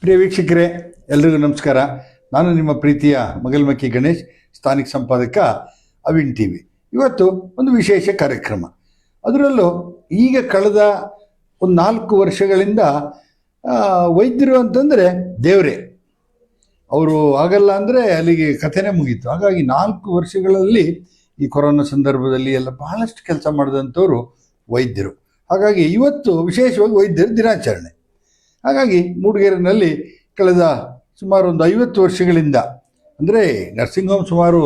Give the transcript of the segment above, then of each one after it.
ಪ್ರಿಯ ವೀಕ್ಷಕರೇ, ಎಲ್ರಿಗೂ ನಮಸ್ಕಾರ. ನಾನು ನಿಮ್ಮ ಪ್ರೀತಿಯ ಮಗಲ್ಮಕ್ಕಿ ಗಣೇಶ್, ಸ್ಥಾನಿಕ ಸಂಪಾದಕ, ಅವಿನ್ ಟಿವಿ. ಇವತ್ತು ಒಂದು ವಿಶೇಷ ಕಾರ್ಯಕ್ರಮ. ಅದರಲ್ಲೂ ಈಗ ಕಳೆದ ಒಂದು 4 ವರ್ಷಗಳಿಂದ ವೈದ್ಯರು ಅಂತಂದರೆ ದೇವರೇ, ಅವರು ಆಗಲ್ಲ ಅಂದರೆ ಅಲ್ಲಿಗೆ ಕಥೆನೇ ಮುಗೀತು. ಹಾಗಾಗಿ 4 ವರ್ಷಗಳಲ್ಲಿ ಈ ಕೊರೋನಾ ಸಂದರ್ಭದಲ್ಲಿ ಎಲ್ಲ ಬಹಳಷ್ಟು ಕೆಲಸ ಮಾಡಿದಂಥವ್ರು ವೈದ್ಯರು. ಹಾಗಾಗಿ ಇವತ್ತು ವಿಶೇಷವಾಗಿ ವೈದ್ಯರ ದಿನಾಚರಣೆ. ಹಾಗಾಗಿ ಮೂಡಿಗೆರೆಯಲ್ಲಿ ಕಳೆದ ಸುಮಾರು ಒಂದು 50 ವರ್ಷಗಳಿಂದ, ಅಂದರೆ ನರ್ಸಿಂಗ್ ಹೋಮ್ ಸುಮಾರು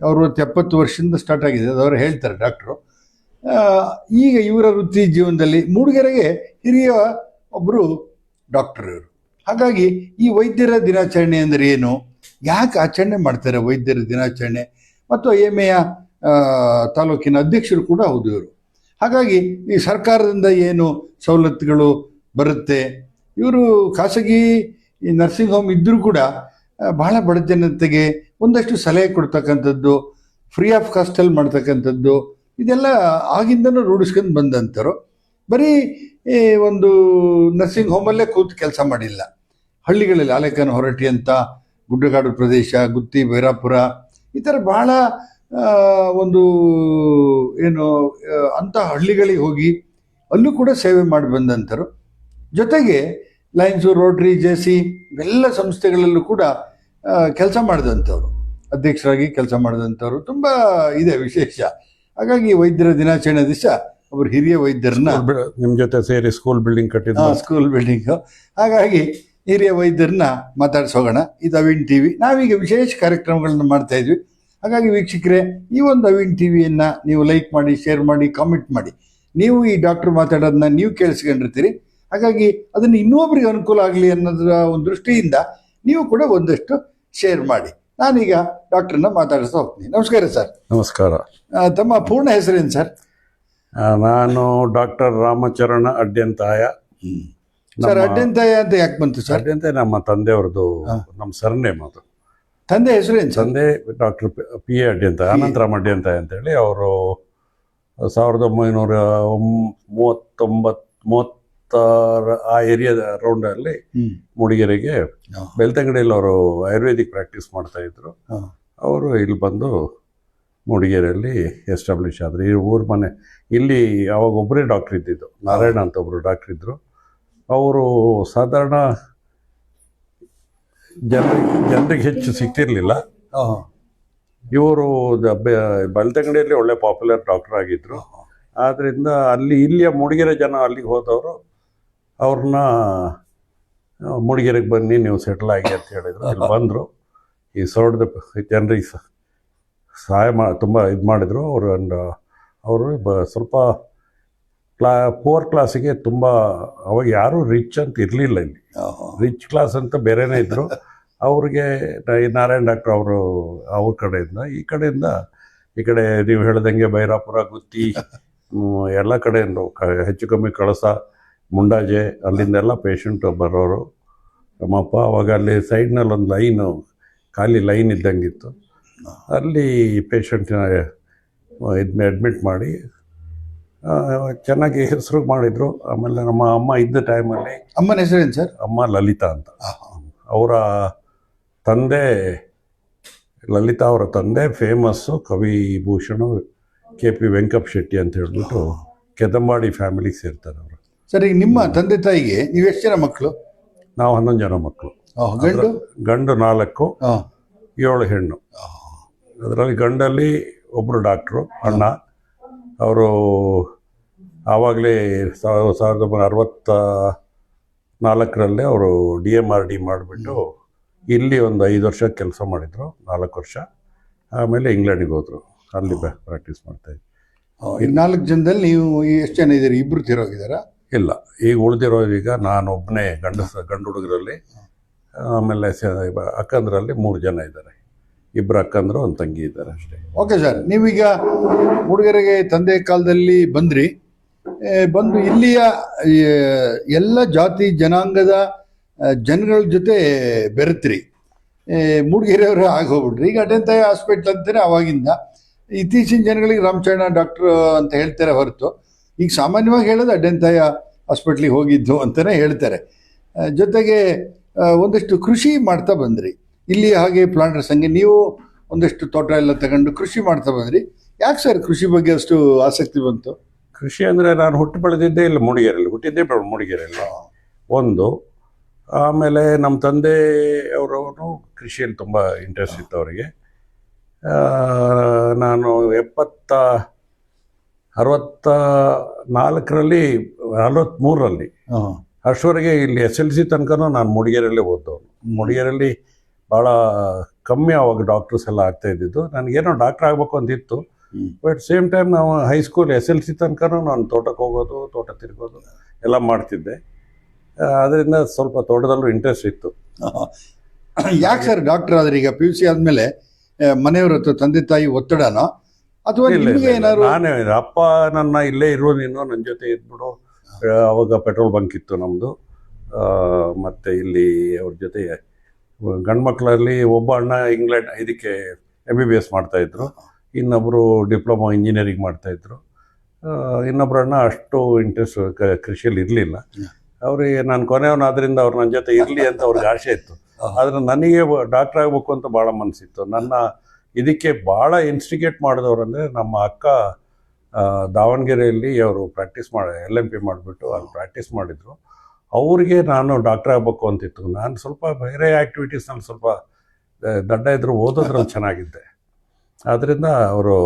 60-70 ವರ್ಷದಿಂದ ಸ್ಟಾರ್ಟ್ ಆಗಿದೆ, ಅದವರು ಹೇಳ್ತಾರೆ ಡಾಕ್ಟ್ರು. ಈಗ ಇವರ ವೃತ್ತಿ ಜೀವನದಲ್ಲಿ ಮೂಡಿಗೆರೆಗೆ ಹಿರಿಯ ಒಬ್ಬರು ಡಾಕ್ಟರ್ ಇವರು. ಹಾಗಾಗಿ ಈ ವೈದ್ಯರ ದಿನಾಚರಣೆ ಅಂದರೆ ಏನು, ಯಾಕೆ ಆಚರಣೆ ಮಾಡ್ತಾರೆ ವೈದ್ಯರ ದಿನಾಚರಣೆ, ಮತ್ತು ಎಮ್ಮೆಯ ತಾಲೂಕಿನ ಅಧ್ಯಕ್ಷರು ಕೂಡ ಹೌದು ಇವರು. ಹಾಗಾಗಿ ಈ ಸರ್ಕಾರದಿಂದ ಏನು ಸವಲತ್ತುಗಳು ಬರುತ್ತೆ, ಇವರು ಖಾಸಗಿ ನರ್ಸಿಂಗ್ ಹೋಮ್ ಇದ್ದರೂ ಕೂಡ ಬಹಳ ಬಡ ಜನತೆಗೆ ಒಂದಷ್ಟು ಸಲಹೆ ಕೊಡ್ತಕ್ಕಂಥದ್ದು, ಫ್ರೀ ಆಫ್ ಕಾಸ್ಟಲ್ಲಿ ಮಾಡ್ತಕ್ಕಂಥದ್ದು, ಇದೆಲ್ಲ ಆಗಿಂದನೂ ರೂಢಿಸ್ಕೊಂಡು ಬಂದಂಥವ್ರು. ಬರೀ ಒಂದು ನರ್ಸಿಂಗ್ ಹೋಮಲ್ಲೇ ಕೂತು ಕೆಲಸ ಮಾಡಿಲ್ಲ. ಹಳ್ಳಿಗಳಲ್ಲಿ ಆಲೇಖನ ಹೊರಟ್ಟಿ ಅಂತ, ಗುಡ್ಡಗಾಡು ಪ್ರದೇಶ, ಗುತ್ತಿ, ಬೈರಾಪುರ, ಈ ಥರ ಬಹಳ ಒಂದು ಏನು ಅಂಥ ಹಳ್ಳಿಗಳಿಗೆ ಹೋಗಿ ಅಲ್ಲೂ ಕೂಡ ಸೇವೆ ಮಾಡಿ ಬಂದಂಥರು. ಜೊತೆಗೆ ಲಯನ್ಸು, ರೋಟ್ರಿ, ಜೆಸಿ ಇವೆಲ್ಲ ಸಂಸ್ಥೆಗಳಲ್ಲೂ ಕೂಡ ಕೆಲಸ ಮಾಡಿದಂಥವ್ರು, ಅಧ್ಯಕ್ಷರಾಗಿ ಕೆಲಸ ಮಾಡಿದಂಥವ್ರು ತುಂಬ ಇದೆ ವಿಶೇಷ. ಹಾಗಾಗಿ ವೈದ್ಯರ ದಿನಾಚರಣೆ ದಿವಸ ಒಬ್ಬರು ಹಿರಿಯ ವೈದ್ಯರನ್ನ ನಿಮ್ಮ ಜೊತೆ ಸೇರಿ ಸ್ಕೂಲ್ ಬಿಲ್ಡಿಂಗ್ ಕಟ್ಟಿದ್ದು. School building. ಹಾಗಾಗಿ ಹಿರಿಯ ವೈದ್ಯರನ್ನ ಮಾತಾಡ್ಸೋಗೋಣ. ಇದು ಅವಿನ್ ಟಿವಿ. ನಾವೀಗ ವಿಶೇಷ ಕಾರ್ಯಕ್ರಮಗಳನ್ನು ಮಾಡ್ತಾ ಇದ್ವಿ. ಹಾಗಾಗಿ ವೀಕ್ಷಕರೇ, ಈ ಒಂದು ಅವಿನ್ ಟಿವಿಯನ್ನು ನೀವು ಲೈಕ್ ಮಾಡಿ, ಶೇರ್ ಮಾಡಿ, ಕಾಮೆಂಟ್ ಮಾಡಿ. ನೀವು ಈ ಡಾಕ್ಟರ್ ಮಾತಾಡೋದನ್ನ ನೀವು ಕೇಳಿಸ್ಕೊಂಡಿರ್ತೀರಿ. ಹಾಗಾಗಿ ಅದನ್ನು ಇನ್ನೊಬ್ಬರಿಗೆ ಅನುಕೂಲ ಆಗಲಿ ಅನ್ನೋದರ ಒಂದು ದೃಷ್ಟಿಯಿಂದ ನೀವು ಕೂಡ ಒಂದಷ್ಟು ಶೇರ್ ಮಾಡಿ. ನಾನೀಗ ಡಾಕ್ಟರ್ನ ಮಾತಾಡಿಸ್ತಾ ಹೋಗ್ತೀನಿ. ನಮಸ್ಕಾರ ಸರ್. ನಮಸ್ಕಾರ. ತಮ್ಮ ಪೂರ್ಣ ಹೆಸರೇನು ಸರ್? ನಾನು ಡಾಕ್ಟರ್ ರಾಮಚರಣ ಅಡ್ಯಂತಾಯ. ಸರ್, ಅಡ್ಯಂತಾಯ ಅಂತ ಯಾಕೆ ಬಂತು ಸರ್? ಅಡ್ಯಂತಾಯ ನಮ್ಮ ತಂದೆಯವ್ರದ್ದು, ನಮ್ಮ ಸರ್ನೇಮ್ ಅದು. ತಂದೆ ಹೆಸರೇನು? ತಂದೆ doctor P A Adyanthaya, Anantharam Adyanthaya ಅಂತೇಳಿ. ಅವರು 1939 ಆ ಏರಿಯಾದ ರೌಂಡಲ್ಲಿ ಮೂಡಿಗೆರೆಗೆ ಬೆಳ್ತಂಗಡಿಯಲ್ಲಿ ಅವರು ಆಯುರ್ವೇದಿಕ್ ಪ್ರಾಕ್ಟೀಸ್ ಮಾಡ್ತಾ ಇದ್ರು. ಅವರು ಇಲ್ಲಿ ಬಂದು ಮೂಡಿಗೆರೆಯಲ್ಲಿ ಎಸ್ಟಾಬ್ಲಿಷ್ ಆದರು. ಈ ಊರ ಮನೆ ಇಲ್ಲಿ ಅವಾಗ ಒಬ್ಬರೇ ಡಾಕ್ಟ್ರ್ ಇದ್ದಿದ್ದು, ನಾರಾಯಣ ಅಂತ ಒಬ್ಬರು ಡಾಕ್ಟ್ರ್ ಇದ್ದರು. ಅವರು ಸಾಧಾರಣ ಜನರಿಗೆ ಹೆಚ್ಚು ಸಿಗ್ತಿರ್ಲಿಲ್ಲ. ಇವರು ಬೆಳ್ತಂಗಡಿಯಲ್ಲಿ ಒಳ್ಳೆ ಪಾಪ್ಯುಲರ್ ಡಾಕ್ಟರ್ ಆಗಿದ್ದರು. ಆದ್ದರಿಂದ ಇಲ್ಲಿಯ ಮೂಡಿಗೆರೆ ಜನ ಅಲ್ಲಿಗೆ ಹೋದವರು ಅವ್ರನ್ನ ಮೂಡಿಗೆರೆಗೆ ಬನ್ನಿ, ನೀವು ಸೆಟ್ಲ್ ಆಗಿ ಅಂತ ಹೇಳಿದರು. ಇಲ್ಲಿ ಬಂದರು. ಈ ಸೌಡ್ದ ಜನರಿಗೆ ಸಹಾಯ ತುಂಬ ಇದು ಮಾಡಿದರು. ಅವರು ಸ್ವಲ್ಪ ಪೂರ್ ಕ್ಲಾಸಿಗೆ ತುಂಬ, ಅವಾಗ ಯಾರೂ ರಿಚ್ ಅಂತ ಇರಲಿಲ್ಲ. ಇಲ್ಲಿ ರಿಚ್ ಕ್ಲಾಸ್ ಅಂತ ಬೇರೆನೇ ಇದ್ದರು. ಅವ್ರಿಗೆ ನಾರಾಯಣ ಡಾಕ್ಟ್ರು ಅವರು ಅವ್ರ ಕಡೆಯಿಂದ, ಈ ಕಡೆ ನೀವು ಹೇಳ್ದಂಗೆ ಬೈರಾಪುರ, ಗುತ್ತಿ ಎಲ್ಲ ಕಡೆಯಿಂದ ಹೆಚ್ಚು ಕಮ್ಮಿ ಕಳಸ, ಮುಂಡಾಜೆ ಅಲ್ಲಿಂದೆಲ್ಲ ಪೇಷಂಟ್ ಬರೋರು. ನಮ್ಮಪ್ಪ ಅವಾಗ ಅಲ್ಲಿ ಸೈಡ್ನಲ್ಲಿ ಒಂದು ಖಾಲಿ ಲೈನ್ ಇದ್ದಂಗಿತ್ತು. ಅಲ್ಲಿ ಪೇಷಂಟ್ನ ಅಡ್ಮಿಟ್ ಮಾಡಿ ಚೆನ್ನಾಗಿ ಹೆಸರು ಮಾಡಿದರು. ಆಮೇಲೆ ನಮ್ಮ ಅಮ್ಮ ಇದ್ದ ಟೈಮಲ್ಲಿ, ಅಮ್ಮನ ಹೆಸರೇನು ಸರ್? ಅಮ್ಮ ಲಲಿತಾ ಅಂತ. ಅವರ ತಂದೆ ಲಲಿತಾ, ಅವರ ತಂದೆ ಫೇಮಸ್ಸು ಕವಿಭೂಷಣ KP ವೆಂಕಪ್ಪ ಶೆಟ್ಟಿ ಅಂತ ಹೇಳ್ಬಿಟ್ಟು ಕೆದಂಬಾಡಿ ಫ್ಯಾಮಿಲಿಗೆ ಸೇರ್ತಾರೆ ಅವರು. ಸರ್, ಈಗ ನಿಮ್ಮ ತಂದೆ ತಾಯಿಗೆ ನೀವು ಎಷ್ಟು ಜನ ಮಕ್ಕಳು? ನಾವು 11 ಜನ ಮಕ್ಕಳು. ಗಂಡು 4, 7 ಹೆಣ್ಣು. ಅದರಲ್ಲಿ ಗಂಡಲ್ಲಿ ಒಬ್ಬರು ಡಾಕ್ಟ್ರು ಅಣ್ಣ. ಅವರು ಆವಾಗಲೇ 1964ರಲ್ಲಿ ಅವರು DMRD ಮಾಡಿಬಿಟ್ಟು ಇಲ್ಲಿ ಒಂದು 5 ವರ್ಷ ಕೆಲಸ ಮಾಡಿದರು, 4 ವರ್ಷ. ಆಮೇಲೆ ಇಂಗ್ಲೆಂಡಿಗೆ ಹೋದರು, ಅಲ್ಲಿ ಪ್ರಾಕ್ಟೀಸ್ ಮಾಡ್ತಾಯಿದ್ವಿ. ಈ 4 ಜನದಲ್ಲಿ ನೀವು ಎಷ್ಟು ಜನ ಇದ್ದೀರಿ? ಇಬ್ಬರು ತೀರೋಗಿದ್ದಾರಾ? ಇಲ್ಲ, ಈಗ ಉಳಿದಿರೋದೀಗ ನಾನು ಒಬ್ಬನೇ ಗಂಡು ಹುಡುಗರಲ್ಲಿ. ಆಮೇಲೆ ಅಕ್ಕಂದ್ರಲ್ಲಿ 3 ಜನ ಇದ್ದಾರೆ. 2 ಅಕ್ಕಂದ್ರು, 1 ತಂಗಿ ಇದ್ದಾರೆ ಅಷ್ಟೇ. ಓಕೆ ಸರ್, ನೀವೀಗ ಮೂಡಿಗೆರೆಗೆ ತಂದೆ ಕಾಲದಲ್ಲಿ ಬಂದು ಇಲ್ಲಿಯ ಎಲ್ಲ ಜಾತಿ ಜನಾಂಗದ ಜನಗಳ ಜೊತೆ ಬೆರೆತ್ರಿ. ಮೂಡಿಗೆರೆಯವರು ಆಗಿ ಹೋಗ್ಬಿಟ್ರಿ. ಈಗ ಅಡ್ಯಂತಾಯ ಹಾಸ್ಪಿಟ್ಲ್ ಅಂತಾನೆ ಅವಾಗಿಂದ. ಇತ್ತೀಚಿನ ಜನಗಳಿಗೆ ರಾಮಚರಣ ಡಾಕ್ಟ್ರು ಅಂತ ಹೇಳ್ತಾರೆ ಹೊರತು, ಈಗ ಸಾಮಾನ್ಯವಾಗಿ ಹೇಳೋದು ಅಡ್ಯಂತಾಯ ಹಾಸ್ಪಿಟ್ಲಿಗೆ ಹೋಗಿದ್ದು ಅಂತಲೇ ಹೇಳ್ತಾರೆ. ಜೊತೆಗೆ ಒಂದಷ್ಟು ಕೃಷಿ ಮಾಡ್ತಾ ಬಂದ್ರಿ. ಇಲ್ಲಿ ಹಾಗೆ ಪ್ಲಾಂಟರ್ಸ್ ಹಂಗೆ ನೀವು ಒಂದಷ್ಟು ತೋಟ ಎಲ್ಲ ತಗೊಂಡು ಕೃಷಿ ಮಾಡ್ತಾ ಬಂದ್ರಿ. ಯಾಕೆ ಸರ್ ಕೃಷಿ ಬಗ್ಗೆ ಅಷ್ಟು ಆಸಕ್ತಿ ಬಂತು? ಕೃಷಿ ಅಂದರೆ ನಾನು ಹುಟ್ಟು ಬೆಳೆದಿದ್ದೇ ಇಲ್ಲ ಮೂಡಿಗೆರೆಯಲ್ಲಿ, ಹುಟ್ಟಿದ್ದೇ ಮೂಡಿಗೆರೆಯಲ್ಲಿ ಒಂದು. ಆಮೇಲೆ ನಮ್ಮ ತಂದೆ ಅವರವರು ಕೃಷಿಯಲ್ಲಿ ತುಂಬ ಇಂಟ್ರೆಸ್ಟ್ ಇತ್ತು ಅವರಿಗೆ. ನಾನು 64ರಲ್ಲಿ 43ರಲ್ಲಿ ಅಷ್ಟವರೆಗೆ ಇಲ್ಲಿ SLC ತನಕನೂ ನಾನು ಮೂಡಿಗೆರೆಯಲ್ಲೇ ಓದ್ದವನು. ಮೂಡಿಗೆರೆಯಲ್ಲಿ ಭಾಳ ಕಮ್ಮಿ ಆವಾಗ ಡಾಕ್ಟರ್ಸ್ ಎಲ್ಲ ಆಗ್ತಾ ಇದ್ದಿದ್ದು. ನನಗೇನೋ ಡಾಕ್ಟರ್ ಆಗಬೇಕು ಅಂತಿತ್ತು. ಬಟ್ ಸೇಮ್ ಟೈಮ್ ನಾವು ಹೈಸ್ಕೂಲ್ SLC ತನಕನೂ ನಾನು ತೋಟಕ್ಕೆ ಹೋಗೋದು, ತೋಟ ತಿರ್ಗೋದು ಎಲ್ಲ ಮಾಡ್ತಿದ್ದೆ. ಅದರಿಂದ ಸ್ವಲ್ಪ ತೋಟದಲ್ಲೂ ಇಂಟ್ರೆಸ್ಟ್ ಇತ್ತು. ಯಾಕೆ ಸರ್ ಡಾಕ್ಟರ್ ಆದ್ರೆ? ಈಗ PUC ಆದಮೇಲೆ ಮನೆಯವ್ರ ಹತ್ರ ತಂದೆ ತಾಯಿ ಒತ್ತಡನೋ ಅಥವಾ ನಿಮಗೆ ಏನಾದ್ರು? ನಾನೇ ಅಪ್ಪ ನನ್ನ ಇಲ್ಲೇ ಇರೋ, ನೀನು ನನ್ನ ಜೊತೆ ಇದ್ಬಿಡು. ಅವಾಗ ಪೆಟ್ರೋಲ್ ಬಂಕ್ ಇತ್ತು ನಮ್ಮದು. ಮತ್ತು ಇಲ್ಲಿ ಅವ್ರ ಜೊತೆ ಗಂಡು ಮಕ್ಕಳಲ್ಲಿ ಒಬ್ಬ ಅಣ್ಣ ಇಂಗ್ಲೆಂಡ್ ಇದಕ್ಕೆ MBBS ಮಾಡ್ತಾಯಿದ್ರು, ಇನ್ನೊಬ್ಬರು ಡಿಪ್ಲೊಮಾ ಇಂಜಿನಿಯರಿಂಗ್ ಮಾಡ್ತಾಯಿದ್ರು. ಇನ್ನೊಬ್ಬರು ಅಣ್ಣ ಅಷ್ಟು ಇಂಟ್ರೆಸ್ಟ್ ಕೃಷಿಯಲ್ಲಿ ಇರಲಿಲ್ಲ. ಅವ್ರಿಗೆ ನಾನು ಕೊನೆಯವನಾದ್ರಿಂದ ಅವ್ರು ನನ್ನ ಜೊತೆ ಇರಲಿ ಅಂತ ಅವ್ರಿಗೆ ಆಸೆ ಇತ್ತು. ಆದರೆ ನನಗೆ ಡಾಕ್ಟರ್ ಆಗಬೇಕು ಅಂತ ಭಾಳ ಮನಸ್ಸಿತ್ತು. ನನ್ನ ಇದಕ್ಕೆ ಭಾಳ ಇನ್ಸ್ಟಿಗೇಟ್ ಮಾಡಿದವರು ಅಂದರೆ ನಮ್ಮ ಅಕ್ಕ ದಾವಣಗೆರೆಯಲ್ಲಿ ಅವರು ಪ್ರಾಕ್ಟೀಸ್ ಮಾಡಿ LMP ಮಾಡಿಬಿಟ್ಟು ಅಲ್ಲಿ ಪ್ರಾಕ್ಟೀಸ್ ಮಾಡಿದರು. ಅವ್ರಿಗೆ ನಾನು ಡಾಕ್ಟರ್ ಆಗಬೇಕು ಅಂತಿತ್ತು. ನಾನು ಸ್ವಲ್ಪ ಬೇರೆ ಆ್ಯಕ್ಟಿವಿಟೀಸ್ನಲ್ಲಿ ಸ್ವಲ್ಪ ದಡ್ಡ ಇದ್ದರು, ಓದೋದ್ರಲ್ಲಿ ಚೆನ್ನಾಗಿದ್ದೆ. ಆದ್ದರಿಂದ ಅವರು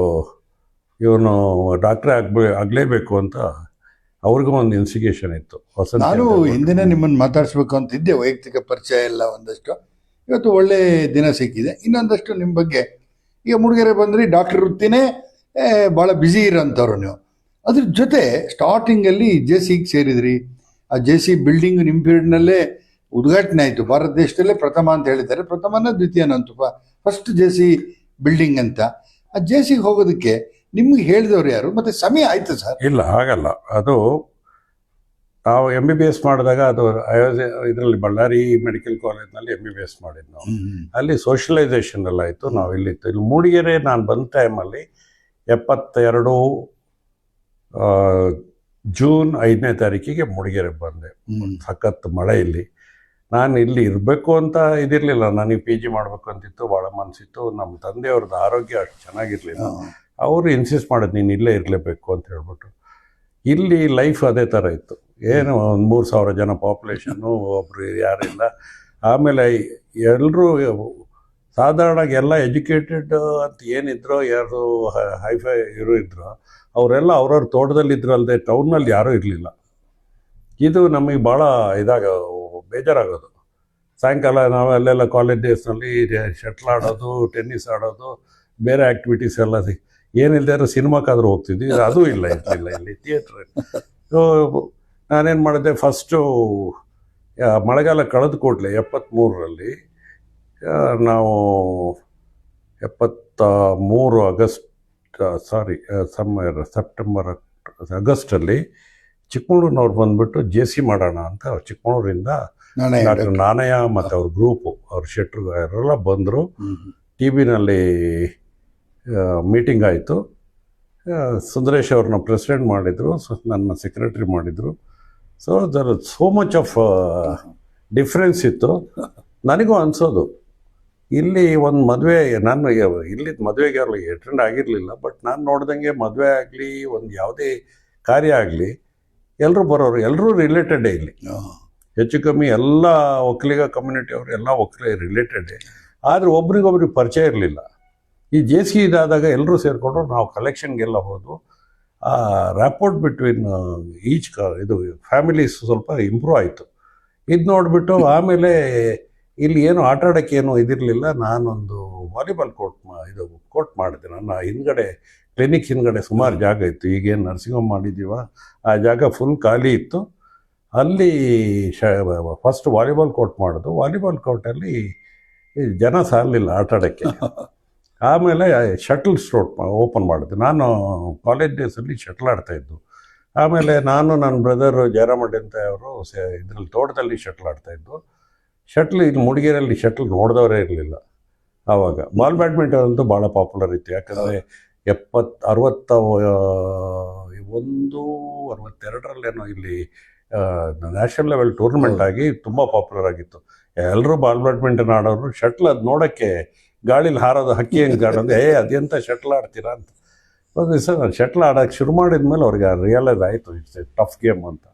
ಇವನು ಡಾಕ್ಟ್ರೇ ಆಗಲೇಬೇಕು ಅಂತ ಅವ್ರಿಗೂ ಒಂದು ಇನ್ಸ್ಟಿಗೇಷನ್ ಇತ್ತು. ನಾನು ಹಿಂದಿನ ನಿಮ್ಮನ್ನು ಮಾತಾಡಿಸ್ಬೇಕು ಅಂತಿದ್ದೆ, ವೈಯಕ್ತಿಕ ಪರಿಚಯ ಎಲ್ಲ ಒಂದಷ್ಟು. ಇವತ್ತು ಒಳ್ಳೆ ದಿನ ಸಿಕ್ಕಿದೆ. ಇನ್ನೊಂದಷ್ಟು ನಿಮ್ಮ ಬಗ್ಗೆ, ಈಗ ಮೂಡಿಗೆರೆ ಬಂದ್ರಿ, ಡಾಕ್ಟರ್ ವೃತ್ತಿನೇ ಭಾಳ ಬ್ಯುಸಿ ಇರೋಂಥವ್ರು ನೀವು. ಅದ್ರ ಜೊತೆ ಸ್ಟಾರ್ಟಿಂಗಲ್ಲಿ JCಗೆ ಸೇರಿದ್ರಿ. ಆ JC ಬಿಲ್ಡಿಂಗ್ ನಿಮ್ಮ ಪೀರಿಯಡ್ನಲ್ಲೇ ಉದ್ಘಾಟನೆ ಆಯಿತು. ಭಾರತ ದೇಶದಲ್ಲೇ ಪ್ರಥಮ ಅಂತ ಹೇಳಿದ್ದಾರೆ, ಪ್ರಥಮನ ದ್ವಿತೀಯನಂತೂ ಫಸ್ಟ್ JC ಬಿಲ್ಡಿಂಗ್ ಅಂತ. ಆ JCಗೆ ಹೋಗೋದಕ್ಕೆ ನಿಮ್ಗೆ ಹೇಳಿದವ್ರು ಯಾರು, ಮತ್ತು ಸಮಯ ಆಯಿತು ಸರ್? ಇಲ್ಲ, ಹಾಗಲ್ಲ. ಅದು ನಾವು MBBS ಮಾಡಿದಾಗ ಅದು ಇದರಲ್ಲಿ ಬಳ್ಳಾರಿ ಮೆಡಿಕಲ್ ಕಾಲೇಜ್ನಲ್ಲಿ MBBS ಮಾಡಿದ್ದು ನಾವು. ಅಲ್ಲಿ ಸೋಷಲೈಸೇಷನ್ ಎಲ್ಲ ಆಯಿತು. ನಾವು ಇಲ್ಲಿತ್ತು. ಇಲ್ಲಿ ಮೂಡಿಗೆರೆ ನಾನು ಬಂದ ಟೈಮಲ್ಲಿ 72 ಜೂನ್ 5ನೇ ತಾರೀಕಿಗೆ ಮೂಡಿಗೆರೆಗೆ ಬಂದೆ. ಸಖತ್ ಮಳೆ ಇಲ್ಲಿ. ನಾನು ಇಲ್ಲಿ ಇರಬೇಕು ಅಂತ ಇದಿರಲಿಲ್ಲ. ನನಗೆ PG ಮಾಡಬೇಕು ಅಂತಿತ್ತು, ಭಾಳ ಮನಸ್ಸಿತ್ತು. ನಮ್ಮ ತಂದೆಯವ್ರದ್ದು ಆರೋಗ್ಯ ಅಷ್ಟು ಚೆನ್ನಾಗಿರಲಿಲ್ಲ. ಅವರು ಇನ್ಸಿಸ್ಟ್ ಮಾಡೋದು ನೀನು ಇಲ್ಲೇ ಇರಲೇಬೇಕು ಅಂತ ಹೇಳ್ಬಿಟ್ಟು. ಇಲ್ಲಿ ಲೈಫ್ ಅದೇ ಥರ ಇತ್ತು. ಏನು ಒಂದು 3000 ಜನ ಪಾಪ್ಯುಲೇಷನ್ನು, ಒಬ್ಬರು ಯಾರಿಲ್ಲ. ಆಮೇಲೆ ಎಲ್ಲರೂ ಸಾಧಾರಣವಾಗಿ ಎಲ್ಲ ಎಜುಕೇಟೆಡ್ ಅಂತ ಏನಿದ್ರು, ಯಾರು ಹೈಫೈ ಇದ್ರು ಅವರೆಲ್ಲ ಅವ್ರವ್ರ ತೋಟದಲ್ಲಿದ್ರು, ಅಲ್ಲದೆ ಟೌನ್ನಲ್ಲಿ ಯಾರೂ ಇರಲಿಲ್ಲ. ಇದು ನಮಗೆ ಭಾಳ ಬೇಜಾರಾಗೋದು. ಸಾಯಂಕಾಲ ನಾವು ಅಲ್ಲೆಲ್ಲ ಕಾಲೇಜ್ ಡೇಸ್ನಲ್ಲಿ ಶಟ್ಲ್ ಆಡೋದು, ಟೆನ್ನಿಸ್ ಆಡೋದು, ಬೇರೆ ಆ್ಯಕ್ಟಿವಿಟೀಸ್ ಎಲ್ಲ ಏನಿಲ್ಲದೆ ಸಿನಿಮಾಕ್ಕಾದರೂ ಹೋಗ್ತಿದ್ವಿ. ಅದೂ ಇರಲಿಲ್ಲ ಇಲ್ಲಿ ಥಿಯೇಟ್ರ್. ಸೊ ನಾನೇನು ಮಾಡಿದೆ, ಫಸ್ಟು ಮಳೆಗಾಲ ಕಳೆದ ಕೂಡಲೇ 73ರಲ್ಲಿ ನಾವು 73 ಸೆಪ್ಟೆಂಬರ್ ಆಗಸ್ಟಲ್ಲಿ ಚಿಕ್ಕಮಗಳೂರಿನವ್ರು ಬಂದುಬಿಟ್ಟು JC ಮಾಡೋಣ ಅಂತ ಚಿಕ್ಕಮಗಳೂರಿಂದ ಡಾಕ್ಟರ್ ನಾಣಯ್ಯ ಮತ್ತು ಅವ್ರ ಗ್ರೂಪು, ಅವ್ರ ಶೆಟ್ರು ಅವರೆಲ್ಲ ಬಂದರು. TVನಲ್ಲಿ ಮೀಟಿಂಗ್ ಆಯಿತು. ಸುಂದರೇಶ್ ಅವ್ರನ್ನ ಪ್ರೆಸಿಡೆಂಟ್ ಮಾಡಿದರು, ನನ್ನ ಸೆಕ್ರೆಟ್ರಿ ಮಾಡಿದರು. So there so much of difference ಇತ್ತು. ನನಗೂ ಅನಿಸೋದು ಇಲ್ಲಿ ಒಂದು ಮದುವೆ, ನಾನು ಇಲ್ಲಿದ್ದ ಮದುವೆಗೆ ಅವ್ರಿಗೆ ಅಟೆಂಡ್ ಆಗಿರಲಿಲ್ಲ. ಬಟ್ ನಾನು ನೋಡ್ದಂಗೆ ಮದುವೆ ಆಗಲಿ, ಒಂದು ಯಾವುದೇ ಕಾರ್ಯ ಆಗಲಿ, ಎಲ್ಲರೂ ಬರೋರು, ಎಲ್ಲರೂ ರಿಲೇಟೆಡೇ ಇಲ್ಲಿ. ಹೆಚ್ಚು ಕಮ್ಮಿ ಎಲ್ಲ ಒಕ್ಕಲಿಗ ಕಮ್ಯುನಿಟಿ ಅವರು ಎಲ್ಲ ರಿಲೇಟೆಡೇ. ಆದರೆ ಒಬ್ರಿಗೊಬ್ರಿಗೆ ಪರಿಚಯ ಇರಲಿಲ್ಲ. ಈ JC ಇದಾದಾಗ ಎಲ್ಲರೂ ಸೇರಿಕೊಂಡು ನಾವು ಕಲೆಕ್ಷನ್ಗೆಲ್ಲ ಹೋದು. ಆ ರ್ಯಾಪೋರ್ಟ್ ಬಿಟ್ವೀನ್ ಈಚ್ ಇದು ಫ್ಯಾಮಿಲೀಸ್ ಸ್ವಲ್ಪ ಇಂಪ್ರೂವ್ ಆಯಿತು. ಇದು ನೋಡಿಬಿಟ್ಟು ಆಮೇಲೆ ಇಲ್ಲಿ ಏನು ಆಟ ಆಡೋಕ್ಕೆ ಏನೂ ಇದಿರಲಿಲ್ಲ. ನಾನೊಂದು ವಾಲಿಬಾಲ್ ಕೋರ್ಟ್ ಮಾಡಿದೆ. ನನ್ನ ಹಿಂದ್ಗಡೆ ಕ್ಲಿನಿಕ್ ಹಿಂದ್ಗಡೆ ಸುಮಾರು ಜಾಗ ಇತ್ತು. ಈಗೇನು ನರ್ಸಿಂಗ್ ಹೋಮ್ ಮಾಡಿದ್ದೀವ, ಆ ಜಾಗ ಫುಲ್ ಖಾಲಿ ಇತ್ತು. ಅಲ್ಲಿ ಫಸ್ಟ್ ವಾಲಿಬಾಲ್ ಕೋರ್ಟ್ ಮಾಡೋದು. ವಾಲಿಬಾಲ್ ಕೋರ್ಟಲ್ಲಿ ಜನ ಸಾಲಲಿಲ್ಲ ಆಟ ಆಡೋಕ್ಕೆ. ಆಮೇಲೆ ಶಟಲ್ ಸ್ಟೋರ್ ಓಪನ್ ಮಾಡಿದೆ. ನಾನು ಕಾಲೇಜ್ ಡೇಸಲ್ಲಿ ಶಟಲ್ ಆಡ್ತಾಯಿದ್ದು. ಆಮೇಲೆ ನಾನು ನನ್ನ ಬ್ರದರು ಜಯರಾಮಡ್ಡಿ ಅಂತ ಅವರು ಇದರಲ್ಲಿ ತೋಟದಲ್ಲಿ ಶಟಲ್ ಆಡ್ತಾಯಿದ್ದು. ಶಟ್ಲ್ ಇಲ್ಲಿ ಮೂಡಿಗೆರೆಯಲ್ಲಿ ಶಟ್ಲ್ ನೋಡಿದವರೇ ಇರಲಿಲ್ಲ ಆವಾಗ. ಬಾಲ್ ಬ್ಯಾಡ್ಮಿಂಟನ್ ಅಂತೂ ಭಾಳ ಪಾಪ್ಯುಲರ್ ಇತ್ತು. ಯಾಕಂದರೆ 62ರಲ್ಲೇನೋ ಇಲ್ಲಿ ನ್ಯಾಷನಲ್ ಲೆವೆಲ್ ಟೂರ್ನಮೆಂಟ್ ಆಗಿ ತುಂಬ ಪಾಪ್ಯುಲರ್ ಆಗಿತ್ತು. ಎಲ್ಲರೂ ಬಾಲ್ ಬ್ಯಾಡ್ಮಿಂಟನ್ ಆಡೋರು, ಶಟ್ಲ್ ಅದು ನೋಡೋಕ್ಕೆ ಗಾಳಿಲಿ ಹಾರೋದು ಹಕ್ಕಿ ಹೆಂಗೆ ಆಡೋದು, ಅದೆಂತ ಶಟ್ಲ್ ಆಡ್ತೀರಾ ಅಂತ. ಒಂದು ದಿವಸ ನಾನು ಶಟ್ಲ್ ಆಡೋಕ್ಕೆ ಶುರು ಮಾಡಿದ್ಮೇಲೆ ಅವ್ರಿಗೆ ರಿಯಲೈಸ್ ಆಯಿತು ಇಟ್ಸ್ ಎ ಟಫ್ ಗೇಮ್ ಅಂತ.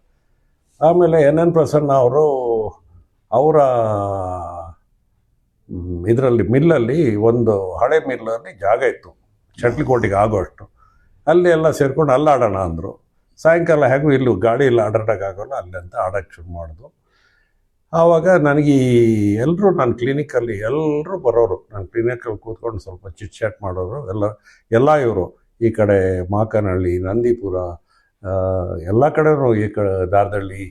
ಆಮೇಲೆ NN ಪ್ರಸನ್ನ ಅವರು ಅವರ ಇದರಲ್ಲಿ ಮಿಲ್ಲಲ್ಲಿ, ಒಂದು ಹಳೆ ಮಿಲ್ಲಲ್ಲಿ ಜಾಗ ಇತ್ತು ಶಟ್ಲ್ ಕೋರ್ಟಿಗೆ ಆಗೋಷ್ಟು, ಅಲ್ಲಿ ಎಲ್ಲ ಸೇರ್ಕೊಂಡು ಅಲ್ಲಿ ಆಡೋಣ ಅಂದರು. ಸಾಯಂಕಾಲ ಹೇಗೂ ಇಲ್ಲಿ ಗಾಡಿ ಇಲ್ಲ ಆಡೋಕ್ಕಾಗೋಲ್ಲ, ಅಲ್ಲಿ ಅಂತ ಆಡೋಕ್ಕೆ ಶುರು ಮಾಡಿದ್ರು. ಆವಾಗ ನನಗೆ ಎಲ್ಲರೂ ನನ್ನ ಕ್ಲಿನಿಕಲ್ಲಿ ಎಲ್ಲರೂ ಬರೋರು, ನನ್ನ ಕ್ಲಿನಿಕಲ್ಲಿ ಕೂತ್ಕೊಂಡು ಸ್ವಲ್ಪ ಚಿಟ್ ಚಾಟ್ ಮಾಡೋರು ಎಲ್ಲ ಇವರು ಈ ಕಡೆ ಮಾಕನಹಳ್ಳಿ, ನಂದಿಪುರ, ಎಲ್ಲ ಕಡೆಯೂ ಈ ಕಡೆ ದಾರದಳ್ಳಿ,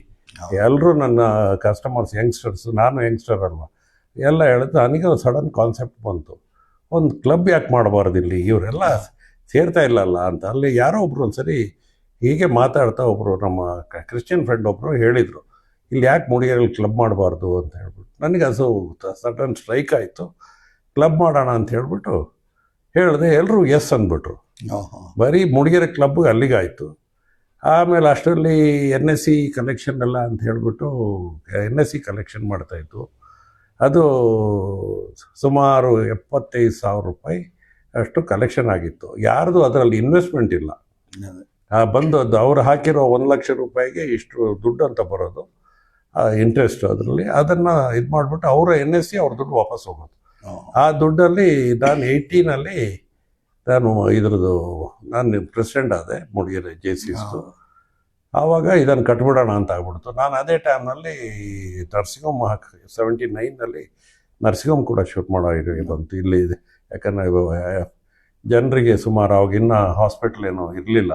ಎಲ್ಲರೂ ನನ್ನ ಕಸ್ಟಮರ್ಸ್, ಯಂಗ್ಸ್ಟರ್ಸು, ನಾನು ಯಂಗ್ಸ್ಟರ್ ಅಲ್ವ, ಎಲ್ಲ ಹೇಳಿದ್ರು. ನನಗೆ ಒಂದು ಸಡನ್ ಕಾನ್ಸೆಪ್ಟ್ ಬಂತು, ಒಂದು ಕ್ಲಬ್ ಯಾಕೆ ಮಾಡಬಾರ್ದು ಇಲ್ಲಿ, ಇವರೆಲ್ಲ ಸೇರ್ತಾ ಇಲ್ಲಲ್ಲ ಅಂತ. ಅಲ್ಲಿ ಯಾರೋ ಒಬ್ಬರು ಒಂದು ಸರಿ ಹೀಗೆ ಮಾತಾಡ್ತಾ ಒಬ್ಬರು ನಮ್ಮ ಕ್ರಿಶ್ಚಿಯನ್ ಫ್ರೆಂಡ್ ಒಬ್ಬರು ಹೇಳಿದರು, ಇಲ್ಲಿ ಯಾಕೆ ಮೂಡಿಗೆರೆಯಲ್ಲಿ ಕ್ಲಬ್ ಮಾಡಬಾರ್ದು ಅಂತ ಹೇಳ್ಬಿಟ್ಟು. ನನಗೆ ಅದು ಸಡನ್ ಸ್ಟ್ರೈಕ್ ಆಯಿತು, ಕ್ಲಬ್ ಮಾಡೋಣ ಅಂತ ಹೇಳ್ಬಿಟ್ಟು ಹೇಳಿದೆ. ಎಲ್ಲರೂ ಎಸ್ ಅಂದ್ಬಿಟ್ರು. ಬರೀ ಮೂಡಿಗೆರೆ ಕ್ಲಬ್ಗೆ ಅಲ್ಲಿಗಾಯಿತು. ಆಮೇಲೆ ಅಷ್ಟರಲ್ಲಿ NSC ಕಲೆಕ್ಷನ್ ಎಲ್ಲ ಅಂತ ಹೇಳ್ಬಿಟ್ಟು NSC ಕಲೆಕ್ಷನ್ ಮಾಡ್ತಾಯಿತ್ತು. ಅದು ಸುಮಾರು 75,000 ರೂಪಾಯಿ ಅಷ್ಟು ಕಲೆಕ್ಷನ್ ಆಗಿತ್ತು. ಯಾರ್ದು ಅದರಲ್ಲಿ ಇನ್ವೆಸ್ಟ್ಮೆಂಟ್ ಇಲ್ಲ. ಬಂದು ಅದು ಅವ್ರು ಹಾಕಿರೋ 1 ಲಕ್ಷ ರೂಪಾಯಿಗೆ ಇಷ್ಟು ದುಡ್ಡು ಅಂತ ಬರೋದು, ಇಂಟ್ರೆಸ್ಟ್ ಅದರಲ್ಲಿ. ಅದನ್ನು ಇದು ಮಾಡಿಬಿಟ್ಟು ಅವರ NSC ಅವ್ರ ದುಡ್ಡು ವಾಪಸ್ ಹೋಗೋದು. ಆ ದುಡ್ಡಲ್ಲಿ ನಾನು 18ನಲ್ಲಿ ನಾನು ನಾನು ಪ್ರೆಸಿಡೆಂಟ್ ಆದೆ ಮೂಡಿಗೆರೆ JCSದು. ಆವಾಗ ಇದನ್ನು ಕಟ್ಬಿಡೋಣ ಅಂತ ಆಗ್ಬಿಡ್ತು. ನಾನು ಅದೇ ಟೈಮ್ನಲ್ಲಿ ನರ್ಸಿಂಗ್ ಹೋಮ್ 79ನಲ್ಲಿ ನರ್ಸಿಂಗ್ ಹೋಮ್ ಕೂಡ ಶೂಟ್ ಮಾಡೋ ಬಂತು ಇಲ್ಲಿ. ಯಾಕಂದರೆ ಜನರಿಗೆ ಸುಮಾರು ಅವಾಗಿನ್ನ ಹಾಸ್ಪಿಟ್ಲ್ ಏನೋ ಇರಲಿಲ್ಲ.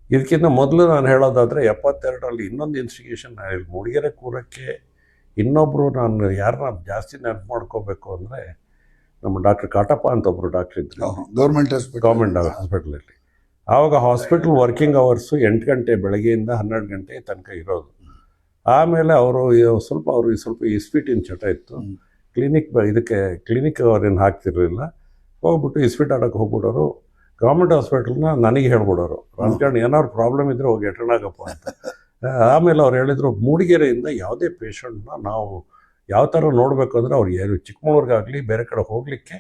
ಇದಕ್ಕಿಂತ ಮೊದಲು ನಾನು ಹೇಳೋದಾದರೆ 72ರಲ್ಲಿ ಇನ್ನೊಂದು ಇನ್ಸ್ಟಿಟ್ಯೂಷನ್ ಮೂಡಿಗೆರೆ ಕೂರಕ್ಕೆ ಇನ್ನೊಬ್ಬರು, ನಾನು ಯಾರನ್ನ ಜಾಸ್ತಿ ನೆನಪು ಮಾಡ್ಕೋಬೇಕು ಅಂದರೆ ನಮ್ಮ ಡಾಕ್ಟರ್ ಕಾಟಪ್ಪ ಅಂತ ಒಬ್ಬರು ಡಾಕ್ಟ್ರ್ ಇದ್ದರು ಗೌರ್ಮೆಂಟ್ ಹಾಸ್ಪಿಟ್ಲಲ್ಲಿ. ಆವಾಗ ಹಾಸ್ಪಿಟ್ಲ್ ವರ್ಕಿಂಗ್ ಅವರ್ಸು 8 ಗಂಟೆ ಬೆಳಗ್ಗೆಯಿಂದ 12 ಗಂಟೆ ತನಕ ಇರೋದು. ಆಮೇಲೆ ಅವ್ರಿಗೆ ಸ್ವಲ್ಪ ಇಸ್ಪೀಟಿನ ಚಟ ಇತ್ತು. ಕ್ಲಿನಿಕ್ ಅವ್ರೇನು ಹಾಕ್ತಿರಲಿಲ್ಲ. ಹೋಗ್ಬಿಟ್ಟು ಇಸ್ಪೀಟ್ ಆಡೋಕ್ಕೆ ಹೋಗ್ಬಿಡೋರು. ಗೌರ್ಮೆಂಟ್ ಹಾಸ್ಪಿಟಲ್ನ ನನಗೆ ಹೇಳ್ಬಿಡೋರು, ರಾಮಚಂದ್ರ ಏನಾದ್ರು ಪ್ರಾಬ್ಲಮ್ ಇದ್ದರೆ ಹೋಗಿ ಅಟೆಂಡ್ ಆಗಪ್ಪ ಅಂತ. ಆಮೇಲೆ ಅವ್ರು ಹೇಳಿದರು, ಮೂಡಿಗೆರೆಯಿಂದ ಯಾವುದೇ ಪೇಷಂಟ್ನ ನಾವು ಯಾವ ಥರ ನೋಡಬೇಕು ಅಂದರೆ ಅವ್ರು ಏನು ಚಿಕ್ಕಮಗಳೂರಿಗಾಗಲಿ ಬೇರೆ ಕಡೆ ಹೋಗಲಿಕ್ಕೆ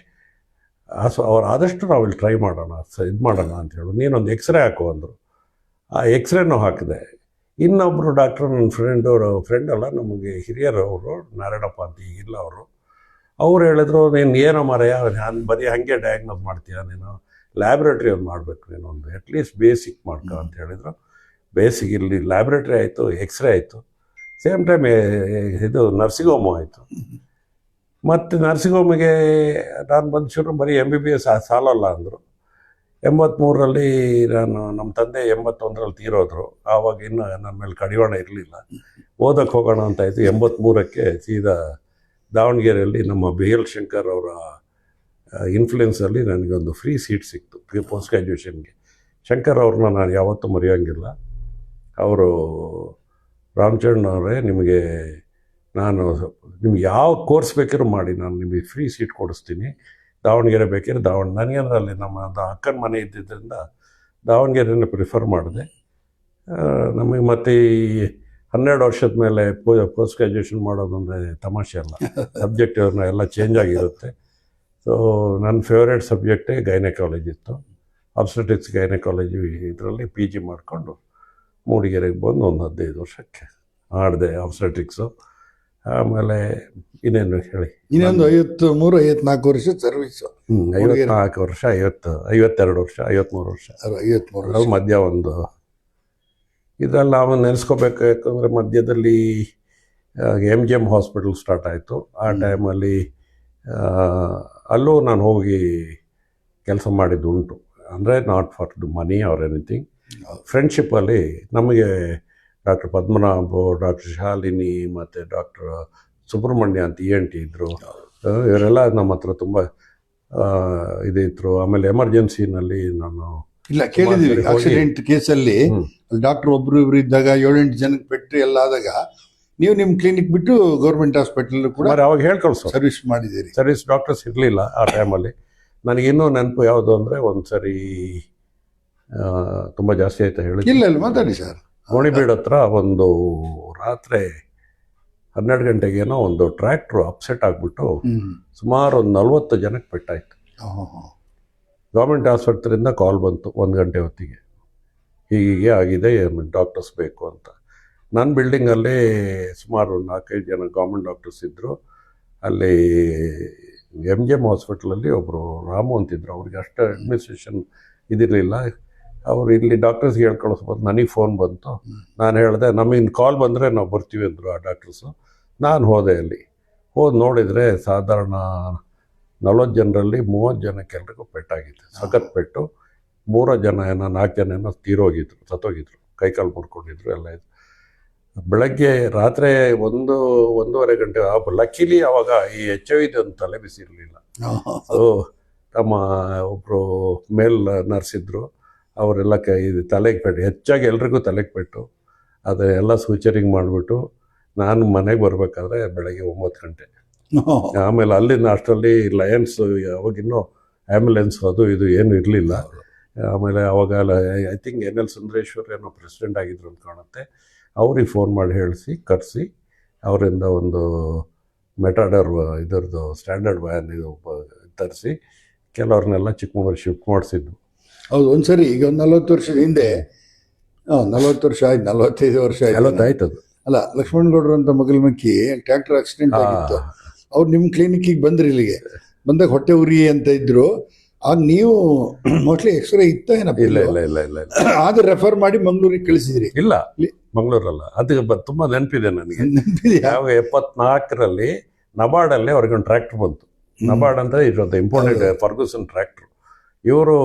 ಅವ್ರು ಆದಷ್ಟು ನಾವು ಇಲ್ಲಿ ಟ್ರೈ ಮಾಡೋಣ, ಇದು ಮಾಡೋಣ ಅಂತ ಹೇಳಿ, ನೀನೊಂದು ಎಕ್ಸ್ರೇ ಹಾಕು ಅಂದರು. ಆ ಎಕ್ಸ್ರೇನೂ ಹಾಕಿದೆ. ಇನ್ನೊಬ್ಬರು ಡಾಕ್ಟ್ರು ನನ್ನ ಫ್ರೆಂಡ್ ಅಲ್ಲ, ನಮಗೆ ಹಿರಿಯರು ಅವರು, ನಾರಾಯಣಪ್ಪ ಅಂತ ಈಗಿಲ್ಲ ಅವರು. ಅವ್ರು ಹೇಳಿದ್ರು, ನೀನು ಏನೋ ಮಾರಾಯ ಬರೀ ಹಾಗೆ ಡಯಾಗ್ನೋಸ್ ಮಾಡ್ತೀಯ, ನೀನು ಲ್ಯಾಬ್ರೇಟ್ರಿ ಒಂದು ಮಾಡಬೇಕು, ನೀನು ಒಂದು ಅಟ್ಲೀಸ್ಟ್ ಬೇಸಿಕ್ ಮಾಡ್ಕೊ ಅಂತ ಹೇಳಿದರು. ಬೇಸಿಕ್ ಇಲ್ಲಿ ಲ್ಯಾಬ್ರೇಟ್ರಿ ಆಯಿತು, ಎಕ್ಸ್ರೇ ಆಯಿತು, ಸೇಮ್ ಟೈಮ್ ಇದು ನರ್ಸಿಂಗ್ ಹೋಮು ಆಯಿತು. ಮತ್ತು ನರ್ಸಿಂಗ್ ಹೋಮಿಗೆ ನಾನು ಬಂದು ಶುರು ಬರೀ MBBS ಸಾಲಲ್ಲ ಅಂದರು. 83ರಲ್ಲಿ ನಮ್ಮ ತಂದೆ 81ರಲ್ಲಿ ತೀರೋದ್ರು. ಆವಾಗ ಇನ್ನು ನನ್ನ ಮೇಲೆ ಕಡಿವಾಣ ಇರಲಿಲ್ಲ. ಓದಕ್ಕೆ ಹೋಗೋಣ ಅಂತಾಯಿತು. 83ಕ್ಕೆ ಸೀದಾ ದಾವಣಗೆರೆಯಲ್ಲಿ ನಮ್ಮ BL ಶಂಕರ್ ಅವರ ಇನ್ಫ್ಲುಯೆನ್ಸಲ್ಲಿ ನನಗೊಂದು ಫ್ರೀ ಸೀಟ್ ಸಿಕ್ತು ಪೋಸ್ಟ್ ಗ್ರ್ಯಾಜುಯೇಷನ್ಗೆ. ಶಂಕರ್ ಅವ್ರನ್ನ ನಾನು ಯಾವತ್ತೂ ಮರೆಯೋಂಗಿಲ್ಲ. ಅವರು, ರಾಮಚಂದ್ರ ಅವರೇ, ನಿಮಗೆ ಯಾವ ಕೋರ್ಸ್ ಬೇಕಾದ್ರೂ ಮಾಡಿ, ನಾನು ನಿಮಗೆ ಫ್ರೀ ಸೀಟ್ ಕೊಡಿಸ್ತೀನಿ, ದಾವಣಗೆರೆ ಬೇಕಾದ್ರೆ ನನಗೇಂದ್ರೆ ಅಲ್ಲಿ ನಮ್ಮ ಅಕ್ಕನ ಮನೆ ಇದ್ದಿದ್ದರಿಂದ ದಾವಣಗೆರೆನ ಪ್ರಿಫರ್ ಮಾಡಿದೆ. ನಮಗೆ ಮತ್ತು ಈ 12 ವರ್ಷದ ಮೇಲೆ ಪೋಸ್ಟ್ ಗ್ರ್ಯಾಜುಯೇಷನ್ ಮಾಡೋದಂದರೆ ತಮಾಷೆ ಅಲ್ಲ. ಸಬ್ಜೆಕ್ಟ್ ಎಲ್ಲ ಚೇಂಜ್ ಆಗಿರುತ್ತೆ. ಸೊ ನನ್ನ ಫೇವ್ರೇಟ್ ಸಬ್ಜೆಕ್ಟೇ ಗೈನಕಾಲಜಿ ಇತ್ತು. ಆಬ್ಸ್ಟೆಟಿಕ್ಸ್ ಗೈನಕಾಲಜಿ ಇದರಲ್ಲಿ PG ಮಾಡಿಕೊಂಡು ಮೂಡಿಗೆರೆಗೆ ಬಂದು ಒಂದು 15 ವರ್ಷಕ್ಕೆ ಮಾಡಿದೆ ಆಬ್ಸ್ಟೆಟಿಕ್ಸು. ಆಮೇಲೆ ಇನ್ನೇನು ಹೇಳಿ, ಇನ್ನೊಂದು 53-54 ವರ್ಷ ಸರ್ವಿಸು. 54 ವರ್ಷ, 52 ವರ್ಷ, 53 ವರ್ಷ, 53 ಮಧ್ಯ ಒಂದು ಇದರಲ್ಲಿ ನಾವು ನೆನೆಸ್ಕೋಬೇಕು. ಯಾಕಂದರೆ ಮಧ್ಯದಲ್ಲಿ MGM ಹಾಸ್ಪಿಟಲ್ ಸ್ಟಾರ್ಟ್ ಆಯಿತು. ಆ ಟೈಮಲ್ಲಿ ಅಲ್ಲೂ ನಾನು ಹೋಗಿ ಕೆಲಸ ಮಾಡಿದ್ದು ಉಂಟು. ಅಂದರೆ not for the money or anything. ಫ್ರೆಂಡ್ಶಿಪ್ಪಲ್ಲಿ ನಮಗೆ ಡಾಕ್ಟರ್ ಪದ್ಮನಾಭ, ಡಾಕ್ಟರ್ ಶಾಲಿನಿ ಮತ್ತು ಡಾಕ್ಟರ್ ಸುಬ್ರಹ್ಮಣ್ಯ ಅಂತ ENT ಇದ್ದರು. ಇವರೆಲ್ಲ ನಮ್ಮ ಹತ್ರ ತುಂಬ ಇದಿದ್ರು. ಆಮೇಲೆ ಎಮರ್ಜೆನ್ಸಿನಲ್ಲಿ ನಾನು ಇಲ್ಲ ಕೇಳಿದ್ದೀವಿ, ಆಕ್ಸಿಡೆಂಟ್ ಕೇಸಲ್ಲಿ ಡಾಕ್ಟರ್ ಒಬ್ರು ಇಬ್ರು ಇದ್ದಾಗ 7-8 ಜನಕ್ಕೆ ಪೆಟ್ಟು ಎಲ್ಲ ಆದಾಗ ನೀವು ನಿಮ್ಮ ಕ್ಲಿನಿಕ್ ಬಿಟ್ಟು ಗೌರ್ಮೆಂಟ್ ಹಾಸ್ಪಿಟಲ್ ಕೂಡ ಅವಾಗ ಹೇಳ್ಕೊಳ್ಸೋ ಸರ್ವಿಸ್ ಮಾಡಿದ್ದೀರಿ. ಸರ್ವಿಸ್ ಡಾಕ್ಟರ್ಸ್ ಇರಲಿಲ್ಲ ಆ ಟೈಮಲ್ಲಿ. ನನಗಿನ್ನೂ ನೆನಪು ಯಾವುದು ಅಂದರೆ, ಒಂದು ಸರಿ ತುಂಬ ಜಾಸ್ತಿ ಆಯ್ತಾ ಹೇಳಿ, ಇಲ್ಲ ಮಾತಾಡಿ ಸರ್. ಗೋಣಿಬೀಡು ಹತ್ರ ಒಂದು ರಾತ್ರಿ 12 ಗಂಟೆಗೇನೋ ಒಂದು ಟ್ರ್ಯಾಕ್ಟ್ರು ಅಪ್ಸೆಟ್ ಆಗಿಬಿಟ್ಟು ಹ್ಮ್. ಸುಮಾರು ಒಂದು 40 ಜನಕ್ಕೆ ಪೆಟ್ಟಾಯಿತು. ಗೌರ್ಮೆಂಟ್ ಆಸ್ಪತ್ರೆಯಿಂದ ಕಾಲ್ ಬಂತು 1 ಗಂಟೆ ಹೊತ್ತಿಗೆ, ಹೀಗೆ ಆಗಿದೆ, ಡಾಕ್ಟರ್ಸ್ ಬೇಕು ಅಂತ. ನನ್ನ ಬಿಲ್ಡಿಂಗಲ್ಲಿ ಸುಮಾರು 4-5 ಜನ ಗೌರ್ಮೆಂಟ್ ಡಾಕ್ಟರ್ಸ್ ಇದ್ದರು. ಅಲ್ಲಿ MGM ಹಾಸ್ಪಿಟ್ಲಲ್ಲಿ ಒಬ್ಬರು ರಾಮು ಅಂತಿದ್ರು, ಅವ್ರಿಗೆ ಅಷ್ಟು ಅಡ್ಮಿನಿಸ್ಟ್ರೇಷನ್ ಇದಿರಲಿಲ್ಲ. ಅವರು ಇಲ್ಲಿ ಡಾಕ್ಟರ್ಸ್ಗೆ ಹೇಳ್ಕೊಳಿಸ್ಬೋದು. ನನಗೆ ಫೋನ್ ಬಂತು, ನಾನು ಹೇಳಿದೆ ನಮಗೆ ಕಾಲ್ ಬಂದರೆ ನಾವು ಬರ್ತೀವಿ ಅಂದರು ಆ ಡಾಕ್ಟರ್ಸು. ನಾನು ಹೋದೆ, ಅಲ್ಲಿ ಹೋಗಿ ನೋಡಿದರೆ ಸಾಧಾರಣ 40 ಜನರಲ್ಲಿ 30 ಜನಕ್ಕೆ ಎಲ್ರಿಗೂ ಪೆಟ್ಟಾಗಿತ್ತು, ಸಖತ್ ಪೆಟ್ಟು. 3 ಜನ ಏನೋ 4 ಜನ ಏನೋ ತೀರೋಗಿದ್ರು, ಸತ್ತೋಗಿದ್ರು, ಕೈಕಾಲು ಮುರ್ಕೊಂಡಿದ್ರು ಎಲ್ಲ ಇದು. ಬೆಳಗ್ಗೆ ರಾತ್ರಿ 1-1:30 ಗಂಟೆ. ಲಕ್ಕಿಲಿ ಅವಾಗ ಈ HIV ಒಂದು ತಲೆ ಬಿಸಿ ಇರಲಿಲ್ಲ. ನಮ್ಮ ಒಬ್ಬರು ಮೇಲ್ ನರ್ಸ್ ಇದ್ದರು, ಅವರೆಲ್ಲ ಇದು ತಲೆಗೆ ಪೆಟ್ಟು, ಹೆಚ್ಚಾಗಿ ಎಲ್ರಿಗೂ ತಲೆಗೆ ಪೆಟ್ಟು. ಅದೆಲ್ಲ ಸೂಚರಿಂಗ್ ಮಾಡಿಬಿಟ್ಟು ನಾನು ಮನೆಗೆ ಬರಬೇಕಾದ್ರೆ ಬೆಳಗ್ಗೆ 9 ಗಂಟೆ. ಆಮೇಲೆ ಅಲ್ಲಿಂದ ಅಷ್ಟರಲ್ಲಿ ಲಯನ್ಸ್, ಅವಾಗಿನ್ನೂ ಆ್ಯಂಬುಲೆನ್ಸ್ ಅದು ಇದು ಏನೂ ಇರಲಿಲ್ಲ. ಆಮೇಲೆ ಅವಾಗ ಐ ಥಿಂಕ್ NL ಸುಂದರೇಶ್ವರ್ ಏನೋ ಪ್ರೆಸಿಡೆಂಟ್ ಆಗಿದ್ರು ಅಂತ ಕಾಣುತ್ತೆ. ಅವ್ರಿಗೆ ಫೋನ್ ಮಾಡಿ ಕರೆಸಿ ಅವರಿಂದ ಒಂದು ಮೆಟಾಡರ್ ಇದರದ್ದು ಸ್ಟ್ಯಾಂಡರ್ಡ್ ವ್ಯಾನ್ ಇದು ತರಿಸಿ ಕೆಲವ್ರನ್ನೆಲ್ಲ ಚಿಕ್ಕಮಗಳೂರು ಶಿಫ್ಟ್ ಮಾಡಿಸಿದ್ದು. ಹೌದು, ಒಂದ್ಸರಿ ಈಗ ಒಂದು 40 ವರ್ಷದ ಹಿಂದೆ, 40 ವರ್ಷ ಆಯ್ತು, 45 ವರ್ಷ ಆಯ್ತು ಅದು. ಅಲ್ಲ, ಲಕ್ಷ್ಮಣಗೌಡರು ಅಂತ ಮಗಲ್ಮಕ್ಕಿ ಟ್ರ್ಯಾಕ್ಟರ್ ಆಕ್ಸಿಡೆಂಟ್ ಆಗಿತ್ತು. ಅವ್ರು ನಿಮ್ಮ ಕ್ಲಿನಿಕ್ಕಿಗೆ ಬಂದ್ರಿ, ಇಲ್ಲಿಗೆ ಬಂದಾಗ ಹೊಟ್ಟೆ ಉರಿ ಅಂತ ಇದ್ರು. ಆಗ ನೀವು ಮೋಸ್ಟ್ಲಿ ಎಕ್ಸ್ರೇ ಇತ್ತ ಏನಪ್ಪ? ಇಲ್ಲ ಆಗ ರೆಫರ್ ಮಾಡಿ ಮಂಗಳೂರಿಗೆ ಕಳಿಸಿದ್ರಿ? ಇಲ್ಲ, ಮಂಗಳೂರಲ್ಲ. ಅದು ತುಂಬ ನೆನಪಿದೆ ನನಗೆ. ಯಾವಾಗ 74ರಲ್ಲಿ ನಬಾರ್ಡಲ್ಲಿ ಅವ್ರಿಗೊಂದು ಟ್ರ್ಯಾಕ್ಟರ್ ಬಂತು. ನಬಾರ್ಡ್ ಅಂತ ಇದೊಂದು ಇಂಪೋರ್ಟೆಡ್ ಫರ್ಗೂಸನ್ ಟ್ರ್ಯಾಕ್ಟ್ರು. ಇವರು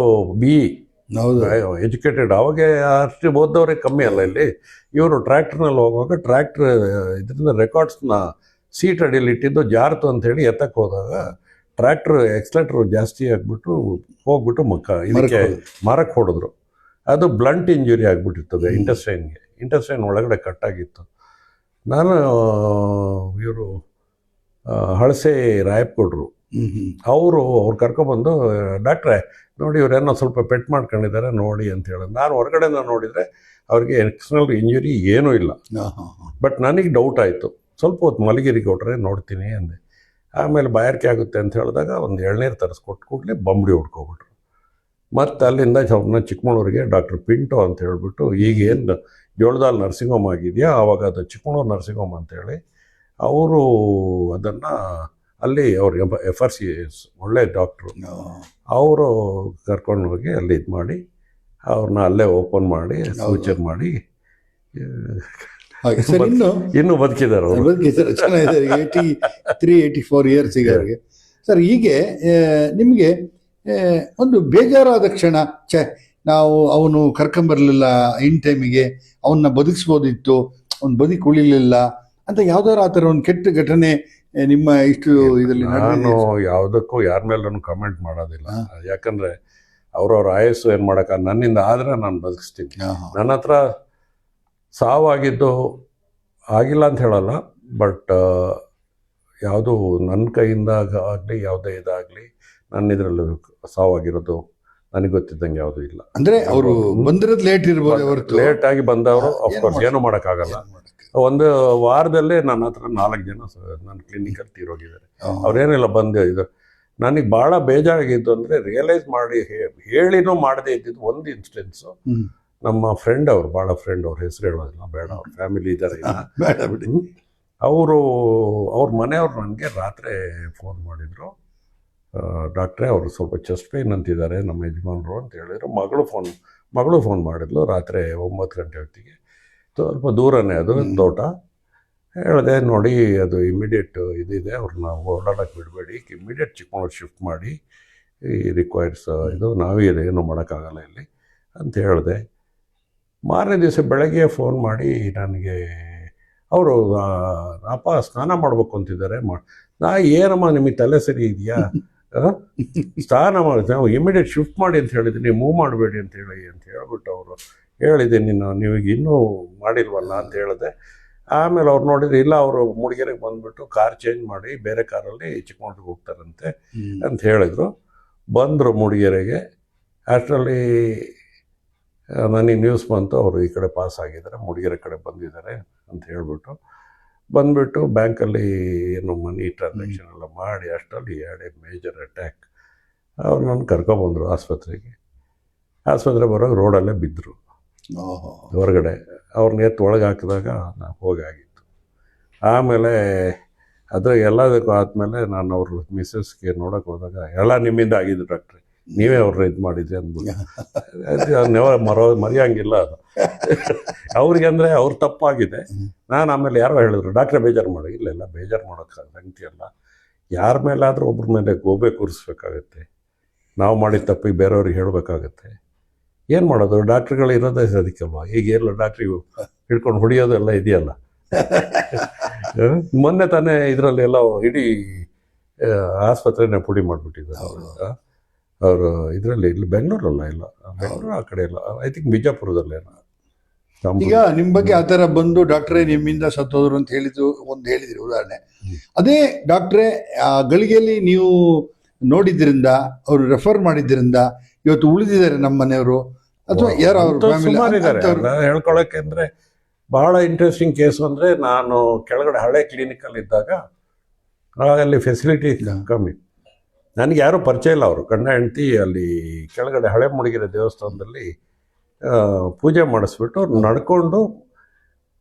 ಎಜುಕೇಟೆಡ್, ಅವಾಗ ಅಷ್ಟು ಓದೋರೇ ಕಮ್ಮಿ ಅಲ್ಲ ಇಲ್ಲಿ. ಇವರು ಟ್ರ್ಯಾಕ್ಟರ್ನಲ್ಲಿ ಹೋಗುವಾಗ ಟ್ರ್ಯಾಕ್ಟರ್ ಇದರಿಂದ ರೆಕಾರ್ಡ್ಸ್ನ ಸೀಟ್ ಅಡಿಯಲ್ಲಿ ಇಟ್ಟಿದ್ದು ಜಾರ್ತು ಅಂಥೇಳಿ ಎತ್ತಕ್ಕೆ ಹೋದಾಗ ಟ್ರ್ಯಾಕ್ಟರ್ ಎಕ್ಸ್ಲೇಟ್ರ್ ಜಾಸ್ತಿ ಆಗಿಬಿಟ್ಟು ಹೋಗ್ಬಿಟ್ಟು ಇದಕ್ಕೆ ಮರಕ್ಕೆ ಹೊಡೆದ್ರು. ಅದು ಬ್ಲಂಟ್ ಇಂಜುರಿ ಆಗಿಬಿಟ್ಟಿರ್ತದೆ ಇಂಟೆಸ್ಟೈನ್ ಒಳಗಡೆ ಕಟ್ಟಾಗಿತ್ತು. ನಾನು ಇವರು ಹಳಸೆ ರಾಯಪ್ಗೌಡರು ಅವ್ರು ಕರ್ಕೊಬಂದು, ಡಾಕ್ಟ್ರೇ ನೋಡಿ ಇವರೇನೋ ಸ್ವಲ್ಪ ಪೆಟ್ ಮಾಡ್ಕೊಂಡಿದ್ದಾರೆ ನೋಡಿ ಅಂತ ಹೇಳಿದ್ರು. ನಾನು ಹೊರಗಡೆಯಿಂದ ನೋಡಿದರೆ ಅವ್ರಿಗೆ ಎಕ್ಸ್ಟರ್ನಲ್ ಇಂಜುರಿ ಏನೂ ಇಲ್ಲ. ಬಟ್ ನನಗೆ ಡೌಟ್ ಆಯಿತು, ಸ್ವಲ್ಪ ಹೊತ್ತು ಮಲಗಿರಿ ಕೊಟ್ರೆ ನೋಡ್ತೀನಿ ಅಂದೆ. ಆಮೇಲೆ ಬಾಯಾರಿಕೆ ಆಗುತ್ತೆ ಅಂತ ಹೇಳಿದಾಗ ಒಂದು ಎಳ್ನೀರು ತರಿಸ್ಕೊಟ್ಟು ಕೂಡಲೇ ಬಂಬಡಿ ಹೊಡ್ಕೊಬಿಟ್ರು. ಮತ್ತು ಅಲ್ಲಿಂದ ಅವ್ರನ್ನ ಚಿಕ್ಕಮಗಳೂರಿಗೆ ಡಾಕ್ಟರ್ ಪಿಂಟೋ ಅಂತ ಹೇಳಿಬಿಟ್ಟು, ಈಗೇನು ಜೋಳದಾಲ್ ನರ್ಸಿಂಗ್ ಹೋಮ್ ಆಗಿದೆಯಾ, ಆವಾಗ ಅದು ಚಿಕ್ಕಮಗಳೂರು ನರ್ಸಿಂಗ್ ಹೋಮ್ ಅಂತೇಳಿ ಅವರು ಅದನ್ನು ಅಲ್ಲಿ ಅವ್ರು FRCS ಒಳ್ಳೆ ಡಾಕ್ಟ್ರು, ಅವರು ಕರ್ಕೊಂಡು ಹೋಗಿ ಅಲ್ಲಿ ಇದು ಮಾಡಿ ಅವ್ರನ್ನ ಅಲ್ಲೇ ಓಪನ್ ಮಾಡಿ ಸೂಚರ್ ಮಾಡಿ ಇನ್ನೂ ಬದುಕಿದ್ದಾರೆ ಅವರು. ಬದುಕಿದ್ದಾರೆ, ಚೆನ್ನಾಗಿದ್ದಾರೆ. 83-84 ಇಯರ್ಸ್ ಈಗ ಅವ್ರಿಗೆ. ಸರ್, ಹೀಗೆ ನಿಮಗೆ ಒಂದು ಬೇಜಾರಾದ ಕ್ಷಣ, ನಾವು ಅವನು ಕರ್ಕೊಂಬರ್ಲಿಲ್ಲ ಇನ್ ಟೈಮಿಗೆ, ಅವನ್ನ ಬದುಕಿಸ್ಬೋದಿತ್ತು, ಅವ್ನು ಬದುಕಿ ಉಳಿಲಿಲ್ಲ ಅಂತ ಯಾವ್ದಾರು ಆ ಥರ ಒಂದು ಕೆಟ್ಟ ಘಟನೆ ನಿಮ್ಮ ಇಷ್ಟು ಇದರಲ್ಲಿ? ನಾನು ಯಾವುದಕ್ಕೂ ಯಾರ ಮೇಲೂ ಕಮೆಂಟ್ ಮಾಡೋದಿಲ್ಲ. ಯಾಕಂದರೆ ಅವ್ರವ್ರ ಆಯಸ್ಸು ಏನು ಮಾಡೋಕ್ಕ, ನನ್ನಿಂದ ಆದರೆ ನಾನು ಬದುಕಿಸ್ತೀನಿ. ನನ್ನ ಹತ್ರ ಸಾವಾಗಿದ್ದು ಆಗಿಲ್ಲ ಅಂತ ಹೇಳಲ್ಲ, ಬಟ್ ಯಾವುದು ನನ್ನ ಕೈಯಿಂದ ಆಗಲಿ ಯಾವುದೇ ಇದಾಗಲಿ ನನ್ನ ಇದರಲ್ಲೂ ಸಾವಾಗಿರೋದು ನನಗೆ ಗೊತ್ತಿದ್ದಂಗೆ ಯಾವುದೂ ಇಲ್ಲ. ಅಂದರೆ ಅವರು ಬಂದಿರೋದು ಲೇಟ್ ಇರ್ಬೋದು, ಹೊರತು ಲೇಟಾಗಿ ಬಂದವರು ಅಫ್ಕೋರ್ಸ್ ಏನೂ ಮಾಡೋಕ್ಕಾಗಲ್ಲ. ಒಂದು ವಾರದಲ್ಲೇ ನನ್ನ ಹತ್ರ 4 ಜನ ನನ್ನ ಕ್ಲಿನಿಕಲ್ಲಿ ತೀರೋಗಿದ್ದಾರೆ. ಅವ್ರೇನಿಲ್ಲ ಬಂದು ಇದು. ನನಗೆ ಭಾಳ ಬೇಜಾರಾಗಿದ್ದು ಅಂದರೆ ರಿಯಲೈಸ್ ಮಾಡಿ ಹೇಳಿನೂ ಮಾಡದೇ ಇದ್ದಿದ್ದು ಒಂದು ಇನ್ಸ್ಟೆನ್ಸು. ನಮ್ಮ ಫ್ರೆಂಡ್ ಅವರು, ಭಾಳ ಫ್ರೆಂಡ್, ಅವ್ರ ಹೆಸರು ಹೇಳೋದಿಲ್ಲ, ಬೇಡ, ಅವ್ರ ಫ್ಯಾಮಿಲಿ ಇದ್ದಾರೆ, ಅವ್ರ ಮನೆಯವ್ರು ನನಗೆ ರಾತ್ರಿ ಫೋನ್ ಮಾಡಿದರು, ಡಾಕ್ಟ್ರೇ ಅವರು ಸ್ವಲ್ಪ ಚೆಸ್ಟ್ ಪೇಯ್ನ್ ಅಂತಿದ್ದಾರೆ ನಮ್ಮ ಯಜಮಾನರು ಅಂತ ಹೇಳಿದರು. ಮಗಳು ಫೋನ್ ಮಾಡಿದ್ಲು ರಾತ್ರಿ 9 ಗಂಟೆ ಹೊತ್ತಿಗೆ. ಸ್ವಲ್ಪ ದೂರನೇ ಅದು ತೋಟ. ಹೇಳಿದೆ, ನೋಡಿ ಅದು ಇಮಿಡಿಯೇಟ್ ಇದಿದೆ, ಅವ್ರನ್ನ ಓಡಾಡೋಕ್ಕೆ ಬಿಡಬೇಡಿ, ಇಮಿಡಿಯೇಟ್ ಚಿಕ್ಕಮಗಳೂರು ಶಿಫ್ಟ್ ಮಾಡಿ, ರಿಕ್ವೈರ್ಸ್ ಇದು, ನಾವೇ ಏನೂ ಮಾಡೋಕ್ಕಾಗಲ್ಲ ಇಲ್ಲಿ ಅಂತ ಹೇಳಿದೆ. ಮಾರನೇ ದಿವಸ ಬೆಳಗ್ಗೆ ಫೋನ್ ಮಾಡಿ ನನಗೆ ಅವರು, ಅಪ್ಪ ಸ್ನಾನ ಮಾಡ್ಬೇಕು ಅಂತಿದ್ದಾರೆ. ನಾ ಏನಮ್ಮ ನಿಮಗೆ ತಲೆ ಸರಿ ಇದೆಯಾ, ಸ್ನಾನ ಮಾಡಿ ನಾವು ಇಮಿಡಿಯೇಟ್ ಶಿಫ್ಟ್ ಮಾಡಿ ಅಂತ ಹೇಳಿದ್ದೀನಿ, ಮೂವ್ ಮಾಡಬೇಡಿ ಅಂತ ಹೇಳ್ಬಿಟ್ಟು ಅವರು ಹೇಳಿದ್ದೀನಿ, ನೀವು ಇನ್ನೂ ಮಾಡಿಲ್ವಲ್ಲ ಅಂತ ಹೇಳಿದೆ. ಆಮೇಲೆ ಅವ್ರು ನೋಡಿದ್ರೆ ಇಲ್ಲ, ಅವರು ಮೂಡಿಗೆರೆಗೆ ಬಂದುಬಿಟ್ಟು ಕಾರ್ ಚೇಂಜ್ ಮಾಡಿ ಬೇರೆ ಕಾರಲ್ಲಿ ಚಿಕ್ಕಮಗಳೂರಿಗೆ ಹೋಗ್ತಾರಂತೆ ಅಂತ ಹೇಳಿದರು. ಬಂದರು ಮೂಡಿಗೆರೆಗೆ. ಅಷ್ಟರಲ್ಲಿ ನನಗೆ ನ್ಯೂಸ್ ಬಂತು, ಅವರು ಈ ಕಡೆ ಪಾಸ್ ಆಗಿದ್ದಾರೆ, ಮೂಡಿಗೆರೆ ಕಡೆ ಬಂದಿದ್ದಾರೆ ಅಂತ ಹೇಳ್ಬಿಟ್ಟು. ಬಂದುಬಿಟ್ಟು ಬ್ಯಾಂಕಲ್ಲಿ ಏನು ಮನಿ ಟ್ರಾನ್ಸಾಕ್ಷನ್ ಎಲ್ಲ ಮಾಡಿ ಅಷ್ಟರಲ್ಲಿ ಎರಡೇ ಮೇಜರ್ ಅಟ್ಯಾಕ್. ಅವ್ರು ನನ್ನ ಕರ್ಕೊಬಂದರು ಆಸ್ಪತ್ರೆಗೆ ಬರೋವಾಗ ರೋಡಲ್ಲೇ ಬಿದ್ದರು ಹೊರಗಡೆ. ಅವ್ರನ್ನ ಎತ್ತು ಒಳಗೆ ಹಾಕಿದಾಗ ನಾನು ಹೋಗಾಗಿತ್ತು. ಆಮೇಲೆ ಅದ್ರ ಎಲ್ಲದಕ್ಕೂ ಆದಮೇಲೆ ನಾನು ಅವ್ರ ಮಿಸ್ಸಸ್ಗೆ ನೋಡೋಕೆ ಹೋದಾಗ ಎಲ್ಲ ನಿಮ್ಮಿಂದ ಆಗಿದ್ದು ಡಾಕ್ಟ್ರೆ, ನೀವೇ ಅವ್ರನ್ನ ಇದು ಮಾಡಿದ್ರಿ ಅಂದ್ಬಿಟ್ಟು ಮರೆಯೋಂಗಿಲ್ಲ ಅದು ಅವ್ರಿಗೆ. ಅಂದರೆ ಅವ್ರು ತಪ್ಪಾಗಿದೆ. ನಾನು ಆಮೇಲೆ ಯಾರೋ ಹೇಳಿದ್ರು ಡಾಕ್ಟ್ರೆ ಬೇಜಾರು ಮಾಡಿ, ಇಲ್ಲ ಬೇಜಾರು ಮಾಡೋಕ್ಕೆ ಸಂಗತಿಯಲ್ಲ, ಯಾರ ಮೇಲಾದರೂ ಒಬ್ರ ಮೇಲೆ ಗೋಬೆ ಕೂರಿಸ್ಬೇಕಾಗತ್ತೆ, ನಾವು ಮಾಡಿದ ತಪ್ಪಿಗೆ ಬೇರೆಯವ್ರಿಗೆ ಹೇಳಬೇಕಾಗತ್ತೆ. ಏನು ಮಾಡೋದು, ಡಾಕ್ಟ್ರುಗಳು ಇರೋದೇ ಅದಕ್ಕಲ್ವ. ಈಗ ಎಲ್ಲ ಡಾಕ್ಟ್ರಿಗೂ ಹಿಡ್ಕೊಂಡು ಹೊಡಿಯೋದೆಲ್ಲ ಇದೆಯಲ್ಲ. ಮೊನ್ನೆ ತಾನೇ ಇದರಲ್ಲಿ ಎಲ್ಲ ಇಡೀ ಆಸ್ಪತ್ರೆನ ಪುಡಿ ಮಾಡಿಬಿಟ್ಟಿದ್ದಾರೆ ಅವರು. ಇದರಲ್ಲಿ ಇಲ್ಲಿ ಬೆಂಗಳೂರಲ್ಲ, ಇಲ್ಲ ಬೆಂಗಳೂರು ಆ ಕಡೆ ಇಲ್ಲ, ಐ ಥಿಂಕ್ ಬಿಜಾಪುರದಲ್ಲೇನ. ಈಗ ನಿಮ್ಮ ಬಗ್ಗೆ ಆ ಥರ ಬಂದು ಡಾಕ್ಟ್ರೇ ನಿಮ್ಮಿಂದ ಸತ್ತೋದ್ರು ಅಂತ ಹೇಳಿದ್ರಿ ಉದಾಹರಣೆ. ಅದೇ ಡಾಕ್ಟ್ರೇ ಗಳಿಗೆಯಲ್ಲಿ ನೀವು ನೋಡಿದ್ರಿಂದ, ಅವರು ರೆಫರ್ ಮಾಡಿದ್ರಿಂದ ಇವತ್ತು ಉಳಿದಿದ್ದಾರೆ ನಮ್ಮ ಮನೆಯವರು ಅಥವಾ ಯಾರು ಅವ್ರ ಸುಮಾರು ಇದ್ದಾರೆ ಹೇಳ್ಕೊಳಕ್ಕೆ. ಅಂದರೆ ಬಹಳ ಇಂಟ್ರೆಸ್ಟಿಂಗ್ ಕೇಸು ಅಂದರೆ, ನಾನು ಕೆಳಗಡೆ ಹಳೆ ಕ್ಲಿನಿಕಲ್ಲಿ ಇದ್ದಾಗ ಅಲ್ಲಿ ಫೆಸಿಲಿಟಿ ಕಮ್ಮಿ, ನನಗೆ ಯಾರೂ ಪರಿಚಯ ಇಲ್ಲ. ಅವರು ಗಂಡ ಹೆಂಡತಿ ಅಲ್ಲಿ ಕೆಳಗಡೆ ಹಳೆ ಮುಡಿಗೆರೆ ದೇವಸ್ಥಾನದಲ್ಲಿ ಪೂಜೆ ಮಾಡಿಸ್ಬಿಟ್ಟು ನಡ್ಕೊಂಡು,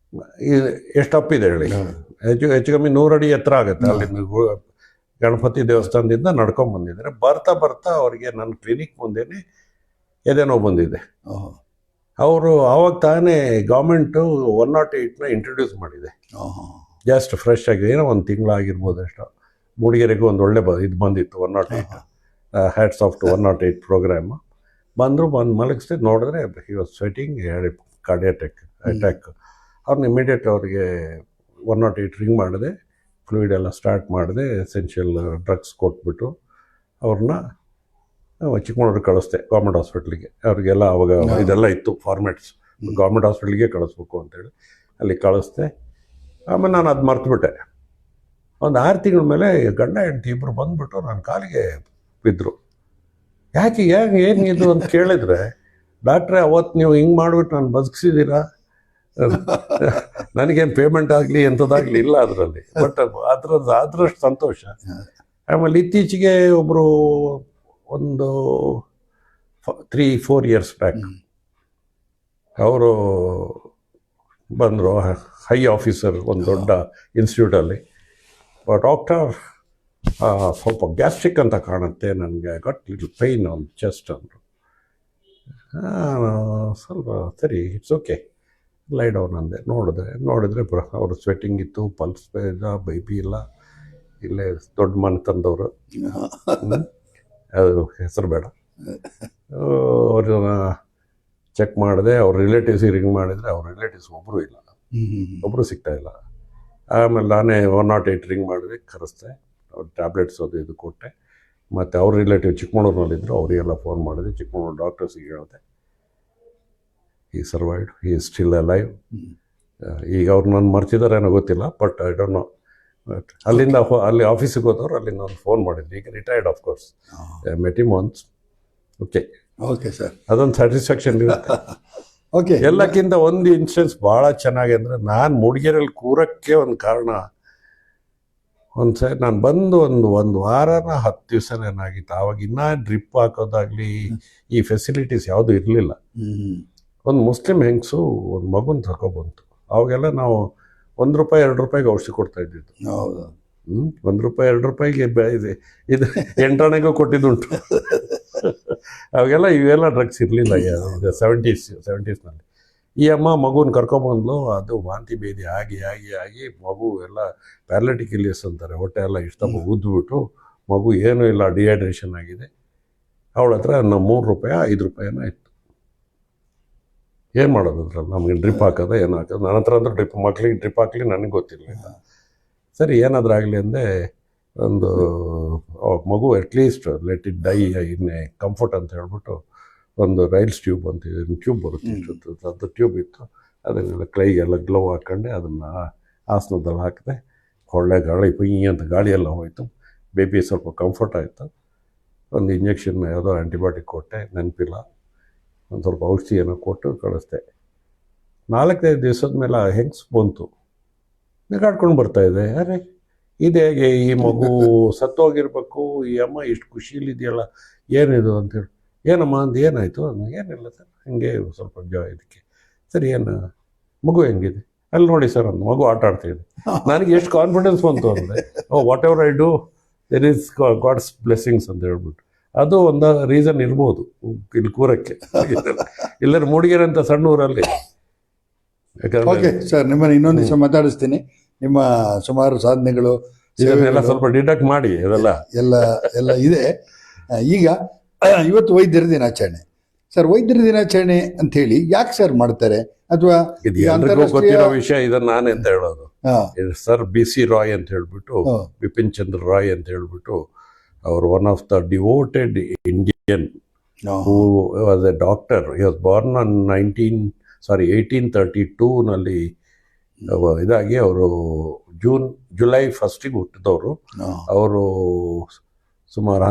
ಎಷ್ಟು ಅಪ್ಪಿದೆ ಹೇಳಿ, ಹೆಚ್ಚು ಕಮ್ಮಿ 100 ಅಡಿ ಎತ್ತರ ಆಗುತ್ತೆ ಅಲ್ಲಿ ಗಣಪತಿ ದೇವಸ್ಥಾನದಿಂದ ನಡ್ಕೊಂಡು ಬಂದಿದ್ದಾರೆ. ಬರ್ತಾ ಅವರಿಗೆ ನನ್ನ ಕ್ಲಿನಿಕ್ ಮುಂದೆನೇ ಎದೆನೋ ಬಂದಿದೆ. ಅವರು ಆವಾಗ ತಾನೇ ಗೌರ್ಮೆಂಟು 108ನ ಇಂಟ್ರೊಡ್ಯೂಸ್ ಮಾಡಿದೆ, ಜಸ್ಟ್ ಫ್ರೆಶ್ ಆಗಿ, ಏನೋ ಒಂದು ತಿಂಗಳಾಗಿರ್ಬೋದು ಅಷ್ಟು. ಮೂಡಿಗೆರೆಗೂ ಒಂದು ಒಳ್ಳೆ ಇದು ಬಂದಿತ್ತು 108, ಹ್ಯಾಟ್ಸ್ ಆಫ್ ಟು 108 ಪ್ರೋಗ್ರಾಮ್. ಬಂದು ಮಲಗಿಸಿ ನೋಡಿದ್ರೆ he was sweating, cardiac attack. ಅವ್ರನ್ನ ಇಮಿಡಿಯೇಟ್ ಅವ್ರಿಗೆ 108 ರಿಂಗ್ ಮಾಡಿದೆ, ಫ್ಲೂಯಿಡ್ ಎಲ್ಲ ಸ್ಟಾರ್ಟ್ ಮಾಡಿದೆ, ಎಸೆನ್ಷಿಯಲ್ ಡ್ರಗ್ಸ್ ಕೊಟ್ಬಿಟ್ಟು ಅವ್ರನ್ನ ಚಿಕ್ಕಮಗಳೂರಿಗೆ ಕಳಿಸ್ದೆ, ಗೌರ್ಮೆಂಟ್ ಹಾಸ್ಪಿಟ್ಲಿಗೆ. ಅವ್ರಿಗೆಲ್ಲ ಅವಾಗ ಇದೆಲ್ಲ ಇತ್ತು ಫಾರ್ಮ್ಯಾಟ್ಸ್, ಗೌರ್ಮೆಂಟ್ ಹಾಸ್ಪಿಟ್ಲಿಗೆ ಕಳಿಸ್ಬೇಕು ಅಂತೇಳಿ ಅಲ್ಲಿ ಕಳಿಸ್ದೆ. ಆಮೇಲೆ ನಾನು ಅದು ಮರ್ತುಬಿಟ್ಟೆ. ಒಂದು 6 ತಿಂಗಳ ಮೇಲೆ ಗಂಡ ಹೆಂಡತಿ ಇಬ್ಬರು ಬಂದುಬಿಟ್ಟು ನನ್ನ ಕಾಲಿಗೆ ಬಿದ್ದರು. ಯಾಕೆ ಏನಿದು ಅಂತ ಕೇಳಿದರೆ, ಡಾಕ್ಟ್ರೇ ಅವತ್ತು ನೀವು ಹಿಂಗೆ ಮಾಡಿಬಿಟ್ಟು ನಾನು ಬದುಕಿಸಿದ್ದೀರಾ, ನನಗೇನು ಪೇಮೆಂಟ್ ಆಗಲಿ ಎಂಥದ್ದಾಗಲಿ ಇಲ್ಲ ಅದರಲ್ಲಿ, ಬಟ್ ಅದರಷ್ಟು ಸಂತೋಷ. ಆಮೇಲೆ ಇತ್ತೀಚೆಗೆ ಒಬ್ಬರು ಒಂದು 3-4 ಇಯರ್ಸ್ ಬ್ಯಾಕ್ ಅವರು ಬಂದರು, ಹೈ ಆಫೀಸರ್ ಒಂದು ದೊಡ್ಡ ಇನ್ಸ್ಟಿಟ್ಯೂಟಲ್ಲಿ. ಡಾಕ್ಟರ್, ಸ್ವಲ್ಪ ಗ್ಯಾಸ್ಟ್ರಿಕ್ ಅಂತ ಕಾಣುತ್ತೆ, ನನಗೆ ಗಟ್ ಲಿಟಲ್ ಪೈನ್ ಆನ್ ಚೆಸ್ಟ್ ಅಂದರು. ಸ್ವಲ್ಪ ಸರಿ, ಇಟ್ಸ್ ಓಕೆ, ಲೈ ಡೌನ್ ಅಂದೆ. ನೋಡಿದ್ರೆ ಅವರು ಸ್ವೆಟ್ಟಿಂಗ್ ಇತ್ತು, ಪಲ್ಸ್ ಇಲ್ಲ, ಬೈಪಿ ಇಲ್ಲ. ಇಲ್ಲೇ ದೊಡ್ಡ ಮನೆ ತಂದವರು, ಅದು ಹೆಸರು ಬೇಡ. ಅವ್ರನ್ನ ಚೆಕ್ ಮಾಡಿದೆ, ಅವ್ರ ರಿಲೇಟಿವ್ಸಿಗೆ ರಿಂಗ್ ಮಾಡಿದರೆ ಅವ್ರ ರಿಲೇಟಿವ್ಸ್ ಒಬ್ಬರು ಸಿಗ್ತಾಯಿಲ್ಲ. ಆಮೇಲೆ ನಾನೇ 108 ರಿಂಗ್ ಮಾಡಿದೆ, ಕರೆಸ್ದೆ, ಅವ್ರ ಟ್ಯಾಬ್ಲೆಟ್ಸ್ ಅದು ಇದು ಕೊಟ್ಟೆ. ಮತ್ತು ಅವ್ರ ರಿಲೇಟಿವ್ ಚಿಕ್ಕಮಗಳೂರಿನಲ್ಲಿದ್ದರು, ಅವರಿಗೆಲ್ಲ ಫೋನ್ ಮಾಡಿದೆ, ಚಿಕ್ಕಮಗಳೂರು ಡಾಕ್ಟರ್ಸಿಗೆ ಹೇಳಿದೆ. ಈ ಸರ್ವೈವ್ಡ್, ಈ ಈಸ್ ಸ್ಟಿಲ್ ಅಲೈವ್. ಈಗ ಅವ್ರು ನಾನು ಮರ್ತಿದ್ದಾರೆ ಏನೋ ಗೊತ್ತಿಲ್ಲ, ಬಟ್ ಐ ಡೋಂಟ್ ನೋ. ಅಲ್ಲಿಂದ ಅಲ್ಲಿ ಆಫೀಸಿಗೆ ಹೋದವ್ರು ಅಲ್ಲಿಂದ ಒಂದು ಫೋನ್ ಮಾಡಿದ್ರು. ಈಗ ರಿಟೈರ್ಡ್ ಆಫ್ ಕೋರ್ಸ್, ಮೆಟಿ ಮಂತ್ಸ್. ಓಕೆ ಸರ್, ಅದೊಂದು ಸ್ಯಾಟಿಸ್ಫ್ಯಾಕ್ಷನ್ ಇರುತ್ತೆ. ಓಕೆ. ಎಲ್ಲಕ್ಕಿಂತ ಒಂದು ಇನ್ಸಿಡೆನ್ಸ್ ಭಾಳ ಚೆನ್ನಾಗಿ ಅಂದರೆ, ನಾನು ಮೂಡಿಗೆರೆಯಲ್ಲಿ ಕೂರಕ್ಕೆ ಒಂದು ಕಾರಣ, ಒಂದು ಸರಿ ನಾನು ಬಂದು ಒಂದು ವಾರನ 10 ದಿವಸನೇನಾಗಿತ್ತು. ಆವಾಗ ಇನ್ನೂ ಡ್ರಿಪ್ ಹಾಕೋದಾಗಲಿ ಈ ಫೆಸಿಲಿಟೀಸ್ ಯಾವುದೂ ಇರಲಿಲ್ಲ. ಒಂದು ಮುಸ್ಲಿಂ ಹೆಂಗಸು ಒಂದು ಮಗುನ ತಗೊಬಂತು. ಅವಾಗೆಲ್ಲ ನಾವು ₹1 ₹2 ಔಷಧಿ ಕೊಡ್ತಾ ಇದ್ದಿದ್ದು. ಹೌದು. ₹1 ₹2 ಇದು 8 ಆಣೆಗೂ ಕೊಟ್ಟಿದ್ದುಂಟು. ಅವಾಗೆಲ್ಲ ಇವೆಲ್ಲ ಡ್ರಗ್ಸ್ ಇರಲಿಲ್ಲ, 70ಸ್ನಲ್ಲಿ. ಈ ಅಮ್ಮ ಮಗುನ ಕರ್ಕೊಬಂದ್ಲು. ಅದು ವಾಂತಿ ಭೇದಿ ಆಗಿ ಮಗು ಎಲ್ಲ ಪ್ಯಾರಲಿಟಿಕ್ ಇಲಿಯಸ್ ಅಂತಾರೆ, ಹೊಟ್ಟೆ ಎಲ್ಲ ಇಷ್ಟ ಉದ್ದುಬಿಟ್ಟು ಮಗು ಏನೂ ಇಲ್ಲ, ಡಿಹೈಡ್ರೇಷನ್ ಆಗಿದೆ. ಅವಳ ಹತ್ರ ₹3 ₹5 ಇತ್ತು. ಏನು ಮಾಡೋದು ಅದ್ರಲ್ಲಿ, ನಮಗೆ ಡ್ರಿಪ್ ಹಾಕೋದ ಏನು ಹಾಕೋದು. ನನ್ನ ಹತ್ರ ಅಂದ್ರೆ ಮಕ್ಳಿಗೆ ಡ್ರಿಪ್ ಹಾಕಲಿ ನನಗೆ ಗೊತ್ತಿರಲಿಲ್ಲ. ಸರಿ ಏನಾದರೂ ಆಗಲಿ ಅಂದೆ, ಒಂದು ಮಗು at least let it dye in a comfort ಅಂತ ಹೇಳ್ಬಿಟ್ಟು ಒಂದು ರೈಲ್ಸ್ ಟ್ಯೂಬ್ ಅಂತ ಟ್ಯೂಬ್ ಬರುತ್ತೆ, ಅದು ಟ್ಯೂಬ್ ಇತ್ತು. ಅದನ್ನೆಲ್ಲ ಕೈಗೆಲ್ಲ ಗ್ಲೌ ಹಾಕ್ಕೊಂಡೆ ಅದನ್ನು ಆಸನದಲ್ಲಿ ಹಾಕಿದೆ. ಒಳ್ಳೆ ಗಾಳಿ ಪುಯ್ ಅಂತ ಗಾಳಿ ಎಲ್ಲ ಹೋಯಿತು. ಬೇಬಿ ಸ್ವಲ್ಪ ಕಂಫರ್ಟ್ ಆಯಿತು. ಒಂದು ಇಂಜೆಕ್ಷನ್ ಯಾವುದೋ ಆ್ಯಂಟಿಬಯೋಟಿಕ್ ಕೊಟ್ಟೆ, ನೆನಪಿಲ್ಲ. ಒಂದು ಸ್ವಲ್ಪ ಔಷಧಿ ಏನೋ ಕೊಟ್ಟು ಕಳಿಸ್ದೆ. 4-5 ದಿವಸದ ಮೇಲೆ ಹೆಂಗ್ಸ್ ಬಂತು. ಬೇಕಾಡ್ಕೊಂಡು ಬರ್ತಾ ಇದೆ. ಅರೆ ಇದು ಹೇಗೆ, ಈ ಮಗು ಸತ್ತೋಗಿರ್ಬೇಕು, ಈ ಅಮ್ಮ ಇಷ್ಟು ಖುಷಿಲಿದೆಯಲ್ಲ, ಏನಿದು ಅಂತೇಳಿ. ಏನಮ್ಮ ಅಂದು, ಏನಾಯಿತು? ಏನಿಲ್ಲ ಸರ್, ಹಂಗೆ ಸ್ವಲ್ಪ ಇದಕ್ಕೆ. ಸರಿ, ಏನು ಮಗು ಹೆಂಗಿದೆ? ಅಲ್ಲಿ ನೋಡಿ ಸರ್, ಒಂದು ಮಗು ಆಟ ಆಡ್ತಿದೆ. ನನಗೆ ಎಷ್ಟು ಕಾನ್ಫಿಡೆನ್ಸ್ ಬಂತು ಅಂದರೆ, whatever I do there is God's blessings ಅಂತ ಹೇಳ್ಬಿಟ್ಟು. ಅದು ಒಂದು ರೀಸನ್ ಇರ್ಬೋದು ಇಲ್ಲಿ ಕೂರಕ್ಕೆ. ಎಲ್ಲರೂ ಮೂಡಿಗೆರೆ ಅಂತ ಸಣ್ಣ ಊರಲ್ಲಿ. ಓಕೆ ಸರ್, ನಿಮ್ಮನ್ನು ಇನ್ನೊಂದು ದಿವಸ ಮಾತಾಡಿಸ್ತೀನಿ. ನಿಮ್ಮ ಸುಮಾರು ಸಾಧನೆಗಳು ಇದನ್ನೆಲ್ಲ ಸ್ವಲ್ಪ ಡಿಡಕ್ಟ್ ಮಾಡಿ, ಅದೆಲ್ಲ ಎಲ್ಲ ಎಲ್ಲ ಇದೆ. ಈಗ ಇವತ್ತು ವೈದ್ಯರ ದಿನಾಚರಣೆ ಸರ್. ವೈದ್ಯರ ದಿನಾಚರಣೆ ಅಂತ ಹೇಳಿ ಯಾಕೆ ಸರ್ ಮಾಡ್ತಾರೆ? ಅಥವಾ ಇದು ಎಲ್ರಿಗೂ ಗೊತ್ತಿರೋ ವಿಷಯ, ಇದನ್ನ ನಾನೇ ಅಂತ ಹೇಳೋದು. ಸರ್ BC ರಾಯ್ ಅಂತ ಹೇಳ್ಬಿಟ್ಟು, ಬಿಪಿನ್ ಚಂದ್ರ ರಾಯ್ ಅಂತ ಹೇಳ್ಬಿಟ್ಟು, ಅವರು one of the devoted Indian who was A doctor. He was Born on 1832 ಇದಾಗಿ ಅವರು ಜುಲೈ 1 ಹುಟ್ಟಿದವರು. ಅವರು ಸುಮಾರು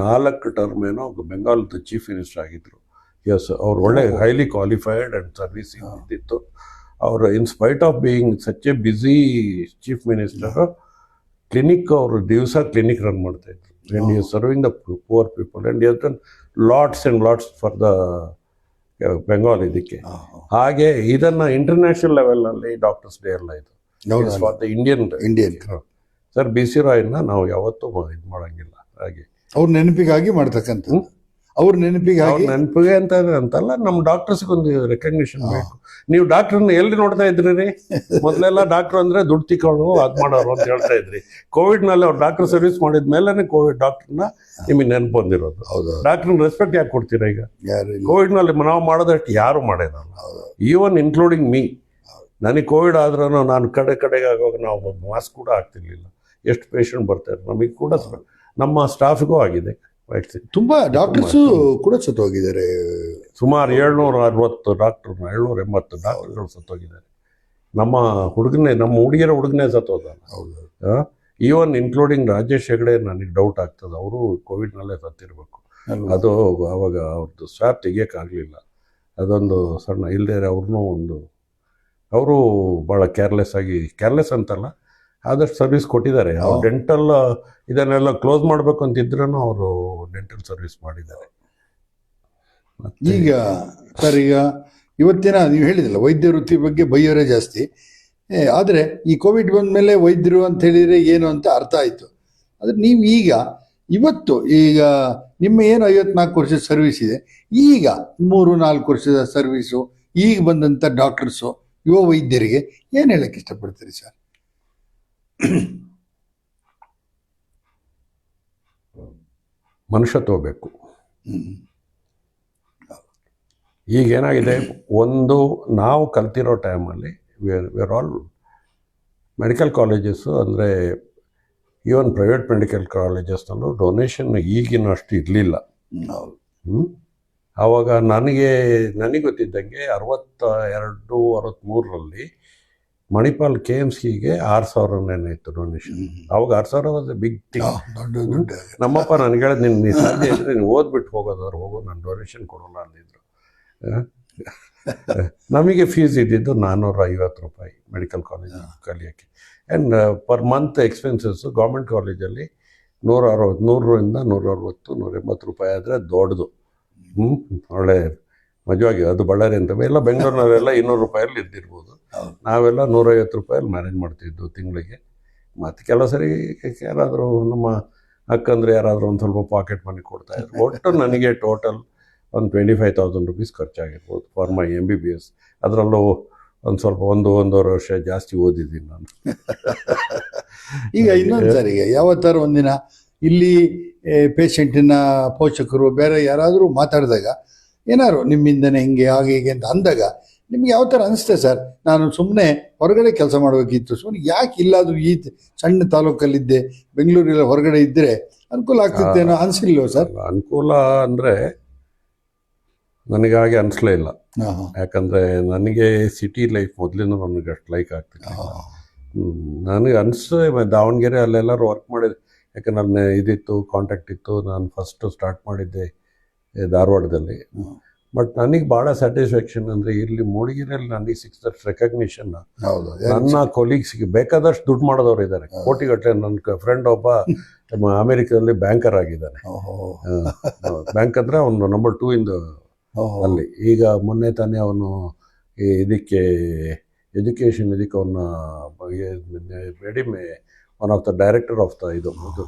4 ಟರ್ಮ್ ಏನೋ ಬೆಂಗಾಲ್ದು ಚೀಫ್ ಮಿನಿಸ್ಟರ್ ಆಗಿದ್ರು. ಎಸ್, ಅವ್ರು ಒಳ್ಳೆ ಹೈಲಿ ಕ್ವಾಲಿಫೈಡ್ ಆ್ಯಂಡ್ ಸರ್ವಿಸಿಂಗ್ ಇದ್ದಿತ್ತು. ಅವರು in spite of being such A busy chief minister, clinic, ಅವರು ದಿವಸ ಕ್ಲಿನಿಕ್ ರನ್ ಮಾಡ್ತಾಯಿದ್ರು. And he serving the poor people and he has done lots and lots for the Bengal. ಇದಕ್ಕೆ ಹಾಗೆ ಇದನ್ನು ಇಂಟರ್ನ್ಯಾಷನಲ್ ಲೆವೆಲ್ನಲ್ಲಿ ಡಾಕ್ಟರ್ಸ್ ಡೇ ಎಲ್ಲ ಇದು for the Indian. Sir BC ರಾಯ್ನ ನಾವು ಯಾವತ್ತೂ ಇದು ಮಾಡೋಂಗಿಲ್ಲ. ಹಾಗೆ ಅವ್ರ ನೆನಪಿಗಾಗಿ ಮಾಡ್ತಕ್ಕಂಥ, ಅವ್ರ ನೆನಪಿಗೆ ಅಂತಲ್ಲ, ನಮ್ಮ ಡಾಕ್ಟರ್ಸ್ಗೆ ಒಂದು ರೆಕಗ್ನಿಷನ್ ಬೇಕು. ನೀವು ಡಾಕ್ಟರ್ನ ಎಲ್ಲಿ ನೋಡ್ತಾ ಇದ್ರಿ ರೀ? ಮೊದಲೆಲ್ಲ ಡಾಕ್ಟರ್ ಅಂದರೆ ದುಡ್ಡು ತಿಕ್ಕೊಳ್ಳು, ಅದು ಮಾಡೋರು ಅಂತ ಹೇಳ್ತಾ ಇದ್ರಿ. ಕೋವಿಡ್ನಲ್ಲಿ ಅವ್ರು ಡಾಕ್ಟರ್ ಸರ್ವಿಸ್ ಮಾಡಿದ ಮೇಲೆ ಕೋವಿಡ್ ಡಾಕ್ಟರ್ನ ನಿಮಗೆ ನೆನಪು ಬಂದಿರೋದು. ಡಾಕ್ಟ್ರನ್ನ ರೆಸ್ಪೆಕ್ಟ್ ಯಾಕೆ ಕೊಡ್ತೀರಾ ಈಗ? ಕೋವಿಡ್ನಲ್ಲಿ ನಾವು ಮಾಡೋದಷ್ಟು ಯಾರು ಮಾಡೋದಲ್ಲ, ಈವನ್ ಇನ್ಕ್ಲೂಡಿಂಗ್ ಮೀ. ನನಗೆ ಕೋವಿಡ್ ಆದ್ರೂ ನಾನು ಕಡೆಗೆ ಆಗುವಾಗ ನಾವು ಮಾಸ್ಕ್ ಕೂಡ ಆಗ್ತಿರ್ಲಿಲ್ಲ. ಎಷ್ಟು ಪೇಷಂಟ್ ಬರ್ತಾರೆ, ನಮಗೆ ಕೂಡ ನಮ್ಮ ಸ್ಟಾಫಿಗೂ ಆಗಿದೆ. ತುಂಬ ಡಾಕ್ಟರ್ಸು ಕೂಡ ಸತ್ತೋಗಿದ್ದಾರೆ. ಸುಮಾರು 760 ಡಾಕ್ಟರ್, 780 ಡಾಕ್ಟರ್ಗಳು ಸತ್ತೋಗಿದ್ದಾರೆ. ನಮ್ಮ ಹುಡುಗಿಯರ ಹುಡುಗನೇ ಸತ್ತೋದಲ್ಲ. ಈವನ್ ಇನ್ಕ್ಲೂಡಿಂಗ್ ರಾಜೇಶ್ ಹೆಗಡೆ ನನಗೆ ಡೌಟ್ ಆಗ್ತದೆ, ಅವರು ಕೋವಿಡ್ನಲ್ಲೇ ಸತ್ತಿರಬೇಕು. ಅದು ಅವಾಗ ಅವ್ರದ್ದು ಸ್ವಾಬ್ ತೆಗಿಯೋಕ್ಕಾಗಲಿಲ್ಲ. ಅದೊಂದು ಸಣ್ಣ ಇಲ್ಲದೆ ಅವರು ಭಾಳ ಕೇರ್ಲೆಸ್ ಅಂತಲ್ಲ, ಆದಷ್ಟು ಸರ್ವಿಸ್ ಕೊಟ್ಟಿದ್ದಾರೆ. ಅವ್ರು ಡೆಂಟಲ್ ಇದನ್ನೆಲ್ಲ ಕ್ಲೋಸ್ ಮಾಡಬೇಕು ಅಂತಿದ್ರೂ ಅವರು ಡೆಂಟಲ್ ಸರ್ವಿಸ್ ಮಾಡಿದ್ದಾರೆ. ಈಗ ಸರ್, ಇವತ್ತಿನ ನೀವು ಹೇಳಿದಿಲ್ಲ ವೈದ್ಯ ವೃತ್ತಿ ಬಗ್ಗೆ ಬೈಯೋರೇ ಜಾಸ್ತಿ. ಆದರೆ ಈ ಕೋವಿಡ್ ಬಂದ ಮೇಲೆ ವೈದ್ಯರು ಅಂತ ಹೇಳಿದರೆ ಏನು ಅಂತ ಅರ್ಥ ಆಯಿತು. ಆದರೆ ನೀವು ಇವತ್ತು ನಿಮ್ಮ ಏನು 54 ವರ್ಷದ ಸರ್ವಿಸ್ ಇದೆ, ಈಗ 3-4 ವರ್ಷದ ಸರ್ವಿಸು, ಈಗ ಬಂದಂಥ ಡಾಕ್ಟರ್ಸು, ಯುವ ವೈದ್ಯರಿಗೆ ಏನು ಹೇಳಕ್ಕೆ ಇಷ್ಟಪಡ್ತೀರಿ ಸರ್? ಮನುಷ್ಯತ್ವ ಬೇಕು. ಈಗೇನಾಗಿದೆ, ನಾವು ಕಲ್ತಿರೋ ಟೈಮಲ್ಲಿ ವೇರ್ ಆಲ್ ಮೆಡಿಕಲ್ ಕಾಲೇಜಸ್ಸು, ಅಂದರೆ ಈವನ್ ಪ್ರೈವೇಟ್ ಮೆಡಿಕಲ್ ಕಾಲೇಜಸ್ನಲ್ಲೂ ಡೊನೇಷನ್ ಈಗಿನಷ್ಟು ಇರಲಿಲ್ಲ. ಆವಾಗ ನನಗೆ ಗೊತ್ತಿದ್ದಂಗೆ 62-63ರಲ್ಲಿ ಮಣಿಪಾಲ್ KMCಗೆ 6,000 ಇತ್ತು ಡೊನೇಷನ್. ಅವಾಗ 6,000 ವಾಸ್ ಎ ಬಿಗ್ ಥಿಂಗ್. ನಮ್ಮಪ್ಪ ನನಗೆ ಹೇಳಿದ್, ನೀನು ಸಾಧ್ಯ ಇದ್ದರೆ ನೀನು ಓದ್ಬಿಟ್ಟು ಹೋಗೋದಾದ್ರು ಹೋಗೋ, ನಾನು ಡೊನೇಷನ್ ಕೊಡೋಲ್ಲ ಅಂದಿದ್ರು. ನಮಗೆ ಫೀಸ್ ಇದ್ದಿದ್ದು 450 ರೂಪಾಯಿ ಮೆಡಿಕಲ್ ಕಾಲೇಜ್ ಕಲಿಯೋಕ್ಕೆ. And per month expenses government ಕಾಲೇಜಲ್ಲಿ 160 ರೂಪಾಯಿ ಆದರೆ ದೊಡ್ಡದು. ಒಳ್ಳೆ ಮಜವಾಗಿ. ಅದು ಬಳ್ಳಾರಿ ಅಂತ ಎಲ್ಲ ಬೆಂಗಳೂರಿನವರೆಲ್ಲ 200 ರೂಪಾಯಲ್ಲಿ ಇದ್ದಿರ್ಬೋದು. ನಾವೆಲ್ಲ 150 ರೂಪಾಯಲ್ಲಿ ಮ್ಯಾನೇಜ್ ಮಾಡ್ತಿದ್ದು ತಿಂಗಳಿಗೆ. ಮತ್ತು ಕೆಲವು ಸರಿ ಯಾರಾದರೂ ನಮ್ಮ ಅಕ್ಕಂದ್ರೆ ಯಾರಾದರೂ ಒಂದು ಸ್ವಲ್ಪ ಪಾಕೆಟ್ ಮನಿ ಕೊಡ್ತಾಯಿದ್ರು. ಒಟ್ಟು ನನಗೆ ಟೋಟಲ್ ಒಂದು 25,000 ರುಪೀಸ್ ಖರ್ಚಾಗಿರ್ಬೋದು ಫಾರ್ ಮೈ MBBS. ಅದರಲ್ಲೂ ಒಂದು ಸ್ವಲ್ಪ 1-1.5 ವರ್ಷ ಜಾಸ್ತಿ ಓದಿದ್ದೀನಿ ನಾನು. ಈಗ ಇನ್ನೊಂದು ಸರ್, ಯಾವ ಥರ ಒಂದಿನ ಇಲ್ಲಿ ಪೇಷಂಟಿನ ಪೋಷಕರು ಬೇರೆ ಯಾರಾದರೂ ಮಾತಾಡಿದಾಗ, ಏನಾದ್ರು ನಿಮ್ಮಿಂದನೇ ಹಿಂಗೆ ಹಾಗೆ ಹೀಗೆ ಅಂತ ಅಂದಾಗ ನಿಮ್ಗೆ ಯಾವ ಥರ ಅನಿಸುತ್ತೆ ಸರ್? ನಾನು ಸುಮ್ಮನೆ ಹೊರಗಡೆ ಕೆಲಸ ಮಾಡಬೇಕಿತ್ತು, ಸುಮ್ಮನೆ ಯಾಕೆ ಇಲ್ಲಾದರೂ ಈ ಸಣ್ಣ ತಾಲೂಕಲ್ಲಿದ್ದೆ, ಬೆಂಗಳೂರಲ್ಲಿ ಹೊರಗಡೆ ಇದ್ದರೆ ಅನುಕೂಲ ಆಗ್ತಿತ್ತೇನೋ ಅನಿಸಿಲ್ವೋ ಸರ್? ಅನುಕೂಲ ಅಂದರೆ ನನಗೆ ಹಾಗೆ ಅನಿಸ್ಲೇ ಇಲ್ಲ. ಯಾಕಂದರೆ ನನಗೆ ಸಿಟಿ ಲೈಫ್ ಮೊದಲಿಂದ ನನಗೆ ಅಷ್ಟು ಲೈಕ್ ಆಗ್ತಿತ್ತು. ನನಗೆ ದಾವಣಗೆರೆ ಅಲ್ಲೆಲ್ಲರೂ ವರ್ಕ್ ಮಾಡಿದೆ. ಯಾಕಂದ್ರೆ ನನ್ನ ಇದಿತ್ತು, ಕಾಂಟ್ಯಾಕ್ಟ್ ಇತ್ತು. ನಾನು ಫಸ್ಟು ಸ್ಟಾರ್ಟ್ ಮಾಡಿದ್ದೆ ಧಾರವಾಡದಲ್ಲಿ. ಬಟ್ ನನಗೆ ಭಾಳ ಸ್ಯಾಟಿಸ್ಫ್ಯಾಕ್ಷನ್ ಅಂದರೆ ಇಲ್ಲಿ ಮೂಡಿಗೆರೆಯಲ್ಲಿ ನನಗೆ ಸಿಕ್ಸ್ ರೆಕಗ್ನಿಷನ್. ಹೌದು, ನನ್ನ ಕೊಲೀಗ್ಸ್ಗೆ ಬೇಕಾದಷ್ಟು ದುಡ್ಡು ಮಾಡೋದವ್ರು ಇದ್ದಾರೆ, ಕೋಟಿಗಟ್ಟಲೆ. ನನ್ನ ಫ್ರೆಂಡ್ ಒಬ್ಬ ಅಮೆರಿಕದಲ್ಲಿ ಬ್ಯಾಂಕರ್ ಆಗಿದ್ದಾನೆ. ಬ್ಯಾಂಕ್ ಅಂದರೆ ಅವನು ನಂಬರ್ 2 ಇಂದು ಅಲ್ಲಿ. ಈಗ ಮೊನ್ನೆ ತಾನೇ ಅವನು ಇದಕ್ಕೆ ಎಜುಕೇಷನ್ ಇದಕ್ಕೆ ಅವನ್ನ ರೆಡಿಮೆ one of the director of the ಇದು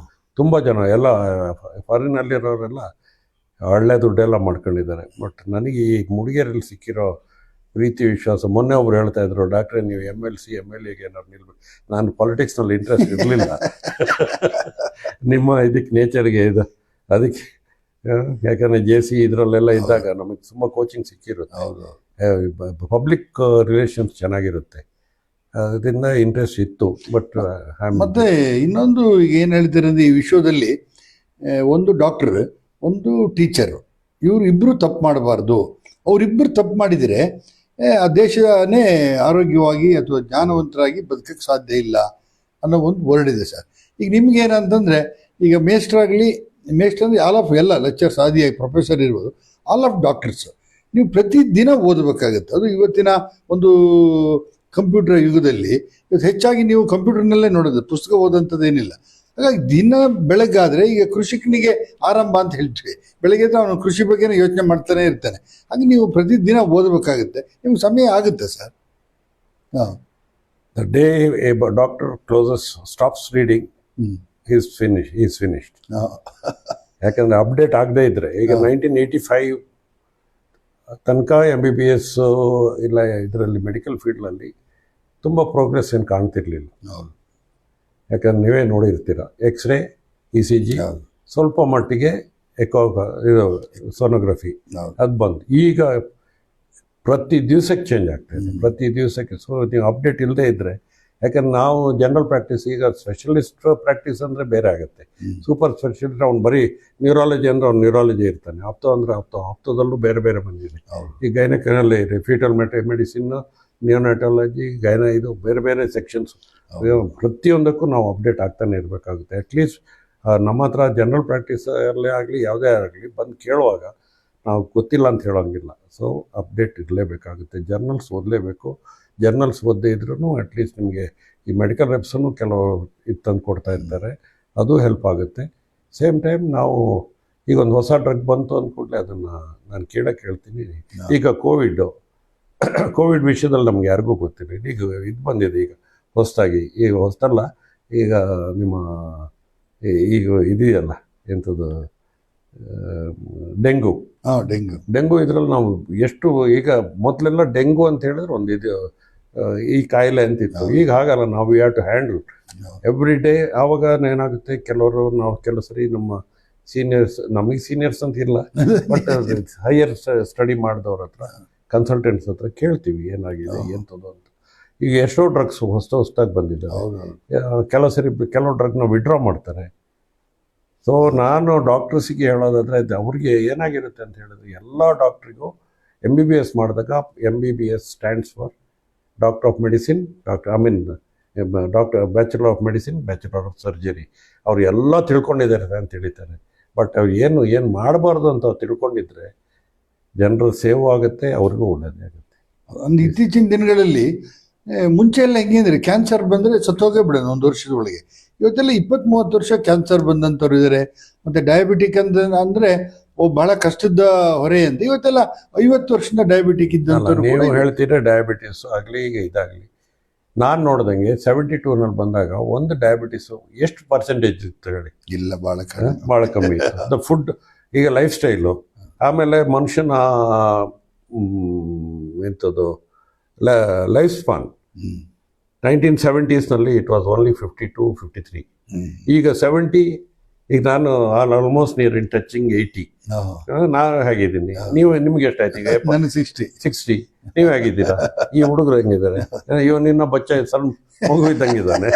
ತುಂಬ ಜನ ಎಲ್ಲ ಫಾರಿನಲ್ಲಿರೋರೆಲ್ಲ ಒಳ್ಳೆ ದುಡ್ಡೆಲ್ಲ ಮಾಡ್ಕೊಂಡಿದ್ದಾರೆ. ಬಟ್ ನನಗೆ ಈ ಮೂಡಿಗೆರೆಯಲ್ಲಿ ಸಿಕ್ಕಿರೋ ಪ್ರೀತಿ ವಿಶ್ವಾಸ. ಮೊನ್ನೆ ಒಬ್ರು ಹೇಳ್ತಾ ಇದ್ರು, ಡಾಕ್ಟ್ರೆ ನೀವು MLC MLAಗೆ ಏನಾದ್ರು ನಿಲ್ಬೇಕು. ನಾನು ಪಾಲಿಟಿಕ್ಸ್ನಲ್ಲಿ ಇಂಟ್ರೆಸ್ಟ್ ಇರಲಿಲ್ಲ ನಿಮ್ಮ ಇದಕ್ಕೆ ನೇಚರ್ಗೆ ಇದು ಅದಕ್ಕೆ. ಯಾಕಂದರೆ JC ಇದರಲ್ಲೆಲ್ಲ ಇದ್ದಾಗ ನಮಗೆ ತುಂಬ ಕೋಚಿಂಗ್ ಸಿಕ್ಕಿರುತ್ತೆ. ಹೌದು, ಪಬ್ಲಿಕ್ ರಿಲೇಷನ್ಸ್ ಚೆನ್ನಾಗಿರುತ್ತೆ, ಅದರಿಂದ ಇಂಟ್ರೆಸ್ಟ್ ಇತ್ತು. ಬಟ್ ಮತ್ತೆ ಇನ್ನೊಂದು ಈಗ ಏನು ಹೇಳ್ತಿರೋದು, ಈ ವಿಶ್ವದಲ್ಲಿ ಒಂದು ಡಾಕ್ಟರ್ ಒಂದು ಟೀಚರು, ಇವರು ಇಬ್ಬರು ತಪ್ಪು ಮಾಡಬಾರ್ದು. ಅವರಿಬ್ಬರು ತಪ್ಪು ಮಾಡಿದರೆ ಆ ದೇಶನೇ ಆರೋಗ್ಯವಾಗಿ ಅಥವಾ ಜ್ಞಾನವಂತರಾಗಿ ಬದುಕಕ್ಕೆ ಸಾಧ್ಯ ಇಲ್ಲ ಅನ್ನೋ ಒಂದು ವರ್ಡ್ ಇದೆ ಸರ್. ಈಗ ನಿಮ್ಗೇನಂತಂದರೆ, ಈಗ ಮೇಸ್ಟ್ರಾಗಲಿ, ಮೇಸ್ಟ್ರ್ ಅಂದರೆ ಆಲ್ ಆಫ್ ಎಲ್ಲ ಲೆಕ್ಚರ್ಸ್ ಆದಿಯಾಗಿ ಪ್ರೊಫೆಸರ್ ಇರ್ಬೋದು, ಆಲ್ ಆಫ್ ಡಾಕ್ಟರ್ಸ್ ನೀವು ಪ್ರತಿದಿನ ಓದಬೇಕಾಗುತ್ತೆ. ಅದು ಇವತ್ತಿನ ಒಂದು ಕಂಪ್ಯೂಟರ್ ಯುಗದಲ್ಲಿ ಇವತ್ತು ಹೆಚ್ಚಾಗಿ ನೀವು ಕಂಪ್ಯೂಟರ್ನಲ್ಲೇ ನೋಡೋದು, ಪುಸ್ತಕ ಓದೋಂಥದ್ದೇನಿಲ್ಲ. ಹಾಗಾಗಿ ದಿನ ಬೆಳಗ್ಗಾದರೆ, ಈಗ ಕೃಷಿಕನಿಗೆ ಆರಂಭ ಅಂತ ಹೇಳ್ತೀವಿ, ಬೆಳಗ್ಗೆ ಅವನು ಕೃಷಿ ಬಗ್ಗೆನೇ ಯೋಚನೆ ಮಾಡ್ತಾನೆ ಇರ್ತಾನೆ. ಹಾಗೆ ನೀವು ಪ್ರತಿದಿನ ಓದಬೇಕಾಗುತ್ತೆ, ನಿಮ್ಗೆ ಸಮಯ ಆಗುತ್ತೆ ಸರ್. ಹಾಂ, the day A doctor closes stops reading is finished. ಯಾಕಂದರೆ ಅಪ್ಡೇಟ್ ಆಗದೇ ಇದ್ದರೆ, ಈಗ 1985 ತನಕ MBBS ಇಲ್ಲ ಇದರಲ್ಲಿ ಮೆಡಿಕಲ್ ಫೀಲ್ಡಲ್ಲಿ ತುಂಬ ಪ್ರೋಗ್ರೆಸ್ ಏನು ಕಾಣ್ತಿರ್ಲಿಲ್ಲ. ಯಾಕಂದ್ರೆ ನೀವೇ ನೋಡಿರ್ತೀರ, ಎಕ್ಸ್ರೇ, ECG, ಸ್ವಲ್ಪ ಮಟ್ಟಿಗೆ ಎಕೋ, ಇದು ಸೋನೋಗ್ರಫಿ ಅದು ಬಂದು ಈಗ ಪ್ರತಿ ದಿವಸಕ್ಕೆ ಚೇಂಜ್ ಆಗ್ತಾಯಿದೆ, ಪ್ರತಿ ದಿವಸಕ್ಕೆ. ಸೊ ನೀವು ಅಪ್ಡೇಟ್ ಇಲ್ಲದೆ ಇದ್ದರೆ, ಯಾಕಂದ್ರೆ ನಾವು ಜನರಲ್ ಪ್ರಾಕ್ಟೀಸ್, ಈಗ ಸ್ಪೆಷಲಿಸ್ಟ್ ಪ್ರಾಕ್ಟೀಸ್ ಅಂದರೆ ಬೇರೆ ಆಗುತ್ತೆ. ಸೂಪರ್ ಸ್ಪೆಷಲಿಸ್ಟ್ ಅವ್ನು ಬರೀ ನ್ಯೂರಾಲಜಿ ಅಂದರೆ ಅವ್ನು ನ್ಯೂರಾಲಜಿ ಇರ್ತಾನೆ, ಆಪ್ತೋ ಅಂದರೆ ಆಪ್ತೋದಲ್ಲೂ ಬೇರೆ ಬೇರೆ ಬಂದಿದೆ. ಈ ಗೈನಕನಲ್ಲಿ ಫೀಟಲ್ ಮೆಡಿಸಿನ್, ನಿಯೋನಾಟಾಲಜಿ, ಇದು ಬೇರೆ ಬೇರೆ ಸೆಕ್ಷನ್ಸ್. ಪ್ರತಿಯೊಂದಕ್ಕೂ ನಾವು ಅಪ್ಡೇಟ್ ಆಗ್ತಾನೆ ಇರಬೇಕಾಗುತ್ತೆ. ಅಟ್ಲೀಸ್ಟ್ ನಮ್ಮ ಹತ್ರ ಜನರಲ್ ಪ್ರಾಕ್ಟೀಸಲ್ಲೇ ಆಗಲಿ ಯಾವುದೇ ಆಗಲಿ ಬಂದು ಕೇಳುವಾಗ ನಾವು ಗೊತ್ತಿಲ್ಲ ಅಂತ ಹೇಳೋಂಗಿಲ್ಲ. ಸೊ ಅಪ್ಡೇಟ್ ಇರಲೇಬೇಕಾಗುತ್ತೆ, ಜರ್ನಲ್ಸ್ ಓದಲೇಬೇಕು. ಜರ್ನಲ್ಸ್ ಓದದೇ ಇದ್ರೂ ಅಟ್ಲೀಸ್ಟ್ ನಿಮಗೆ ಈ ಮೆಡಿಕಲ್ ರೆಪ್ಸನ್ನು ಕೆಲವು ಇದು ತಂದು ಕೊಡ್ತಾ ಇರ್ತಾರೆ, ಅದು ಹೆಲ್ಪ್ ಆಗುತ್ತೆ. ಸೇಮ್ ಟೈಮ್ ನಾವು ಈಗ ಒಂದು ಹೊಸ ಡ್ರಗ್ ಬಂತು ಅಂದ್ಕೂಡಲೇ ಅದನ್ನು ನಾನು ಕೇಳಕ್ಕೆ ಹೇಳ್ತೀನಿ. ಈಗ ಕೋವಿಡ್ ವಿಷಯದಲ್ಲಿ ನಮ್ಗೆ ಯಾರಿಗೂ ಗೊತ್ತಿಲ್ಲ. ಈಗ ಇದು ಬಂದಿದೆ, ಈಗ ಹೊಸದಾಗಿ, ಈಗ ಹೊಸದಲ್ಲ, ಈಗ ನಿಮ್ಮ ಈಗ ಇದೆಯಲ್ಲ ಎಂಥದ್ದು ಡೆಂಗು ಇದರಲ್ಲಿ ನಾವು ಎಷ್ಟು, ಈಗ ಮೊದಲೆಲ್ಲ ಡೆಂಗು ಅಂತ ಹೇಳಿದ್ರೆ ಒಂದು ಇದು ಈ ಕಾಯಿಲೆ ಅಂತಿತ್ತು. ಈಗ ಹಾಗಲ್ಲ, ನಾವು we have to handle every day. ಆವಾಗ ಏನಾಗುತ್ತೆ, ನಾವು ಕೆಲವು ಸರಿ ನಮ್ಮ ಸೀನಿಯರ್ಸ್, ನಮಗೆ ಸೀನಿಯರ್ಸ್ ಅಂತ ಇಲ್ಲ, ಬಟ್ ಹೈಯರ್ ಸ್ಟಡಿ ಮಾಡಿದವ್ರ ಹತ್ರ, ಕನ್ಸಲ್ಟೆಂಟ್ಸ್ ಹತ್ರ ಕೇಳ್ತೀವಿ ಏನಾಗಿದೆ ಎಂಥದ್ದು ಅಂತ. ಈಗ ಎಷ್ಟೋ ಡ್ರಗ್ಸ್ ಹೊಸದಾಗಿ ಬಂದಿದ್ದಾವೆ. ಕೆಲವು ಡ್ರಗ್ನ ವಿಡ್ರಾ ಮಾಡ್ತಾರೆ. ಸೊ ನಾನು ಡಾಕ್ಟರ್ಸಿಗೆ ಹೇಳೋದಾದರೆ, ಅವ್ರಿಗೆ ಏನಾಗಿರುತ್ತೆ ಅಂತ ಹೇಳಿದ್ರೆ, ಎಲ್ಲ ಡಾಕ್ಟ್ರಿಗೂ MBBS ಮಾಡಿದಾಗ, MBBS stands for doctor of medicine, bachelor of medicine, bachelor of surgery. ಅವ್ರು ಎಲ್ಲ ತಿಳ್ಕೊಂಡಿದ್ದಾರೆ ಅಂತ ಹೇಳಿದ್ದಾರೆ. ಬಟ್ ಅವ್ರು ಏನು ಮಾಡಬಾರ್ದು ಅಂತ ಅವ್ರು ತಿಳ್ಕೊಂಡಿದ್ರೆ ಜನರು ಸೇವ್ ಆಗುತ್ತೆ, ಅವ್ರಿಗೂ ಒಳ್ಳೆಯದೇ ಆಗುತ್ತೆ. ಒಂದು ಇತ್ತೀಚಿನ ದಿನಗಳಲ್ಲಿ ಮುಂಚೆ ಎಲ್ಲ ಹೆಂಗೆ ಅಂದರೆ, ಕ್ಯಾನ್ಸರ್ ಬಂದರೆ ಸತ್ತೋಗೇ ಬಿಡೋದು ಒಂದು ವರ್ಷದ ಒಳಗೆ. ಇವತ್ತೆಲ್ಲ 20-30 ವರ್ಷ ಕ್ಯಾನ್ಸರ್ ಬಂದಂಥವ್ರು ಇದ್ದಾರೆ. ಮತ್ತು ಡಯಾಬಿಟಿಕ್ ಅಂದರೆ ಭಾಳ ಕಷ್ಟದ ಹೊರೆ ಅಂತ. ಇವತ್ತೆಲ್ಲ 50 ವರ್ಷದ ಡಯಾಬಿಟಿಕ್ ಇದ್ದಂಥವ್ರು. ನೀವು ಹೇಳ್ತೀರಾ ಡಯಾಬಿಟಿಸ್ ಆಗಲಿ, ಈಗ ಇದಾಗಲಿ, ನಾನು ನೋಡ್ದಂಗೆ 72ನಲ್ಲಿ ಬಂದಾಗ ಒಂದು ಡಯಾಬಿಟಿಸು ಎಷ್ಟು ಪರ್ಸೆಂಟೇಜ್ ಇತ್ತು ಹೇಳಿ? ಇಲ್ಲ, ಭಾಳ ಕಮ್ಮಿ ಇತ್ತು. ಅದು ಫುಡ್, ಈಗ ಲೈಫ್ ಸ್ಟೈಲು, ಆಮೇಲೆ ಮನುಷ್ಯನ ಎಂಥದ್ದು ಲೈಫ್ ಸ್ಪಾನ್. 1970ಸ್ನಲ್ಲಿ ಇಟ್ ವಾಸ್ ಓನ್ಲಿ 52-53. ಈಗ 70. ಈಗ ನಾನು ಆಲ್ಮೋಸ್ಟ್ ನಿಯರ್ ಇನ್ ಟಚಿಂಗ್ 80. ನಾನು ಹೇಗಿದ್ದೀನಿ, ನಿಮ್ಗೆ ಎಷ್ಟಾಯ್ತು? ಈಗ 60. ನೀವು ಹೇಗಿದ್ದೀರಾ? ಈ ಹುಡುಗರು ಹೆಂಗಿದ್ದಾರೆ? ನಿನ್ನ ಬಚ್ಚ ಸಣ್ಣ ಮಗು ಇದ್ದಂಗಿದ್ದಾನೆ,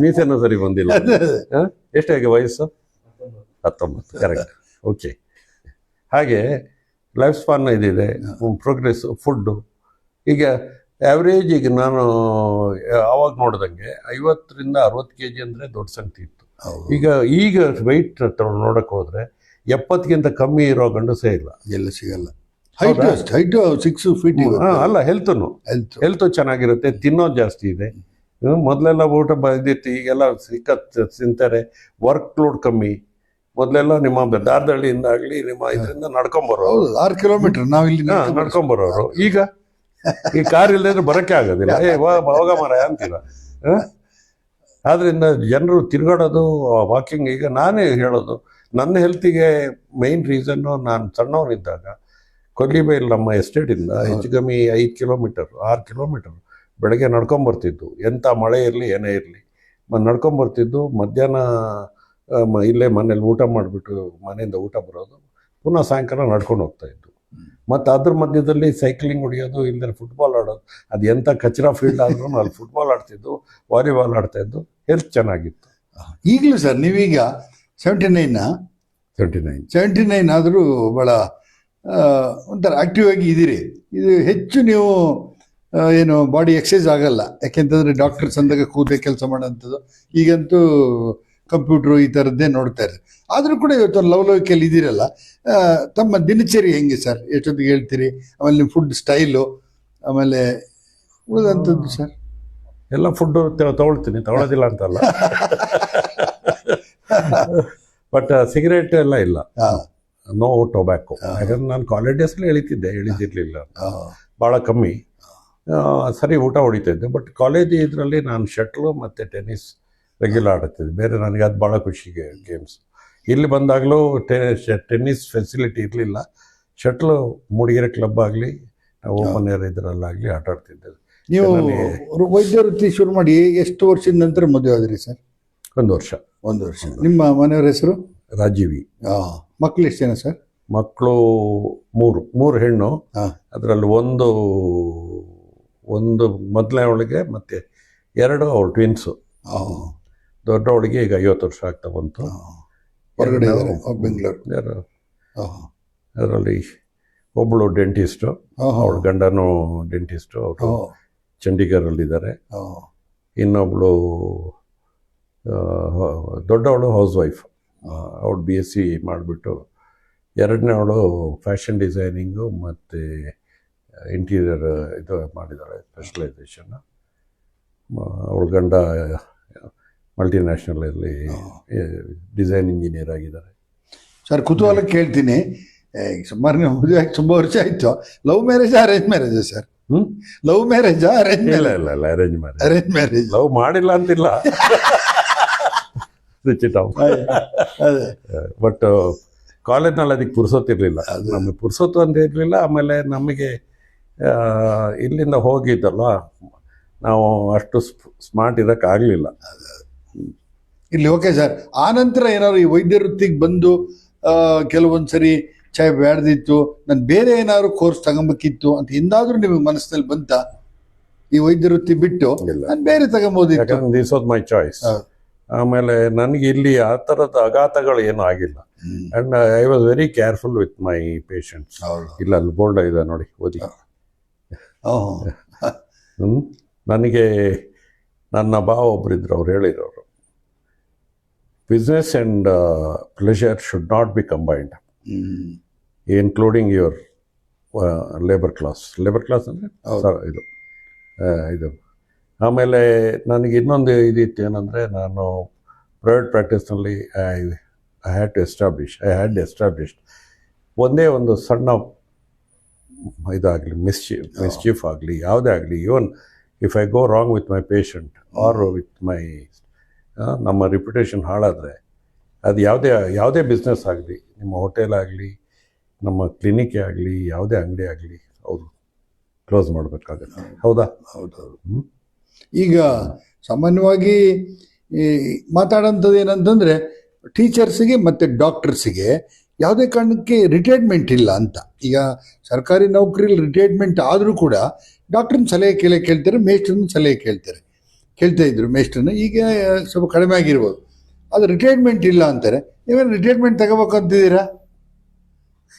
ಮೀಸೆನೂ ಸರಿ ಬಂದಿಲ್ಲ. ಎಷ್ಟಾಗಿ ವಯಸ್ಸು? 19. ಕರೆಕ್ಟ್. ಓಕೆ. ಹಾಗೆ ಲೈಫ್ ಸ್ಪಾನ್ ಇದಿದೆ, ಪ್ರೋಗ್ರೆಸ್, ಫುಡ್ಡು. ಈಗ ಆ್ಯಾವ್ರೇಜ್, ಈಗ ನಾನು ಆವಾಗ ನೋಡ್ದಂಗೆ 50-60 kg ಅಂದರೆ ದೊಡ್ಡ ಸಂಖ್ಯೆ ಇತ್ತು. ಈಗ ವೆಯ್ಟ್ ನೋಡಕ್ಕೆ ಹೋದರೆ 70ಗಿಂತ ಕಮ್ಮಿ ಇರೋ ಗಂಡಸೇ ಇಲ್ಲ, ಎಲ್ಲ ಸಿಗಲ್ಲ. ಹೈಟು 6 ಫೀಟ್ ಅಲ್ಲ ಹೆಲ್ತನು ಹೆಲ್ತ್ ಚೆನ್ನಾಗಿರುತ್ತೆ, ತಿನ್ನೋದು ಜಾಸ್ತಿ ಇದೆ. ಮೊದಲೆಲ್ಲ ಊಟ ಇದ್ದಿತ್ತು, ಈಗೆಲ್ಲ ತಿಂತಾರೆ, ವರ್ಕ್ ಲೋಡ್ ಕಮ್ಮಿ. ಮೊದಲೆಲ್ಲ ನಿಮ್ಮ ದಾರದಹಳ್ಳಿಯಿಂದ ಆಗಲಿ ನಿಮ್ಮ ಇದರಿಂದ ನಡ್ಕೊಂಬರೋರು 6 ಕಿಲೋಮೀಟರ್ ನಾವಿಲ್ಲಿ ನಡ್ಕೊಂಬರೋರು. ಈಗ ಈ ಕಾರ್ ಇಲ್ಲದ್ರೆ ಬರೋಕ್ಕೆ ಆಗೋದಿಲ್ಲ. ಹೋಗ ಮರ ಅಂತೀರ. ಆದ್ರಿಂದ ಜನರು ತಿರುಗಾಡೋದು, ವಾಕಿಂಗ್. ಈಗ ನಾನೇ ಹೇಳೋದು, ನನ್ನ ಹೆಲ್ತಿಗೆ ಮೇನ್ ರೀಸನ್ನು, ನಾನು ಸಣ್ಣವನಿದ್ದಾಗ ಕೊಲ್ಲಿಬೈಲ್ ನಮ್ಮ ಎಸ್ಟೇಟಿಂದ ಹೆಚ್ಚು ಕಮ್ಮಿ 5 ಕಿಲೋಮೀಟರ್ 6 ಕಿಲೋಮೀಟರ್ ಬೆಳಗ್ಗೆ ನಡ್ಕೊಂಬರ್ತಿದ್ದು. ಎಂಥ ಮಳೆ ಇರಲಿ ಏನೇ ಇರಲಿ ನಡ್ಕೊಂಬರ್ತಿದ್ದು. ಮಧ್ಯಾಹ್ನ ಇಲ್ಲೇ ಮನೇಲಿ ಊಟ ಮಾಡಿಬಿಟ್ಟು ಮನೆಯಿಂದ ಊಟ ಬರೋದು, ಪುನಃ ಸಾಯಂಕಾಲ ನಡ್ಕೊಂಡು ಹೋಗ್ತಾಯಿದ್ದು. ಮತ್ತು ಅದ್ರ ಮಧ್ಯದಲ್ಲಿ ಸೈಕ್ಲಿಂಗ್ ಹೊಡಿಯೋದು, ಇಲ್ಲದೆ ಫುಟ್ಬಾಲ್ ಆಡೋದು. ಅದು ಎಂಥ ಕಚರಾ ಫೀಲ್ಡ್ ಆದ್ರೂ ಅಲ್ಲಿ ಫುಟ್ಬಾಲ್ ಆಡ್ತಿದ್ದು, ವಾಲಿಬಾಲ್ ಆಡ್ತಾಯಿದ್ದು. ಹೆಲ್ತ್ ಚೆನ್ನಾಗಿತ್ತು. ಈಗಲೂ ಸರ್ ನೀವೀಗ 79 ಆದರೂ ಭಾಳ ಒಂಥರ ಆಕ್ಟಿವ್ ಆಗಿ ಇದ್ದೀರಿ. ಇದು ಹೆಚ್ಚು ನೀವು ಏನು ಬಾಡಿ ಎಕ್ಸಸೈಸ್ ಆಗಲ್ಲ, ಯಾಕೆಂತಂದರೆ ಡಾಕ್ಟರ್ಸ್ ಅಂದಾಗ ಕೂತೆ ಕೆಲಸ ಮಾಡೋಂಥದ್ದು. ಈಗಂತೂ ಕಂಪ್ಯೂಟ್ರು ಈ ಥರದ್ದೇ ನೋಡ್ತಾ ಇರ್ತಾರೆ. ಆದರೂ ಕೂಡ ಇವತ್ತು ಲವಲವಿಕೆಯಲ್ಲಿ ಇದ್ದೀರಲ್ಲ, ತಮ್ಮ ದಿನಚರಿ ಹೆಂಗೆ ಸರ್? ಎಷ್ಟೊತ್ತಿಗೆ ಹೇಳ್ತೀರಿ? ಆಮೇಲೆ ನಿಮ್ಮ ಫುಡ್ ಸ್ಟೈಲು, ಆಮೇಲೆ ಉಳಿದಂಥದ್ದು ಸರ್? ಎಲ್ಲ ಫುಡ್ಡು ತಗೊಳ್ತೀನಿ, ತಗೊಳ್ಳೋದಿಲ್ಲ ಅಂತಲ್ಲ. ಬಟ್ ಸಿಗರೇಟ್ ಎಲ್ಲ ಇಲ್ಲ, ನೋ ಟೊಬ್ಯಾಕೊ. ಯಾಕಂದ್ರೆ ನಾನು ಕಾಲೇಜ್ ಡೇಸಲ್ಲಿ ಎಳಿತಿರ್ಲಿಲ್ಲ, ಭಾಳ ಕಮ್ಮಿ. ಸರಿ ಊಟ ಹೊಡಿತಾಯಿದ್ದೆ. ಬಟ್ ಕಾಲೇಜ್ ಇದರಲ್ಲಿ ನಾನು ಶಟ್ಲು ಮತ್ತು ಟೆನ್ನಿಸ್ ರೆಗ್ಯುಲರ್ ಆಡುತ್ತಿದ್ದೆ. ಬೇರೆ ನನಗೆ ಅದು ಭಾಳ ಖುಷಿಗೆ ಗೇಮ್ಸ್. ಇಲ್ಲಿ ಬಂದಾಗಲೂ ಟೆನ್ನಿಸ್ ಫೆಸಿಲಿಟಿ ಇರಲಿಲ್ಲ. ಶಟ್ಲು ಮೂಡಿಗೆರೆ ಕ್ಲಬ್ ಆಗಲಿ, ಓಪನ್ ಏರ್ ಇದರಲ್ಲಾಗಲಿ ಆಟ ಆಡ್ತಿದ್ದೆ. ನೀವು ವೈದ್ಯ ವೃತ್ತಿ ಶುರು ಮಾಡಿ ಎಷ್ಟು ವರ್ಷದ ನಂತರ ಮದುವೆ ಆದ್ರಿ ಸರ್? 1 ವರ್ಷ. ನಿಮ್ಮ ಮನೆಯವ್ರ ಹೆಸರು? ರಾಜೀವಿ. ಮಕ್ಕಳು ಎಷ್ಟು ಜನ ಸರ್? ಮಕ್ಕಳು 3 ಹೆಣ್ಣು. ಅದರಲ್ಲಿ ಒಂದು ಮೊದಲನೇ ಮತ್ತು 2 ಅವ್ರು ಟ್ವಿನ್ಸು. ದೊಡ್ಡವಳಿಗೆ ಈಗ 50 ವರ್ಷ ಆಗ್ತಾ ಬಂತು. ಹೊರಗಡೆ ಬೆಂಗಳೂರು. ಅದರಲ್ಲಿ ಒಬ್ಬಳು ಡೆಂಟಿಸ್ಟು, ಅವಳ ಗಂಡನೂ ಡೆಂಟಿಸ್ಟು, ಅವರು ಚಂಡೀಗಢಲ್ಲಿದ್ದಾರೆ. ಇನ್ನೊಬ್ಳು ದೊಡ್ಡವಳು ಹೌಸ್ ವೈಫ್, ಅವಳು BSc ಮಾಡಿಬಿಟ್ಟು, ಎರಡನೇವಳು ಫ್ಯಾಷನ್ ಡಿಸೈನಿಂಗು ಮತ್ತು ಇಂಟೀರಿಯರ್ ಇದು ಮಾಡಿದ್ದಾಳೆ, ಸ್ಪೆಷಲೈಸೇಷನ್ನು. ಅವಳ ಗಂಡ ಮಲ್ಟಿನ್ಯಾಷನಲಲ್ಲಿ ಡಿಸೈನ್ ಇಂಜಿನಿಯರ್ ಆಗಿದ್ದಾರೆ. ಸರ್, ಕುತೂಹಲಕ್ಕೆ ಕೇಳ್ತೀನಿ, ಸುಮಾರು ನೀವು ಮದುವೆ ಆಗಿ ತುಂಬ ವರ್ಷ ಆಯಿತು. ಲವ್ ಮ್ಯಾರೇಜಾ ಅರೇಂಜ್ ಮ್ಯಾರೇಜಾ ಸರ್? ಲವ್ ಮ್ಯಾರೇಜಾ ಅರೇಂಜ್? ಇಲ್ಲ, ಅರೇಂಜ್ ಮ್ಯಾರೇಜ್. ಲವ್ ಮಾಡಿಲ್ಲ ಅಂತಿಲ್ಲ, ಬಟ್ ಕಾಲೇಜ್ನಲ್ಲಿ ಅದಕ್ಕೆ ಪುರ್ಸೊತ್ತಿರಲಿಲ್ಲ. ನಮಗೆ ಪುರ್ಸೊತ್ತು ಅಂತ ಇರಲಿಲ್ಲ. ಆಮೇಲೆ ನಮಗೆ ಇಲ್ಲಿಂದ ಹೋಗಿದ್ದಲ್ಲ, ನಾವು ಅಷ್ಟು ಸ್ಮಾರ್ಟ್ ಇರೋಕ್ಕಾಗಲಿಲ್ಲ ಇಲ್ಲಿ. ಓಕೆ ಸರ್, ಆನಂತರ ಏನಾದ್ರು ಈ ವೈದ್ಯ ವೃತ್ತಿಗೆ ಬಂದು ಕೆಲವೊಂದು ಸರಿ ಚಾಯ್ ಬ್ಯಾಡ್ದಿತ್ತು, ನಾನು ಬೇರೆ ಏನಾದ್ರು ಕೋರ್ಸ್ ತಗೊಬೇಕಿತ್ತು ಅಂತ ಎಂದಾದ್ರೂ ನಿಮಗೆ ಮನಸ್ಸಿನಲ್ಲಿ ಬಂತ? ಈ ವೈದ್ಯ ವೃತ್ತಿ ಬಿಟ್ಟು ನಾನು ಬೇರೆ ತಗೊಂಬೋದಿತ್ತು? This was my choice. ಆಮೇಲೆ ನನಗೆ ಇಲ್ಲಿ ಆ ಥರದ ಆಘಾತಗಳು ಏನೂ ಆಗಿಲ್ಲ. And I was very careful with my patients. ಇಲ್ಲ, ಅಲ್ಲಿ ಬೋರ್ಡ್ ಇದೆ ನೋಡಿ, ಓದಿ. ನನಗೆ ನನ್ನ ಭಾವ ಒಬ್ಬರಿದ್ರು, ಅವ್ರು ಹೇಳಿರೋರು, business and pleasure should not be combined, including your labour class ಅಂದರೆ ಇದು. ಆಮೇಲೆ ನನಗೆ ಇನ್ನೊಂದು ಇದಿತ್ತು, ಏನಂದರೆ ನಾನು ಪ್ರೈವೇಟ್ ಪ್ರಾಕ್ಟೀಸ್ನಲ್ಲಿ ಐ ಹ್ಯಾಡ್ ಎಸ್ಟಾಬ್ಲಿಷ್ಡ್ ಒಂದೇ ಒಂದು ಸಣ್ಣ ಇದಾಗಲಿ, ಮಿಸ್ಚೀಫ್ ಆಗಲಿ, ಯಾವುದೇ ಆಗಲಿ, even if I go wrong with my patient or with my ನಮ್ಮ ರೆಪ್ಯುಟೇಷನ್ ಹಾಳಾದರೆ, ಅದು ಯಾವುದೇ ಬಿಸ್ನೆಸ್ ಆಗಲಿ, ನಿಮ್ಮ ಹೋಟೆಲ್ ಆಗಲಿ, ನಮ್ಮ ಕ್ಲಿನಿಕ್ಕೇ ಆಗಲಿ, ಯಾವುದೇ ಅಂಗಡಿ ಆಗಲಿ, ಅವರು ಕ್ಲೋಸ್ ಮಾಡಬೇಕಾಗುತ್ತೆ. ಹೌದಾ? ಹೌದೌದು. ಈಗ ಸಾಮಾನ್ಯವಾಗಿ ಮಾತಾಡೋಂಥದ್ದು ಏನಂತಂದರೆ, ಟೀಚರ್ಸಿಗೆ ಮತ್ತು ಡಾಕ್ಟರ್ಸಿಗೆ ಯಾವುದೇ ಕಾರಣಕ್ಕೆ ರಿಟೈರ್ಮೆಂಟ್ ಇಲ್ಲ ಅಂತ. ಈಗ ಸರ್ಕಾರಿ ನೌಕರಿಲಿ ರಿಟೈರ್ಮೆಂಟ್ ಆದರೂ ಕೂಡ ಡಾಕ್ಟ್ರನ್ನ ಸಲಹೆ ಕೇಳ್ತಾರೆ, ಮೇಸ್ಟ್ರನ್ನ ಸಲಹೆ ಕೇಳ್ತಾ ಇದ್ರು ಮೇಸ್ಟ್ರನ್ನ. ಈಗ ಸ್ವಲ್ಪ ಕಡಿಮೆ ಆಗಿರ್ಬೋದು. ಅದು ರಿಟೈರ್ಮೆಂಟ್ ಇಲ್ಲ ಅಂತಾರೆ. ನೀವೇನು ರಿಟೈರ್ಮೆಂಟ್ ತಗೋಬೇಕು ಅಂತಿದ್ದೀರಾ?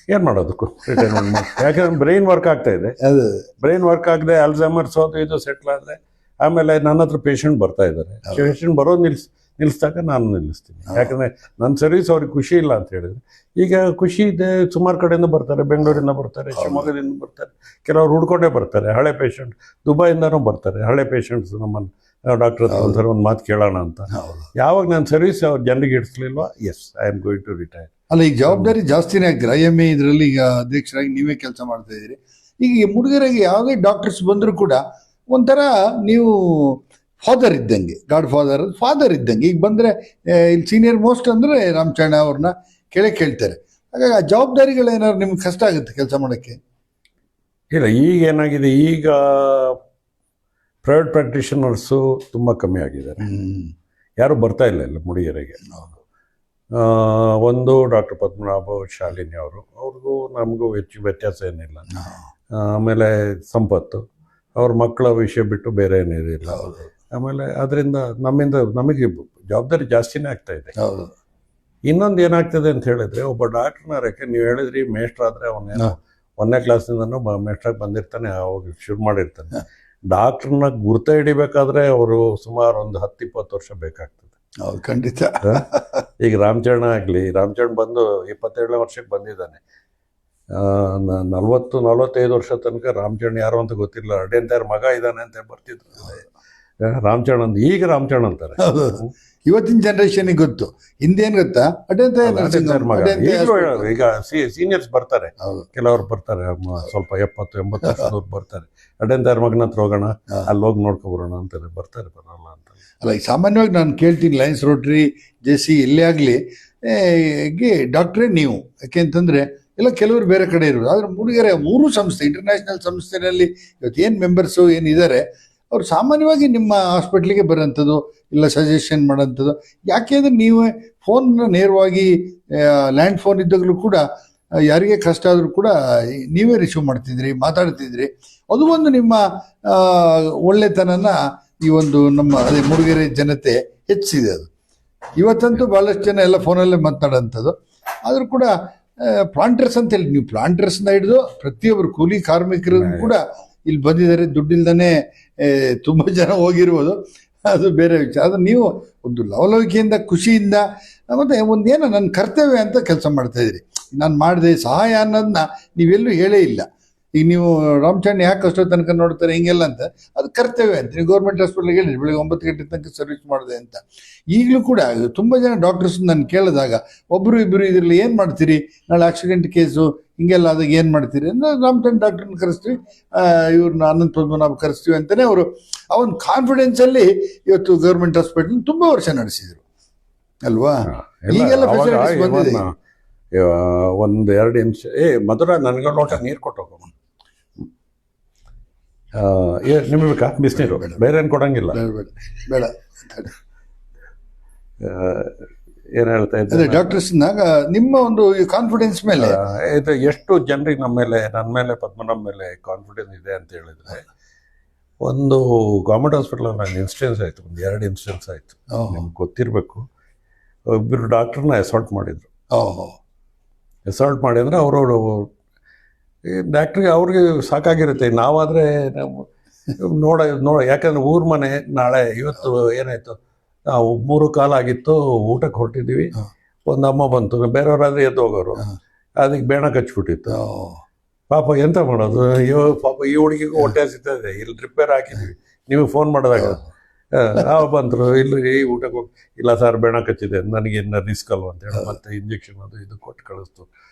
ಏನು ಮಾಡೋದಕ್ಕೂ ರಿಟೈರ್ಮೆಂಟ್ ಮಾಡಿ, ಯಾಕಂದ್ರೆ ಬ್ರೈನ್ ವರ್ಕ್ ಆಗ್ತಾ ಇದೆ. ಬ್ರೈನ್ ವರ್ಕ್ ಆಗದೆ ಅಲ್ಝೈಮರ್ಸ್ ಇದು ಸೆಟ್ಲ್ ಆದರೆ, ಆಮೇಲೆ ನನ್ನ ಹತ್ರ ಪೇಷಂಟ್ ಬರ್ತಾ ಇದ್ದಾರೆ. ಪೇಷಂಟ್ ಬರೋದು ನಿಲ್ಲಿಸಿದಾಗ ನಾನು ನಿಲ್ಲಿಸ್ತೀನಿ. ಯಾಕಂದರೆ ನನ್ನ ಸರ್ವಿಸ್ ಅವ್ರಿಗೆ ಖುಷಿ ಇಲ್ಲ ಅಂತ ಹೇಳಿದ್ರೆ, ಈಗ ಖುಷಿ ಇದೆ. ಸುಮಾರು ಕಡೆಯಿಂದ ಬರ್ತಾರೆ, ಬೆಂಗಳೂರಿಂದ ಬರ್ತಾರೆ, ಶಿವಮೊಗ್ಗದಿಂದ ಬರ್ತಾರೆ, ಕೆಲವರು ಹುಡ್ಕೊಂಡೇ ಬರ್ತಾರೆ. ಹಳೆ ಪೇಷಂಟ್ ದುಬೈಯಿಂದನೂ ಬರ್ತಾರೆ, ಹಳೆ ಪೇಷಂಟ್ಸ್ ನಮ್ಮನ್ನು ಡಾಕ್ಟರ್ ಹತ್ರ ಒಂದ್ಸರಿ ಒಂದು ಮಾತು ಕೇಳೋಣ ಅಂತ. ಯಾವಾಗ ನಾನು ಸರ್ವಿಸ್ ಅವ್ರ ಜನರಿಗೆ ಇಡಿಸ್ಲಿಲ್ವಾ, yes I am going to retire. ಅಲ್ಲ, ಈಗ ಜವಾಬ್ದಾರಿ ಜಾಸ್ತಿನೇ ಆಗ್ತೀರಾ. IMA ಇದರಲ್ಲಿ ಈಗ ಅಧ್ಯಕ್ಷರಾಗಿ ನೀವೇ ಕೆಲಸ ಮಾಡ್ತಾ ಇದ್ದೀರಿ. ಈಗ ಈ ಹುಡುಗರಿಗೆ ಯಾವುದೇ ಡಾಕ್ಟರ್ಸ್ ಬಂದರೂ ಕೂಡ ಒಂಥರ ನೀವು ಫಾದರ್ ಇದ್ದಂಗೆ, ಗಾಡ್ ಫಾದರ್ ಇದ್ದಂಗೆ. ಈಗ ಬಂದರೆ ಇಲ್ಲಿ ಸೀನಿಯರ್ ಮೋಸ್ಟ್ ಅಂದರೆ ರಾಮಚರಣ ಅವ್ರನ್ನ ಕೇಳ್ತಾರೆ. ಹಾಗಾಗಿ ಆ ಜವಾಬ್ದಾರಿಗಳೇನಾದ್ರು ನಿಮ್ಗೆ ಕಷ್ಟ ಆಗುತ್ತೆ ಕೆಲಸ ಮಾಡೋಕ್ಕೆ? ಇಲ್ಲ, ಈಗ ಏನಾಗಿದೆ, ಈಗ ಪ್ರೈವೇಟ್ ಪ್ರಾಕ್ಟಿಷನರ್ಸು ತುಂಬ ಕಮ್ಮಿ ಆಗಿದ್ದಾರೆ. ಯಾರೂ ಬರ್ತಾ ಇಲ್ಲ ಮುಡಿಗೆರೆಗೆ. ಒಂದು ಡಾಕ್ಟರ್ ಪದ್ಮನಾಭ ಶಾಲಿನಿ ಅವ್ರಿಗೂ ನಮಗೂ ಹೆಚ್ಚು ವ್ಯತ್ಯಾಸ ಏನಿಲ್ಲ. ಆಮೇಲೆ ಸಂಪತ್ತು ಅವ್ರ ಮಕ್ಕಳ ವಿಷಯ ಬಿಟ್ಟು ಬೇರೆ ಏನಿರಲಿಲ್ಲ. ಆಮೇಲೆ ಅದರಿಂದ ನಮಗೆ ಜವಾಬ್ದಾರಿ ಜಾಸ್ತಿನೇ ಆಗ್ತಾ ಇದೆ. ಇನ್ನೊಂದು ಏನಾಗ್ತದೆ ಅಂತ ಹೇಳಿದ್ರೆ, ಒಬ್ಬ ಡಾಕ್ಟರ್ನ ನೀವು ಹೇಳಿದ್ರಿ ಮೇಷ್ಟ್ರಾದರೆ ಅವನೇನೋ 1ನೇ ಕ್ಲಾಸ್ನಿಂದನೂ ಮೇಷ್ಟ್ರಾಗಿ ಬಂದಿರ್ತಾನೆ, ಅವಾಗ ಶುರು ಮಾಡಿರ್ತಾನೆ. ಡಾಕ್ಟ್ರನ್ನ ಗುರ್ತ ಹಿಡಿಬೇಕಾದ್ರೆ ಅವರು ಸುಮಾರು ಒಂದು 10-20 ವರ್ಷ ಬೇಕಾಗ್ತದೆ. ಖಂಡಿತ. ಈಗ ರಾಮಚರಣ್ ಬಂದು 27ನೇ ವರ್ಷಕ್ಕೆ ಬಂದಿದ್ದಾನೆ. 40-45 ವರ್ಷ ತನಕ ರಾಮಚರಣ್ ಯಾರು ಅಂತ ಗೊತ್ತಿಲ್ಲ. ಅಡೆಂತಾರ ಮಗ ಇದ್ದಾನೆ ಅಂತ ಬರ್ತಿದ್ರು. ರಾಮಚರಣ್ ಅಂತ ಈಗ ರಾಮಚರಣ್ ಅಂತಾರೆ. ಇವತ್ತಿನ ಜನರೇಷನ್ಗೆ ಗೊತ್ತು. ಹಿಂದೇನು ಗೊತ್ತಾ, ಮಗ. ಈಗ ಸೀನಿಯರ್ಸ್ ಬರ್ತಾರೆ, ಕೆಲವರು ಬರ್ತಾರೆ, ಸ್ವಲ್ಪ 70-80 ವರ್ಷದವ್ರು ಬರ್ತಾರೆ. ಅಡೆಂತಾರ ಮಗನ ಹತ್ರ ಹೋಗೋಣ, ಅಲ್ಲಿ ಹೋಗಿ ನೋಡ್ಕೊಬರೋಣ ಅಂತಾರೆ. ಬರ್ತಾರೆ, ಬರಲ್ಲ ಅಂತ. ಅಲ್ಲ, ಈಗ ಸಾಮಾನ್ಯವಾಗಿ ನಾನು ಕೇಳ್ತೀನಿ, ಲಯನ್ಸ್ ರೋಟ್ರಿ, JC ಎಲ್ಲೇ ಆಗಲಿ ಡಾಕ್ಟ್ರೇ ನೀವು. ಯಾಕೆ ಅಂತಂದರೆ ಎಲ್ಲ ಕೆಲವರು ಬೇರೆ ಕಡೆ ಇರೋದು. ಆದರೆ ಮೂಡಿಗೆರೆ 3 ಸಂಸ್ಥೆ, ಇಂಟರ್ನ್ಯಾಷನಲ್ ಸಂಸ್ಥೆಯಲ್ಲಿ ಇವತ್ತು ಏನು ಮೆಂಬರ್ಸು ಏನಿದ್ದಾರೆ ಅವ್ರು ಸಾಮಾನ್ಯವಾಗಿ ನಿಮ್ಮ ಹಾಸ್ಪಿಟ್ಲಿಗೆ ಬರೋಂಥದ್ದು, ಇಲ್ಲ ಸಜೆಷನ್ ಮಾಡೋಂಥದ್ದು. ಯಾಕೆ ಅಂದರೆ ನೀವೇ ಫೋನ್ನ ನೇರವಾಗಿ ಲ್ಯಾಂಡ್ ಫೋನ್ ಇದ್ದಾಗಲೂ ಕೂಡ ಯಾರಿಗೆ ಕಷ್ಟ ಆದರೂ ಕೂಡ ನೀವೇ ರಿಸೀವ್ ಮಾಡ್ತಿದ್ರಿ, ಮಾತಾಡ್ತಿದ್ರಿ. ಅದು ಒಂದು ನಿಮ್ಮ ಒಳ್ಳೆತನನ ಈ ಒಂದು ನಮ್ಮ ಅದೇ ಮೂಡಿಗೆರೆ ಜನತೆ ಹೆಚ್ಚಿಸಿದೆ. ಅದು ಇವತ್ತಂತೂ ಭಾಳಷ್ಟು ಜನ ಎಲ್ಲ ಫೋನಲ್ಲೇ ಮಾತನಾಡೋಂಥದ್ದು. ಆದರೂ ಕೂಡ ಪ್ಲಾಂಟರ್ಸ್ ಅಂತೇಳಿ, ನೀವು ಪ್ಲಾಂಟರ್ಸ್ನ ಹಿಡಿದು ಪ್ರತಿಯೊಬ್ಬರು ಕೂಲಿ ಕಾರ್ಮಿಕರು ಕೂಡ ಇಲ್ಲಿ ಬಂದಿದ್ದಾರೆ. ದುಡ್ಡಿಲ್ದೇ ತುಂಬ ಜನ ಹೋಗಿರ್ಬೋದು, ಅದು ಬೇರೆ ವಿಚಾರ. ಅದು ನೀವು ಒಂದು ಲವಲವಿಕೆಯಿಂದ, ಖುಷಿಯಿಂದ, ಮತ್ತು ಒಂದೇನೋ ನನ್ನ ಕರ್ತವ್ಯ ಅಂತ ಕೆಲಸ ಮಾಡ್ತಾಯಿದ್ರಿ. ನಾನು ಮಾಡಿದೆ ಸಹಾಯ ಅನ್ನೋದನ್ನ ನೀವೆಲ್ಲೂ ಹೇಳೇ ಇಲ್ಲ. ಈಗ ನೀವು ರಾಮಚರಣ್ ಯಾಕೆ ಅಷ್ಟೋ ತನಕ ನೋಡ್ತಾರೆ ಹಿಂಗೆಲ್ಲ ಅಂತ, ಅದು ಕರ್ತವ್ಯ ಅಂತ. ನೀವು ಗೌರ್ಮೆಂಟ್ ಹಾಸ್ಪಿಟ್ಲಿಗೆ ಹೇಳಿರಿ ಬೆಳಿಗ್ಗೆ 9 ಗಂಟೆ ತನಕ ಸರ್ವಿಸ್ ಮಾಡಿದೆ ಅಂತ. ಈಗಲೂ ಕೂಡ ತುಂಬ ಜನ ಡಾಕ್ಟರ್ಸ್ ನಾನು ಕೇಳಿದಾಗ ಒಬ್ಬರು ಇಬ್ಬರು ಇದರಲ್ಲಿ ಏನು ಮಾಡ್ತೀರಿ, ನಾಳೆ ಆಕ್ಸಿಡೆಂಟ್ ಕೇಸು ಹಿಂಗೆಲ್ಲ ಅದಾಗ ಏನು ಮಾಡ್ತೀರಿ ಅಂದರೆ, ರಾಮಚರಣ್ ಡಾಕ್ಟ್ರನ್ನ ಕರೆಸ್ತೀವಿ, ಇವ್ರನ್ನ ಅನಂತ ಪದ್ಮನಾಭ ಕರೆಸ್ತೀವಿ ಅಂತಲೇ ಅವರು ಆ ಒಂದು ಕಾನ್ಫಿಡೆನ್ಸಲ್ಲಿ ಇವತ್ತು ಗೌರ್ಮೆಂಟ್ ಹಾಸ್ಪಿಟಲ್ ತುಂಬ ವರ್ಷ ನಡೆಸಿದರು ಅಲ್ವಾ? ಈಗೆಲ್ಲ ಫೆಸಿಲಿಟೀಸ್ ಬಂದಿದೆ. 1-2 ನಿಮಿಷ ಮಧುರ, ನನಗೆ ಲೋಟ ನೀರು ಕೊಟ್ಟು ಹೋಗೋಣ. ನಿಮಗೆ ಬೇಕಾ ಬಿಸಿನೀರು? ಬೇರೆ ಏನು ಕೊಡಂಗಿಲ್ಲ. ಬೇಡ. ಏನು ಹೇಳ್ತಾ ಇದ್ದೆ, ಡಾಕ್ಟರ್ಸ್ನಾಗ ನಿಮ್ಮ ಒಂದು ಕಾನ್ಫಿಡೆನ್ಸ್ ಮೇಲೆ ಇದು ಎಷ್ಟು ಜನರಿಗೆ ನನ್ನ ಮೇಲೆ ಪದ್ಮನಾಭ್ ಮೇಲೆ ಕಾನ್ಫಿಡೆನ್ಸ್ ಇದೆ ಅಂತ ಹೇಳಿದ್ರೆ, ಒಂದು ಗೌರ್ಮೆಂಟ್ ಹಾಸ್ಪಿಟಲ್ ನಾನು ಇನ್ಸಿಡೆನ್ಸ್ ಆಯಿತು, 2 ಇನ್ಸಿಡೆನ್ಸ್ ಆಯಿತು. ನಿಮ್ಗೆ ಗೊತ್ತಿರಬೇಕು. ಇಬ್ಬರು ಡಾಕ್ಟ್ರನ್ನ ಅಸಾಲ್ಟ್ ಮಾಡಿದರು. ಅಸಾಲ್ಟ್ ಮಾಡಿ ಅಂದರೆ ಅವರು ಡಾಕ್ಟ್ರಿಗೆ ಅವ್ರಿಗೆ ಸಾಕಾಗಿರುತ್ತೆ. ನಾವಾದರೆ ನೋಡ ಯಾಕಂದರೆ ಊರ ಮನೆ. ಇವತ್ತು ಏನಾಯಿತು, 3 ಕಾಲ ಆಗಿತ್ತು, ಊಟಕ್ಕೆ ಹೊರಟಿದ್ದೀವಿ, ಒಂದು ಅಮ್ಮ ಬಂತು. ಬೇರೆಯವರಾದ್ರೆ ಎದ್ದು ಹೋಗೋರು, ಅದಕ್ಕೆ ಬೇಣ ಕಚ್ಬಿಟ್ಟಿತ್ತು. ಪಾಪ ಎಂತ ಮಾಡೋದು, ಪಾಪ ಈ ಹುಡುಗಿಗೂ ಹೊಟ್ಟೆ ಹಸಿತದೆ, ಇಲ್ಲಿ ರಿಪೇರ್ ಹಾಕಿದ್ವಿ, ನೀವು ಫೋನ್ ಮಾಡಿದಾಗ ಬಂದರು, ಇಲ್ಲಿ ಊಟಕ್ಕೆ ಹೋಗಿ, ಇಲ್ಲ ಸರ್ ಬೇಣ ಕಚ್ಚಿದೆ, ನನಗೇನು ರಿಸ್ಕ್ ಅಲ್ವ ಅಂತೇಳಿ ಮತ್ತೆ ಇಂಜೆಕ್ಷನ್ ಅದು ಇದು ಕೊಟ್ಟು ಕಳಿಸ್ತು.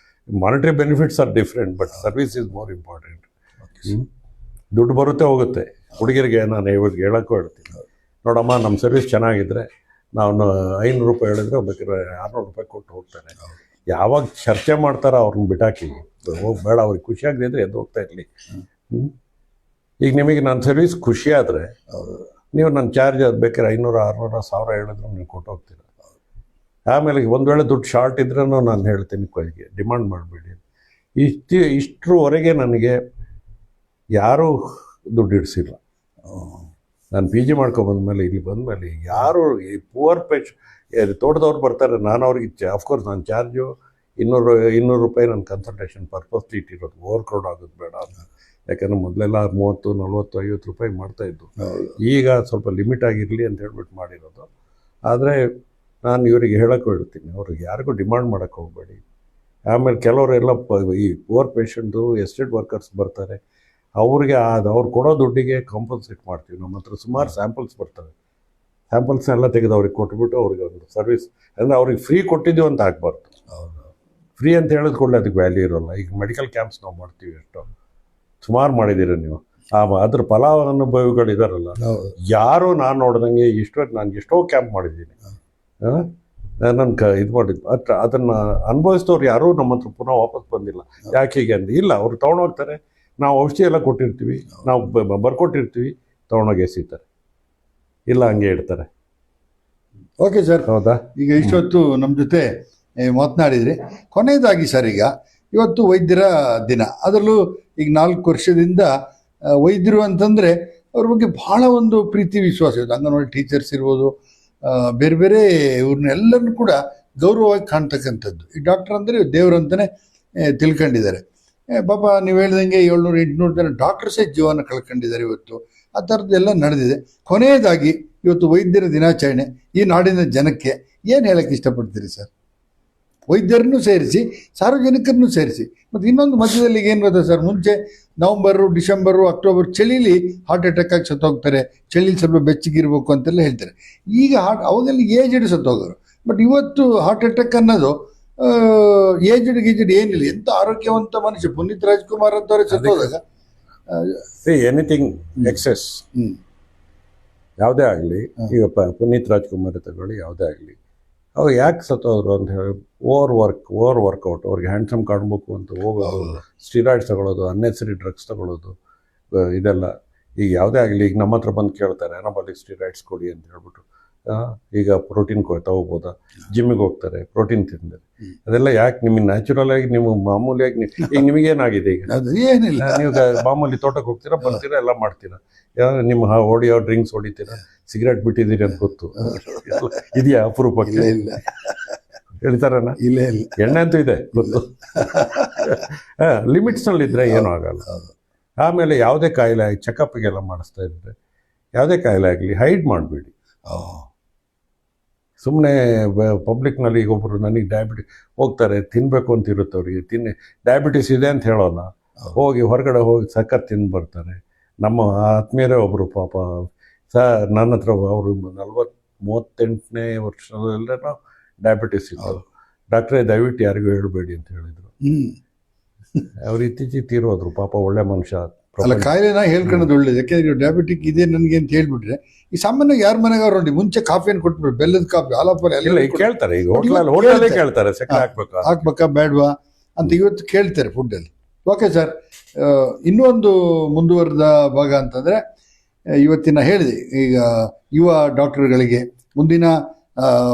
Monetary benefits are different, but service is more important. ದುಡ್ಡು ಬರುತ್ತೆ ಹೋಗುತ್ತೆ. ಹುಡುಗಿರಿಗೆ ನಾನು ಇವಾಗ ಹೇಳೋಕ್ಕೂ ಹೇಳ್ತೀನಿ, ನೋಡಮ್ಮ ನಮ್ಮ ಸರ್ವಿಸ್ ಚೆನ್ನಾಗಿದ್ದರೆ ನಾವು 500 ರೂಪಾಯಿ ಹೇಳಿದ್ರೆ ಬೇಕಾದ್ರೆ 600 ರೂಪಾಯಿ ಕೊಟ್ಟು ಹೋಗ್ತಾನೆ. ಯಾವಾಗ ಚರ್ಚೆ ಮಾಡ್ತಾರೋ ಅವ್ರನ್ನ ಬಿಟ್ಟಾಕಿ ಹೋಗ್ಬೇಡ, ಅವ್ರಿಗೆ ಖುಷಿಯಾಗದಿದ್ರೆ ಎದ್ದು ಹೋಗ್ತಾ ಇರಲಿ. ಈಗ ನಿಮಗೆ ನನ್ನ ಸರ್ವಿಸ್ ಖುಷಿ ಆದರೆ ನೀವು ನನ್ನ ಚಾರ್ಜ್ ಅದು ಬೇಕಾದ್ರೆ 500, 600, 1000 ಹೇಳಿದ್ರು ನೀವು ಕೊಟ್ಟು ಹೋಗ್ತೀರ. ಆಮೇಲೆ ಒಂದು ವೇಳೆ ದುಡ್ಡು ಶಾರ್ಟ್ ಇದ್ರೂ ನಾನು ಹೇಳ್ತೀನಿ, ಡಿಮಾಂಡ್ ಮಾಡಬೇಡಿ. ಇಷ್ಟರವರೆಗೆ ನನಗೆ ಯಾರೂ ದುಡ್ಡು ಇಡಿಸಿಲ್ಲ. ನಾನು PG ಮಾಡ್ಕೊಬಂದ್ಮೇಲೆ, ಇಲ್ಲಿ ಬಂದಮೇಲೆ ಯಾರು ಈ ಪುವರ್ ತೋಟದವ್ರು ಬರ್ತಾರೆ, ನಾನು ಅವ್ರಿಗೆ ಅಫ್ಕೋರ್ಸ್ ನಾನು ಚಾರ್ಜು 200 ರೂಪಾಯಿ ನನ್ನ ಕನ್ಸಲ್ಟೇಷನ್ ಪರ್ಪಸ್ಲಿ ಇಟ್ಟಿರೋದು. ಓವರ್ ಕ್ರೌಡ್ ಆಗೋದು ಬೇಡ ಅಂತ. ಯಾಕಂದರೆ ಮೊದಲೆಲ್ಲ 30, 40, 50 ರೂಪಾಯಿ ಮಾಡ್ತಾಯಿದ್ದು. ಈಗ ಸ್ವಲ್ಪ ಲಿಮಿಟ್ ಆಗಿರಲಿ ಅಂತ ಹೇಳ್ಬಿಟ್ಟು ಮಾಡಿರೋದು. ಆದರೆ ನಾನು ಇವರಿಗೆ ಹೇಳೋಕ್ಕೂ ಹೇಳ್ತೀನಿ, ಅವ್ರಿಗೆ ಯಾರಿಗೂ ಡಿಮಾಂಡ್ ಮಾಡೋಕ್ಕೆ ಹೋಗಬೇಡಿ. ಆಮೇಲೆ ಕೆಲವರೆಲ್ಲ ಈ ಪುವರ್ ಪೇಷಂಟು ಎಸ್ಟೇಟ್ ವರ್ಕರ್ಸ್ ಬರ್ತಾರೆ, ಅವ್ರಿಗೆ ಅವ್ರು ಕೊಡೋ ದುಡ್ಡಿಗೆ ಕಾಂಪನ್ಸೇಟ್ ಮಾಡ್ತೀವಿ. ನಮ್ಮ ಹತ್ರ ಸುಮಾರು ಸ್ಯಾಂಪಲ್ಸ್ ಬರ್ತವೆ, ಸ್ಯಾಂಪಲ್ಸ್ನೆಲ್ಲ ತೆಗೆದು ಅವ್ರಿಗೆ ಕೊಟ್ಬಿಟ್ಟು ಅವ್ರಿಗೆ ಒಂದು ಸರ್ವಿಸ್ ಅಂದರೆ ಅವ್ರಿಗೆ ಫ್ರೀ ಕೊಟ್ಟಿದ್ದೀವಿ ಅಂತ ಆಗಬಾರ್ದು. ಫ್ರೀ ಅಂತ ಹೇಳಿದ ಕೂಡಲೇ ಅದಕ್ಕೆ ವ್ಯಾಲ್ಯೂ ಇರೋಲ್ಲ. ಈಗ ಮೆಡಿಕಲ್ ಕ್ಯಾಂಪ್ಸ್ ನಾವು ಮಾಡ್ತೀವಿ, ಎಷ್ಟೋ ಸುಮಾರು ಮಾಡಿದ್ದೀರಿ ನೀವು. ಅದ್ರ ಫಲಾನುಭವಿಗಳಿದಾರಲ್ಲ, ಯಾರು ನಾನು ನೋಡ್ದಂಗೆ ನಾನು ಎಷ್ಟೋ ಕ್ಯಾಂಪ್ ಮಾಡಿದ್ದೀನಿ, ನನ್ನ ಇದು ಮಾಡಿದ್ದು. ಅದನ್ನು ಅನುಭವಿಸಿದವ್ರು ಯಾರೂ ನಮ್ಮ ಹತ್ರ ಪುನಃ ವಾಪಸ್ ಬಂದಿಲ್ಲ. ಯಾಕೆ ಹೀಗೆ ಅಂದು ಇಲ್ಲ, ಅವ್ರು ತೊಗೊಂಡೋಗ್ತಾರೆ, ನಾವು ಔಷಧಿ ಎಲ್ಲ ಕೊಟ್ಟಿರ್ತೀವಿ, ನಾವು ಬರ್ಕೊಟ್ಟಿರ್ತೀವಿ, ತೊಗೊಂಡೋಗಿ ಎಸಿತಾರೆ, ಇಲ್ಲ ಹಂಗೆ ಇಡ್ತಾರೆ. ಓಕೆ ಸರ್, ಹೌದಾ? ಈಗ ಇಷ್ಟೊತ್ತು ನಮ್ಮ ಜೊತೆ ಮಾತನಾಡಿದ್ರಿ. ಕೊನೆಯದಾಗಿ ಸರ್, ಈಗ ಇವತ್ತು ವೈದ್ಯರ ದಿನ, ಅದರಲ್ಲೂ ಈಗ 4 ವರ್ಷದಿಂದ ವೈದ್ಯರು ಅಂತಂದರೆ ಅವ್ರ ಬಗ್ಗೆ ಬಹಳ ಒಂದು ಪ್ರೀತಿ ವಿಶ್ವಾಸ ಇದೆ. ಅಂಗನವಾಡಿ ಟೀಚರ್ಸ್ ಇರ್ಬೋದು, ಬೇರೆ ಬೇರೆ ಇವ್ರನ್ನೆಲ್ಲರನ್ನು ಕೂಡ ಗೌರವವಾಗಿ ಕಾಣ್ತಕ್ಕಂಥದ್ದು. ಈ ಡಾಕ್ಟರ್ ಅಂದರೆ ದೇವರಂತಲೇ ತಿಳ್ಕೊಂಡಿದ್ದಾರೆ. ಪಾಪ ನೀವು ಹೇಳ್ದಂಗೆ 700-800 ಜನ ಡಾಕ್ಟರ್ಸೇ ಜೀವನ ಕಳ್ಕೊಂಡಿದ್ದಾರೆ ಇವತ್ತು. ಆ ಥರದ್ದೆಲ್ಲ ನಡೆದಿದೆ. ಕೊನೆಯದಾಗಿ ಇವತ್ತು ವೈದ್ಯರ ದಿನಾಚರಣೆ, ಈ ನಾಡಿನ ಜನಕ್ಕೆ ಏನು ಹೇಳಕ್ಕೆ ಇಷ್ಟಪಡ್ತೀರಿ ಸರ್? ವೈದ್ಯರನ್ನು ಸೇರಿಸಿ, ಸಾರ್ವಜನಿಕರನ್ನು ಸೇರಿಸಿ. ಮತ್ತು ಇನ್ನೊಂದು ಮಧ್ಯದಲ್ಲಿ ಏನು ಗೊತ್ತಾ ಸರ್, ಮುಂಚೆ ನವಂಬರು, ಡಿಸೆಂಬರು, ಅಕ್ಟೋಬರ್ ಚಳಿಲಿ ಹಾರ್ಟ್ ಅಟ್ಯಾಕ್ ಆಗಿ ಸತ್ತೋಗ್ತಾರೆ, ಚಳಿಲಿ ಸ್ವಲ್ಪ ಬೆಚ್ಚಗಿರ್ಬೇಕು ಅಂತೆಲ್ಲ ಹೇಳ್ತಾರೆ. ಈಗ ಅವಾಗೆಲ್ಲ ಏಜ್ಡ್ ಸತ್ತೋಗೋರು. ಬಟ್ ಇವತ್ತು ಹಾರ್ಟ್ ಅಟ್ಯಾಕ್ ಅನ್ನೋದು ಏಜ್ಡ್ ಏನಿಲ್ಲ, ಎಂಥ ಆರೋಗ್ಯವಂತ ಮನುಷ್ಯ. ಪುನೀತ್ ರಾಜ್ಕುಮಾರ್ ಅಂತವ್ರೆ ಸತ್ತೋದಾಗ ಎನಿಥಿಂಗ್ ಎಕ್ಸೆಸ್ ಯಾವುದೇ ಆಗಲಿ, ಈಗ ಪುನೀತ್ ರಾಜ್ಕುಮಾರ್ ತಗೊಳ್ಳಿ, ಯಾವುದೇ ಆಗಲಿ, ಅವ್ರು ಯಾಕೆ ಸತ್ತೋದ್ರು ಅಂತ ಹೇಳಿ ಓವರ್ ವರ್ಕೌಟ್, ಅವ್ರಿಗೆ ಹ್ಯಾಂಡ್ಸಮ್ ಕಾಣಬೇಕು ಅಂತ ಹೋಗೋದು, ಸ್ಟಿರಾಯ್ಡ್ಸ್ ತಗೊಳ್ಳೋದು, ಅನ್ನೆಸರಿ ಡ್ರಗ್ಸ್ ತಗೊಳ್ಳೋದು, ಇದೆಲ್ಲ. ಈಗ ಯಾವುದೇ ಆಗಲಿ, ಈಗ ನಮ್ಮ ಹತ್ರ ಬಂದು ಕೇಳ್ತಾರೆ, ಅನಾಬಾಲಿಕ್ ಸ್ಟಿರಾಯ್ಡ್ಸ್ ಕೊಡಿ ಅಂತ ಹೇಳ್ಬಿಟ್ಟು. ಈಗ ಪ್ರೋಟೀನ್ ತಗೋಬೋದಾ, ಜಿಮ್ಮಿಗೆ ಹೋಗ್ತಾರೆ, ಪ್ರೋಟೀನ್ ತಿಂದರೆ. ಅದೆಲ್ಲ ಯಾಕೆ? ನಿಮಗೆ ನ್ಯಾಚುರಲ್ ಆಗಿ, ನಿಮಗೆ ಮಾಮೂಲಿಯಾಗಿ ಈಗ ನಿಮಗೇನಾಗಿದೆ? ಈಗ ಏನಿಲ್ಲ, ನೀವು ಮಾಮೂಲಿ ತೋಟಕ್ಕೆ ಹೋಗ್ತೀರಾ, ಬರ್ತೀರಾ, ಎಲ್ಲ ಮಾಡ್ತೀರಾ, ನಿಮ್ಮ ಹೊಡಿಯೋ ಡ್ರಿಂಕ್ಸ್ ಹೊಡಿತೀರಾ, ಸಿಗರೇಟ್ ಬಿಟ್ಟಿದ್ದೀರಿ ಅಂತ ಗೊತ್ತು ಇದೆಯಾ? ಅಪರೂಪಕ್ಕೆ ಇಲ್ಲ ಹೇಳ್ತಾರಣ್ಣ? ಇಲ್ಲ ಇಲ್ಲ, ಎಣ್ಣೆ ಅಂತೂ ಇದೆ ಗೊತ್ತು. ಲಿಮಿಟ್ಸ್ನಲ್ಲಿದ್ದರೆ ಏನೂ ಆಗಲ್ಲ. ಆಮೇಲೆ ಯಾವುದೇ ಕಾಯಿಲೆ ಚೆಕಪ್ಗೆಲ್ಲ ಮಾಡಿಸ್ತಾ ಇದ್ದರೆ, ಯಾವುದೇ ಕಾಯಿಲೆ ಆಗಲಿ ಹೈಡ್ ಮಾಡಬೇಡಿ. ಸುಮ್ಮನೆ ಪಬ್ಲಿಕ್ನಲ್ಲಿ ಈಗ ಒಬ್ಬರು ನನಗೆ ಹೋಗ್ತಾರೆ, ತಿನ್ನಬೇಕು ಅಂತ ಇರುತ್ತೆ ಅವ್ರಿಗೆ, ಡಯಾಬಿಟಿಸ್ ಇದೆ ಅಂತ ಹೇಳೋಲ್ಲ, ಹೋಗಿ ಹೊರಗಡೆ ಹೋಗಿ ಸಖತ್ ತಿಂದು ಬರ್ತಾರೆ. ನಮ್ಮ ಆತ್ಮೀಯರೇ ಒಬ್ಬರು ಪಾಪ ನನ್ನ ಹತ್ರ, ಅವರು 38ನೇ ವರ್ಷದಲ್ಲೇನೋ ಡಯಾಬಿಟಿಸ್ ಇತ್ತು. ಡಾಕ್ಟ್ರೇ ದಯವಿಟ್ಟು ಯಾರಿಗೂ ಹೇಳಬೇಡಿ ಅಂತ ಹೇಳಿದರು. ಅವ್ರು ಇತ್ತೀಚೆಗೆ ತೀರೋದ್ರು ಪಾಪ, ಒಳ್ಳೆ ಮನುಷ್ಯ. ಅಲ್ಲ, ಕಾಯಿಲೆನ ಹೇಳ್ಕೊಳ್ಳೋದು ಒಳ್ಳೇದು. ಯಾಕೆಂದ್ರೆ ಡಯಾಬಿಟಿಕ್ ಇದೆ ನನಗೆ ಅಂತ ಹೇಳ್ಬಿಟ್ರೆ, ಈ ಸಾಮಾನ್ಯ ಯಾರ ಮನೆಗೆ ಅವ್ರು ನೋಡಿ ಮುಂಚೆ ಕಾಫಿಯನ್ನು ಕೊಟ್ಬಿಡ್ರು, ಬೆಲ್ಲದ ಕಾಫಿ, ಹಾಲಾಪರ ಎಲ್ಲ ಕೇಳ್ತಾರೆ. ಈಗ ಹೋಟೆಲಲ್ಲೇ ಕೇಳ್ತಾರೆ, ಸಕ್ಕರೆ ಹಾಕ್ಬೇಕಾ ಬೇಡವಾ ಅಂತ ಇವತ್ತು ಕೇಳ್ತಾರೆ ಫುಡ್ಡಲ್ಲಿ. ಓಕೆ ಸರ್, ಇನ್ನೂ ಒಂದು ಮುಂದುವರೆದ ಭಾಗ ಅಂತಂದರೆ, ಇವತ್ತಿನ ಹೇಳಿದೆ, ಈಗ ಯುವ ಡಾಕ್ಟರ್ಗಳಿಗೆ ಮುಂದಿನ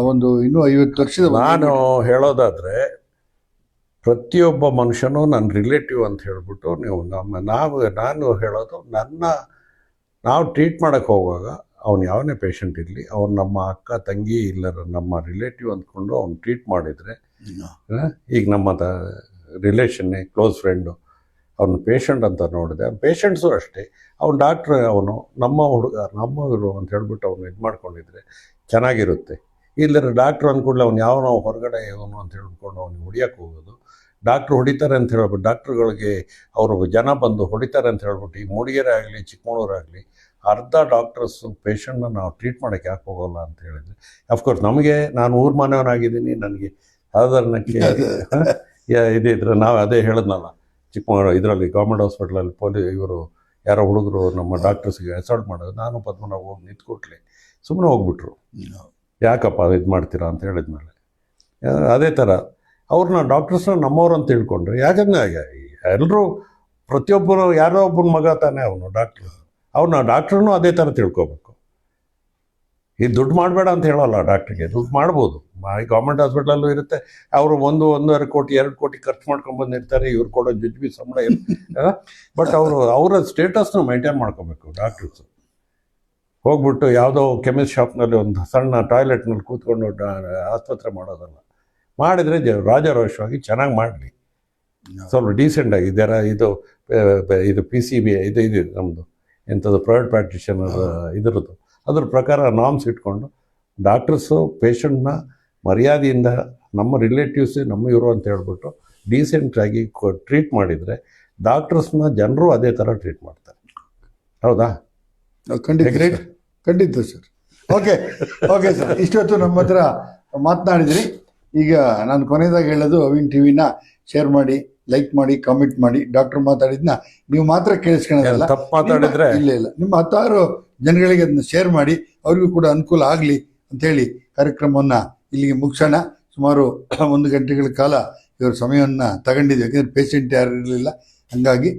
ಒಂದು ಇನ್ನೂ 50 ವರ್ಷದ ನಾನು ಹೇಳೋದಾದರೆ, ಪ್ರತಿಯೊಬ್ಬ ಮನುಷ್ಯನೂ ನನ್ನ ರಿಲೇಟಿವ್ ಅಂತ ಹೇಳ್ಬಿಟ್ಟು ನೀವು ನಾನು ಹೇಳೋದು, ನಾವು ಟ್ರೀಟ್ ಮಾಡೋಕ್ಕೆ ಹೋಗುವಾಗ ಅವ್ನು ಯಾವನೇ ಪೇಷಂಟ್ ಇರಲಿ, ಅವ್ನು ನಮ್ಮ ಅಕ್ಕ ತಂಗಿ ಇಲ್ಲರ ನಮ್ಮ ರಿಲೇಟಿವ್ ಅಂದ್ಕೊಂಡು ಅವ್ನು ಟ್ರೀಟ್ ಮಾಡಿದರೆ, ಈಗ ನಮ್ಮ ರಿಲೇಷನ್ನೇ ಕ್ಲೋಸ್ ಫ್ರೆಂಡು, ಅವ್ನು ಪೇಷಂಟ್ ಅಂತ ನೋಡಿದೆ. ಪೇಷಂಟ್ಸು ಅಷ್ಟೇ, ಅವ್ನು ಡಾಕ್ಟ್ರ್, ಅವನು ನಮ್ಮ ಹುಡುಗ, ನಮ್ಮವರು ಅಂತ ಹೇಳ್ಬಿಟ್ಟು ಅವನು ಇದು ಮಾಡ್ಕೊಂಡಿದ್ರೆ ಚೆನ್ನಾಗಿರುತ್ತೆ. ಇಲ್ಲರ ಡಾಕ್ಟ್ರು ಅಂದ್ಕೂಡಲೇ ಅವ್ನು ಯಾವನೋ ಹೊರಗಡೆ ಇವನು ಅಂತ ಹೇಳ್ಕೊಂಡು ಅವ್ನಿಗೆ ಹೊಡಿಯೋಕ್ಕೆ ಹೋಗೋದು. ಡಾಕ್ಟ್ರು ಹೊಡಿತಾರೆ ಅಂತ ಹೇಳ್ಬಿಟ್ಟು, ಡಾಕ್ಟ್ರುಗಳಿಗೆ ಅವರು ಜನ ಬಂದು ಹೊಡಿತಾರೆ ಅಂತ ಹೇಳ್ಬಿಟ್ಟು, ಈ ಮೂಡಿಗೆರೆ ಆಗಲಿ ಚಿಕ್ಕಮಗಳೂರಾಗಲಿ ಅರ್ಧ ಡಾಕ್ಟರ್ಸು ಪೇಷಂಟ್ನ ನಾವು ಟ್ರೀಟ್ ಮಾಡೋಕ್ಕೆ ಯಾಕೆ ಹೋಗೋಲ್ಲ ಅಂತ ಹೇಳಿದರೆ, ಅಫ್ಕೋರ್ಸ್ ನಮಗೆ, ನಾನು ಊರು ಮನೆಯವನಾಗಿದ್ದೀನಿ, ನನಗೆ ಸಾಧಾರಣಕ್ಕೆ ಇದಿದ್ರೆ ನಾವು ಅದೇ ಹೇಳಿದ್ನಲ್ಲ, ಚಿಕ್ಕಮಗಳೂರು ಇದರಲ್ಲಿ ಗೌರ್ಮೆಂಟ್ ಹಾಸ್ಪಿಟ್ಲಲ್ಲಿ ಇವರು ಯಾರೋ ಹುಡುಗರು ನಮ್ಮ ಡಾಕ್ಟರ್ಸ್ಗೆ ಅಸಾಲ್ಟ್ ಮಾಡೋದು, ನಾನು ಪದ್ಮನಾಭ ಹೋಗಿ ನಿಂತ್ಕೊಟ್ಲಿ, ಸುಮ್ಮನೆ ಹೋಗ್ಬಿಟ್ರು. ಯಾಕಪ್ಪ ಇದು ಮಾಡ್ತೀರಾ ಅಂತ ಹೇಳಿದ್ಮೇಲೆ, ಅದೇ ಥರ ಅವ್ರನ್ನ ಡಾಕ್ಟರ್ಸ್ನ ನಮ್ಮವ್ರು ಅಂತ ತಿಳ್ಕೊಂಡ್ರೆ, ಯಾಕಂದ್ರೆ ಎಲ್ಲರೂ ಪ್ರತಿಯೊಬ್ಬರು ಯಾರೋ ಒಬ್ಬನ ಮಗ ತಾನೇ ಅವನು ಡಾಕ್ಟ್ರು, ಅವನ್ನ ಡಾಕ್ಟ್ರನ್ನೂ ಅದೇ ಥರ ತಿಳ್ಕೊಬೇಕು. ಈ ದುಡ್ಡು ಮಾಡಬೇಡ ಅಂತ ಹೇಳೋಲ್ಲ, ಡಾಕ್ಟ್ರಿಗೆ ದುಡ್ಡು ಮಾಡ್ಬೋದು, ಗೌರ್ಮೆಂಟ್ ಹಾಸ್ಪಿಟ್ಲಲ್ಲೂ ಇರುತ್ತೆ. ಅವರು 1-1.5 ಕೋಟಿ 2 ಕೋಟಿ ಖರ್ಚು ಮಾಡ್ಕೊಂಡು ಬಂದಿರ್ತಾರೆ, ಇವ್ರು ಕೊಡೋ ಜುಜ್ಬಿ ಸಂಬಳ ಬಟ್ ಅವರ ಸ್ಟೇಟಸ್ನ ಮೇಂಟೈನ್ ಮಾಡ್ಕೋಬೇಕು ಡಾಕ್ಟರ್ಸು. ಹೋಗ್ಬಿಟ್ಟು ಯಾವುದೋ ಕೆಮಿಸ್ಟ್ ಶಾಪ್ನಲ್ಲಿ ಒಂದು ಸಣ್ಣ ಟಾಯ್ಲೆಟ್ನಲ್ಲಿ ಕೂತ್ಕೊಂಡು ಆಸ್ಪತ್ರೆ ಮಾಡೋದಲ್ಲ, ಮಾಡಿದರೆ ರಾಜಾರೋಷವಾಗಿ ಚೆನ್ನಾಗಿ ಮಾಡಲಿ, ಸ್ವಲ್ಪ ಡೀಸೆಂಟಾಗಿ. ಇದು PCB ಇದು ನಮ್ಮದು ಎಂಥದ್ದು ಪ್ರೈವೇಟ್ ಪ್ರಾಕ್ಟಿಷನರ್ ಇದರದ್ದು, ಅದ್ರ ಪ್ರಕಾರ ನಾಮ್ಸ್ ಇಟ್ಕೊಂಡು ಡಾಕ್ಟರ್ಸು ಪೇಷಂಟ್ನ ಮರ್ಯಾದೆಯಿಂದ ನಮ್ಮ ರಿಲೇಟಿವ್ಸ್ ನಮ್ಮ ಇವರು ಅಂತ ಹೇಳ್ಬಿಟ್ಟು ಡೀಸೆಂಟಾಗಿ ಟ್ರೀಟ್ ಮಾಡಿದರೆ ಡಾಕ್ಟರ್ಸ್ನ ಜನರು ಅದೇ ಥರ ಟ್ರೀಟ್ ಮಾಡ್ತಾರೆ. ಹೌದಾ? ಖಂಡಿತ Agreed? ಸರ್. ಖಂಡಿತ ಸರ್. ಓಕೆ ಓಕೆ ಸರ್, ಇಷ್ಟೊತ್ತು ನಮ್ಮ ಹತ್ರ ಮಾತನಾಡಿದ್ರಿ. ಈಗ ನಾನು ಕೊನೆಯದಾಗಿ ಹೇಳೋದು, ಅವಿನ್ ಟಿವಿನ ಶೇರ್ ಮಾಡಿ, ಲೈಕ್ ಮಾಡಿ, ಕಾಮೆಂಟ್ ಮಾಡಿ. ಡಾಕ್ಟರ್ ಮಾತಾಡಿದ್ನ ನೀವು ಮಾತ್ರ ಕೇಳಿಸ್ಕೊಳ್ಳೋದಲ್ಲ, ತಪ್ಪು ಮಾತಾಡಿದ್ರೆ ಇಲ್ಲ ನಿಮ್ಮ 10 ಜನಗಳಿಗೆ ಅದನ್ನ ಶೇರ್ ಮಾಡಿ, ಅವ್ರಿಗೂ ಕೂಡ ಅನುಕೂಲ ಆಗಲಿ ಅಂತೇಳಿ ಕಾರ್ಯಕ್ರಮವನ್ನು ಇಲ್ಲಿಗೆ ಮುಗಿಸೋಣ. ಸುಮಾರು 1 ಗಂಟೆಗಳ ಕಾಲ ಇವ್ರ ಸಮಯವನ್ನು ತಗೊಂಡಿದ್ವಿ, ಯಾಕೆಂದರೆ ಪೇಷಂಟ್ ಯಾರು ಇರಲಿಲ್ಲ. ಹಾಗಾಗಿ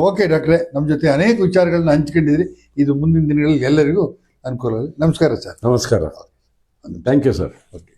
ಓಕೆ ಡಾಕ್ಟ್ರೆ, ನಮ್ಮ ಜೊತೆ ಅನೇಕ ವಿಚಾರಗಳನ್ನ ಹಂಚ್ಕೊಂಡಿದ್ರಿ. ಇದು ಮುಂದಿನ ದಿನಗಳಲ್ಲಿ ಎಲ್ಲರಿಗೂ ಅನುಕೂಲ. ನಮಸ್ಕಾರ ಸರ್. ನಮಸ್ಕಾರ. Thank you sir. ಓಕೆ.